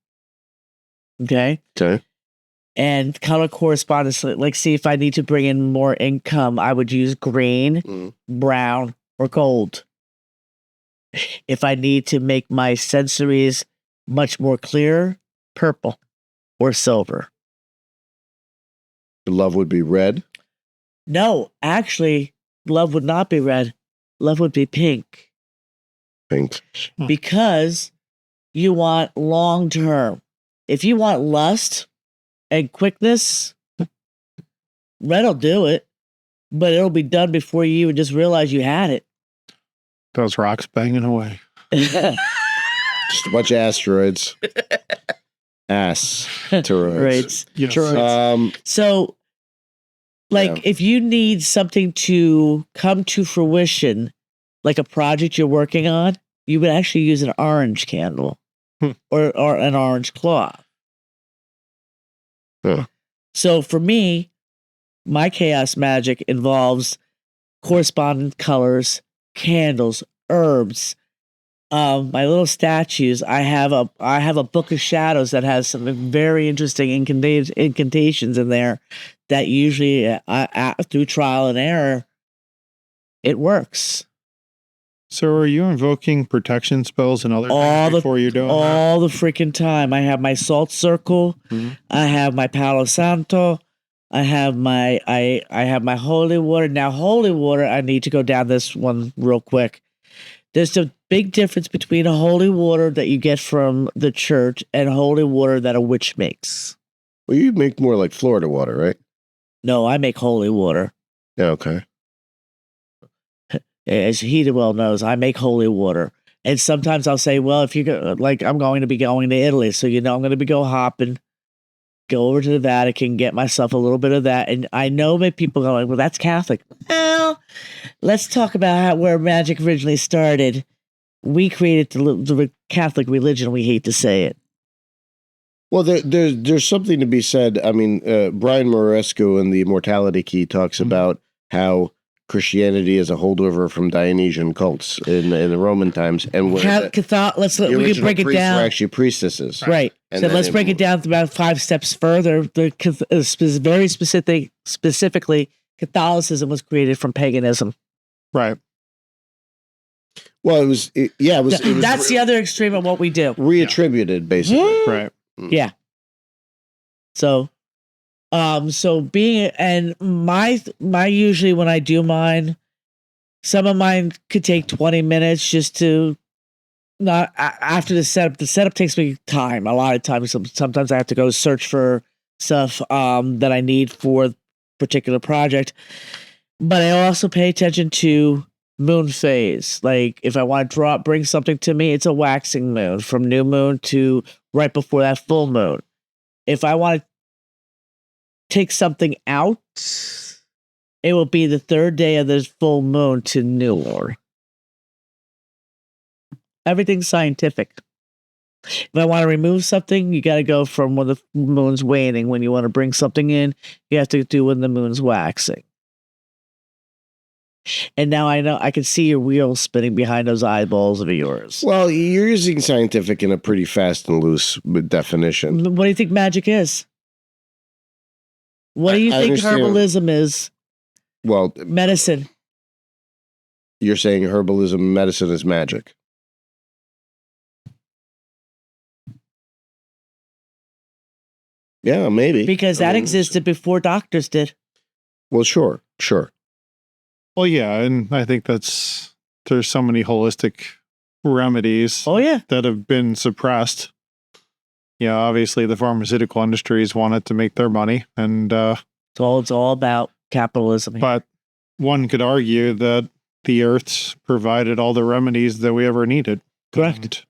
Speaker 3: Okay. And color correspondence, like see if I need to bring in more income, I would use green, brown, or gold. If I need to make my sensories much more clear, purple or silver.
Speaker 1: Love would be red.
Speaker 3: No, actually, love would not be red. Love would be pink.
Speaker 1: Pink.
Speaker 3: Because you want long term. If you want lust and quickness, red will do it, but it'll be done before you even just realize you had it.
Speaker 2: Those rocks banging away.
Speaker 1: Just a bunch of asteroids. Asteroids.
Speaker 3: Yes. So, like, if you need something to come to fruition, like a project you're working on, you would actually use an orange candle or an orange cloth. So for me, my chaos magic involves correspondent colors, candles, herbs, my little statues. I have a book of shadows that has some very interesting incantations in there that usually through trial and error, it works.
Speaker 2: So are you invoking protection spells and other things before you're doing
Speaker 3: all the freaking time? I have my salt circle. I have my Palo Santo. I have my holy water. Now, holy water, I need to go down this one real quick. There's a big difference between a holy water that you get from the church and holy water that a witch makes.
Speaker 1: Well, you make more like Florida water, right?
Speaker 3: No, I make holy water.
Speaker 1: Yeah, okay.
Speaker 3: As he well knows, I make holy water. And sometimes I'll say, well, if you go, like, I'm going to be going to Italy, so I'm going to be go hopping, go over to the Vatican, get myself a little bit of that. And I know that people go like, well, that's Catholic. Well, let's talk about where magic originally started. We created the Catholic religion. We hate to say it.
Speaker 1: Well, there's something to be said. I mean, Brian Moresco in the Immortality Key talks about how Christianity is a holdover from Dionysian cults in the Roman times, and
Speaker 3: we can break it down.
Speaker 1: Were actually priestesses,
Speaker 3: right? And so let's break it down about 5 steps further. Very specifically, Catholicism was created from paganism,
Speaker 2: right?
Speaker 1: Well, it was
Speaker 3: that's the other extreme of what we do.
Speaker 1: Reattributed, basically,
Speaker 2: right?
Speaker 3: Yeah. So being and my usually when I do mine, some of mine could take 20 minutes just to not after the setup. The setup takes me time. A lot of times, sometimes I have to go search for stuff that I need for a particular project. But I also pay attention to moon phase. Like if I want to bring something to me, it's a waxing moon from new moon to right before that full moon. If I want to take something out, it will be the 3rd day of the full moon to new moon. Everything's scientific. If I want to remove something, you got to go from when the moon's waning. When you want to bring something in, you have to do when the moon's waxing. And now I know I can see your wheels spinning behind those eyeballs of yours.
Speaker 1: Well, you're using scientific in a pretty fast and loose definition.
Speaker 3: What do you think magic is? What do you think herbalism is?
Speaker 1: Well,
Speaker 3: medicine.
Speaker 1: You're saying herbalism and medicine is magic. Yeah, maybe.
Speaker 3: Because that existed before doctors did.
Speaker 1: Well, sure.
Speaker 2: Well, yeah, and I think there's so many holistic remedies that have been suppressed. Yeah, obviously the pharmaceutical industries wanted to make their money, and
Speaker 3: it's all about capitalism.
Speaker 2: But one could argue that the Earth's provided all the remedies that we ever needed.
Speaker 3: Correct.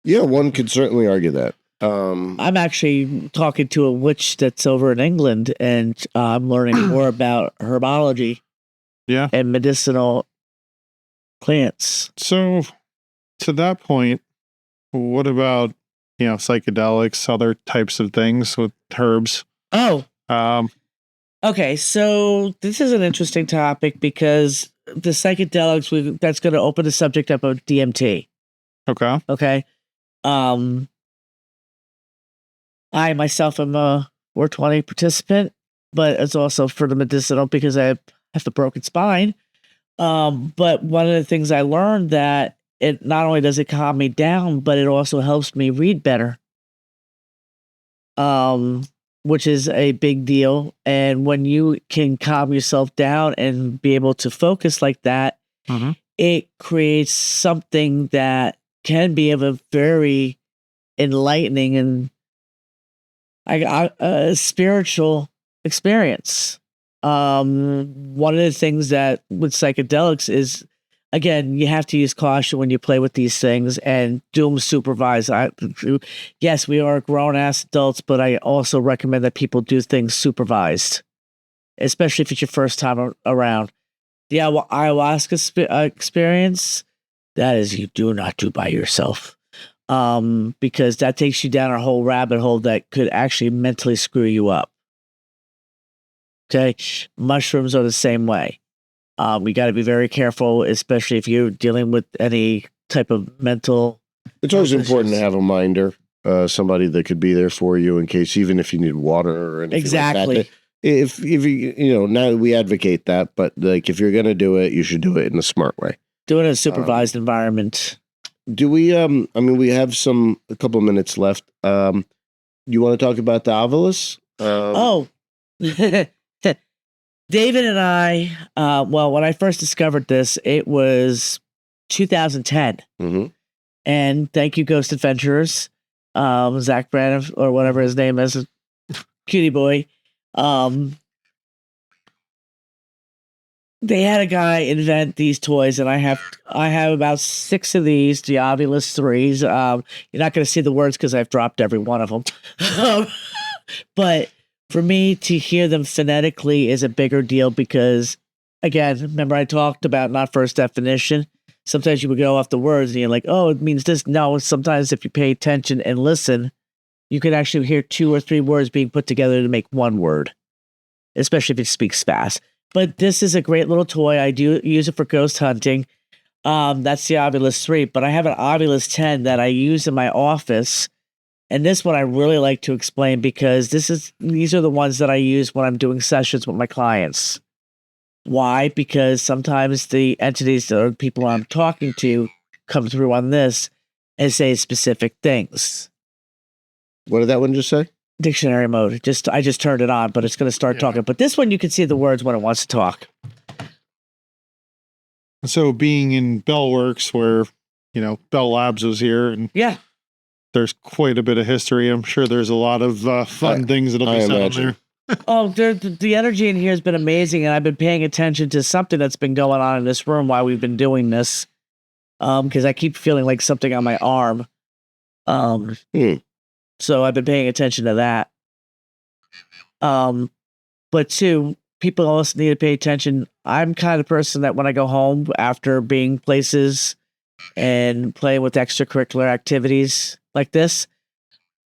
Speaker 1: Yeah, one could certainly argue that.
Speaker 3: I'm actually talking to a witch that's over in England, and I'm learning more about herbology.
Speaker 2: Yeah.
Speaker 3: And medicinal plants.
Speaker 2: So, to that point, what about, psychedelics, other types of things with herbs?
Speaker 3: Oh. Okay, so this is an interesting topic because the psychedelics, that's going to open the subject up of DMT.
Speaker 2: Okay.
Speaker 3: I myself am a 420 participant, but it's also for the medicinal because I have the broken spine. But one of the things I learned that it not only does it calm me down, but it also helps me read better. Which is a big deal. And when you can calm yourself down and be able to focus like that, it creates something that can be of a very enlightening and a spiritual experience. One of the things that with psychedelics is, again, you have to use caution when you play with these things and do them supervised. Yes, we are grown-ass adults, but I also recommend that people do things supervised, especially if it's your first time around. The ayahuasca experience, that is, you do not do by yourself, because that takes you down a whole rabbit hole that could actually mentally screw you up. Okay, mushrooms are the same way. We got to be very careful, especially if you're dealing with any type of mental.
Speaker 1: It's always important to have a minder, somebody that could be there for you in case, even if you need water or anything
Speaker 3: exactly.
Speaker 1: like that. If you now we advocate that, but like if you're going to do it, you should do it in a smart way.
Speaker 3: Do it in a supervised environment.
Speaker 1: Do we? I mean, we have a couple of minutes left. You want to talk about the Ovilus?
Speaker 3: David and I, when I first discovered this, it was 2010. And thank you, Ghost Adventurers, Zach Brannon, or whatever his name is, cutie boy. They had a guy invent these toys, and I have about 6 of these, the Ovilus 3s. You're not going to see the words because I've dropped every one of them. But for me to hear them phonetically is a bigger deal because, again, remember I talked about not first definition. Sometimes you would go off the words and you're like, oh, it means this. No, sometimes if you pay attention and listen, you can actually hear 2 or 3 words being put together to make one word, especially if you speak fast. But this is a great little toy. I do use it for ghost hunting. That's the Ovilus 3, but I have an Ovilus 10 that I use in my office. And this one I really like to explain because these are the ones that I use when I'm doing sessions with my clients. Why? Because sometimes the entities or people I'm talking to come through on this and say specific things.
Speaker 1: What did that one just say?
Speaker 3: Dictionary mode. I just turned it on, but it's going to start talking. But this one, you can see the words when it wants to talk.
Speaker 2: So being in Bell Works, where, Bell Labs was here, and there's quite a bit of history. I'm sure there's a lot of fun things that'll be said on there.
Speaker 3: Oh, the energy in here has been amazing, and I've been paying attention to something that's been going on in this room while we've been doing this. Because I keep feeling like something on my arm. So I've been paying attention to that. But 2, people also need to pay attention. I'm kind of person that when I go home after being places and playing with extracurricular activities like this,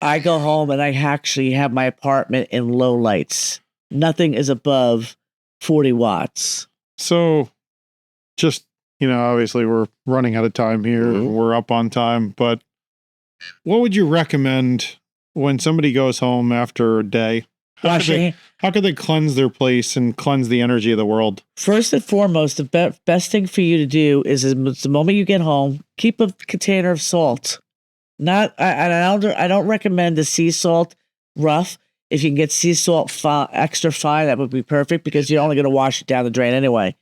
Speaker 3: I go home and I actually have my apartment in low lights. Nothing is above 40 watts.
Speaker 2: So just, obviously we're running out of time here.
Speaker 1: Mm-hmm.
Speaker 2: We're up on time, but what would you recommend when somebody goes home after a day? How could they cleanse their place and cleanse the energy of the world? First
Speaker 3: and foremost, the best thing for you to do is the moment you get home, keep a container of salt. I don't recommend the sea salt rough. If you can get sea salt extra fine, that would be perfect because you're only going to wash it down the drain anyway.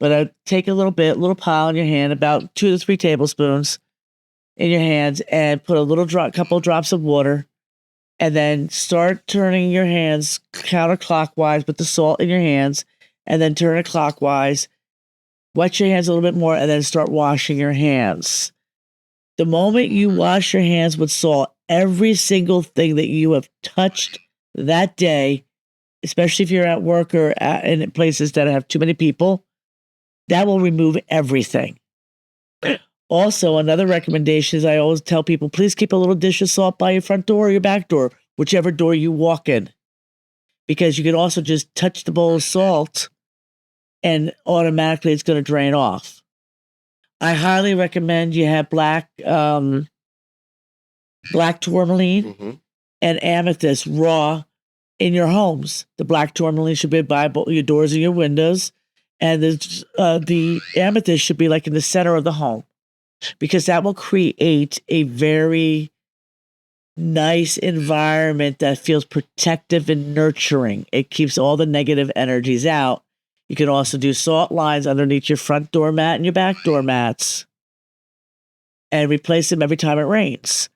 Speaker 3: But take a little pile in your hand, about 2 to 3 tablespoons in your hands, and put a couple drops of water. And then start turning your hands counterclockwise with the salt in your hands, and then turn it clockwise. Wet your hands a little bit more, and then start washing your hands. The moment you wash your hands with salt, every single thing that you have touched that day, especially if you're at work or in places that have too many people, that will remove everything. Also, another recommendation is I always tell people, please keep a little dish of salt by your front door or your back door, whichever door you walk in. Because you can also just touch the bowl of salt and automatically it's going to drain off. I highly recommend you have black tourmaline and amethyst raw in your homes. The black tourmaline should be by your doors and your windows. And the amethyst should be like in the center of the home. Because that will create a very nice environment that feels protective and nurturing. It keeps all the negative energies out. You can also do salt lines underneath your front doormat and your back doormats and replace them every time it rains.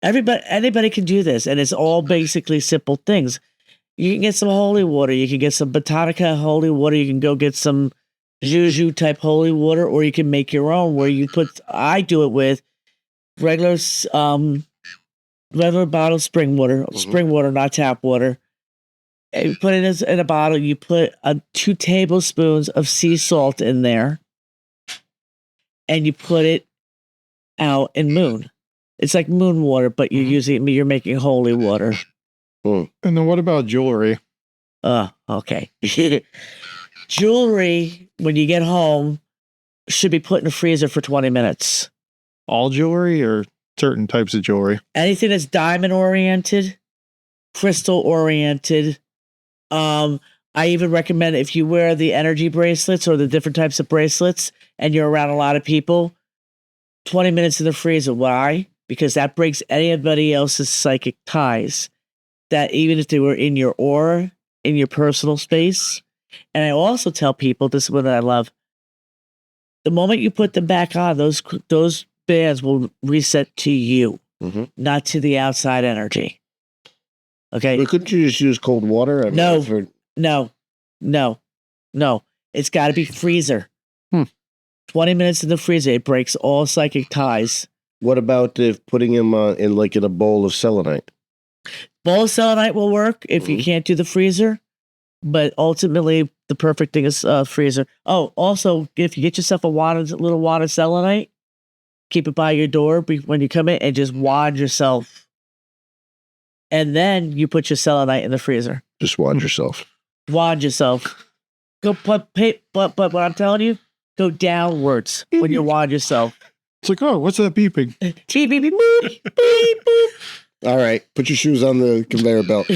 Speaker 3: Anybody can do this, and it's all basically simple things. You can get some holy water. You can get some Botanica holy water. You can go get some Juju type holy water, or you can make your own where you I do it with regular bottle spring water, not tap water. And you put it in a bottle. You put 2 tablespoons of sea salt in there, and you put it out in moon. It's like moon water, but you're making holy water.
Speaker 2: And then what about jewelry?
Speaker 3: Okay. Jewelry, when you get home, should be put in the freezer for 20 minutes.
Speaker 2: All jewelry or certain types of jewelry?
Speaker 3: Anything that's diamond oriented, crystal oriented. I even recommend if you wear the energy bracelets or the different types of bracelets and you're around a lot of people, 20 minutes in the freezer. Why? Because that breaks anybody else's psychic ties. That even if they were in your aura, in your personal space. And I also tell people, this is what I love. The moment you put them back on, those bands will reset to you, not to the outside energy. Okay.
Speaker 1: But couldn't you just use cold water? I mean,
Speaker 3: No.
Speaker 1: I've heard-
Speaker 3: No. It's got to be freezer. 20 minutes in the freezer. It breaks all psychic ties.
Speaker 1: What about if putting him in a bowl of selenite?
Speaker 3: Bowl of selenite will work if you
Speaker 1: Mhm.
Speaker 3: can't do the freezer, but ultimately the perfect thing is freezer. Oh, also, if you get yourself a little wad of selenite, keep it by your door when you come in and just wad yourself. And then you put your selenite in the freezer.
Speaker 1: Just watch yourself.
Speaker 3: Wad yourself. Go but what I'm telling you, go downwards when you wad yourself.
Speaker 2: It's like, oh, what's that beeping?
Speaker 3: Beep, beep, beep, boop, beep, boop.
Speaker 1: All right, put your shoes on the conveyor belt.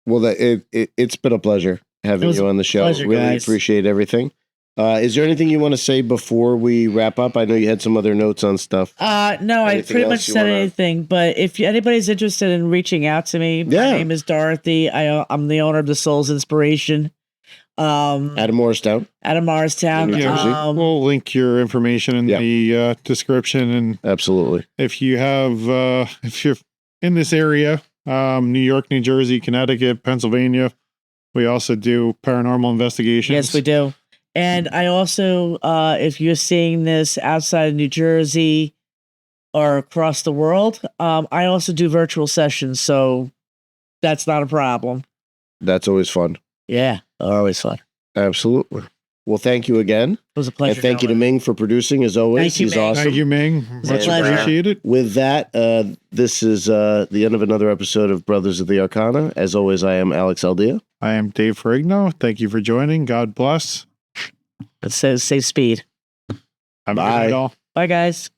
Speaker 1: Well, it's been a pleasure having
Speaker 3: was
Speaker 1: you on the show.
Speaker 3: pleasure,
Speaker 1: Really
Speaker 3: guys.
Speaker 1: appreciate everything. Is there anything you want to say before we wrap up? I know you had some other notes on stuff.
Speaker 3: No, I
Speaker 1: Anything
Speaker 3: pretty
Speaker 1: else
Speaker 3: much
Speaker 1: you
Speaker 3: said
Speaker 1: wanna-
Speaker 3: anything. But if anybody's interested in reaching out to me,
Speaker 1: Yeah.
Speaker 3: my name is Dorothy. I'm the owner of the Soul's Inspiration.
Speaker 1: Adam Morristown.
Speaker 3: Out of Morristown.
Speaker 1: New Jersey.
Speaker 2: We'll link your information in
Speaker 1: Yeah.
Speaker 2: the description. And
Speaker 1: Absolutely.
Speaker 2: if you have, if you're in this area, New York, New Jersey, Connecticut, Pennsylvania, we also do paranormal investigations.
Speaker 3: Yes, we do. And I also, if you're seeing this outside of New Jersey or across the world, I also do virtual sessions. So that's not a problem.
Speaker 1: That's always fun.
Speaker 3: Yeah, always fun.
Speaker 1: Absolutely. Well, thank you again.
Speaker 3: It was a pleasure.
Speaker 1: And thank you to
Speaker 3: gentlemen.
Speaker 1: Ming for producing as always.
Speaker 3: Thank you,
Speaker 1: He's
Speaker 3: Ming.
Speaker 1: awesome.
Speaker 2: Thank you, Ming. Much
Speaker 1: pleasure.
Speaker 2: appreciated.
Speaker 1: With that, this is the end of another episode of Brothers of the Arcana. As always, I am Alex Aldea.
Speaker 2: I am Dave Ferrigno. Thank you for joining. God bless.
Speaker 3: It says safe speed.
Speaker 2: Have a good
Speaker 1: Bye.
Speaker 2: night, all.
Speaker 3: Bye, guys.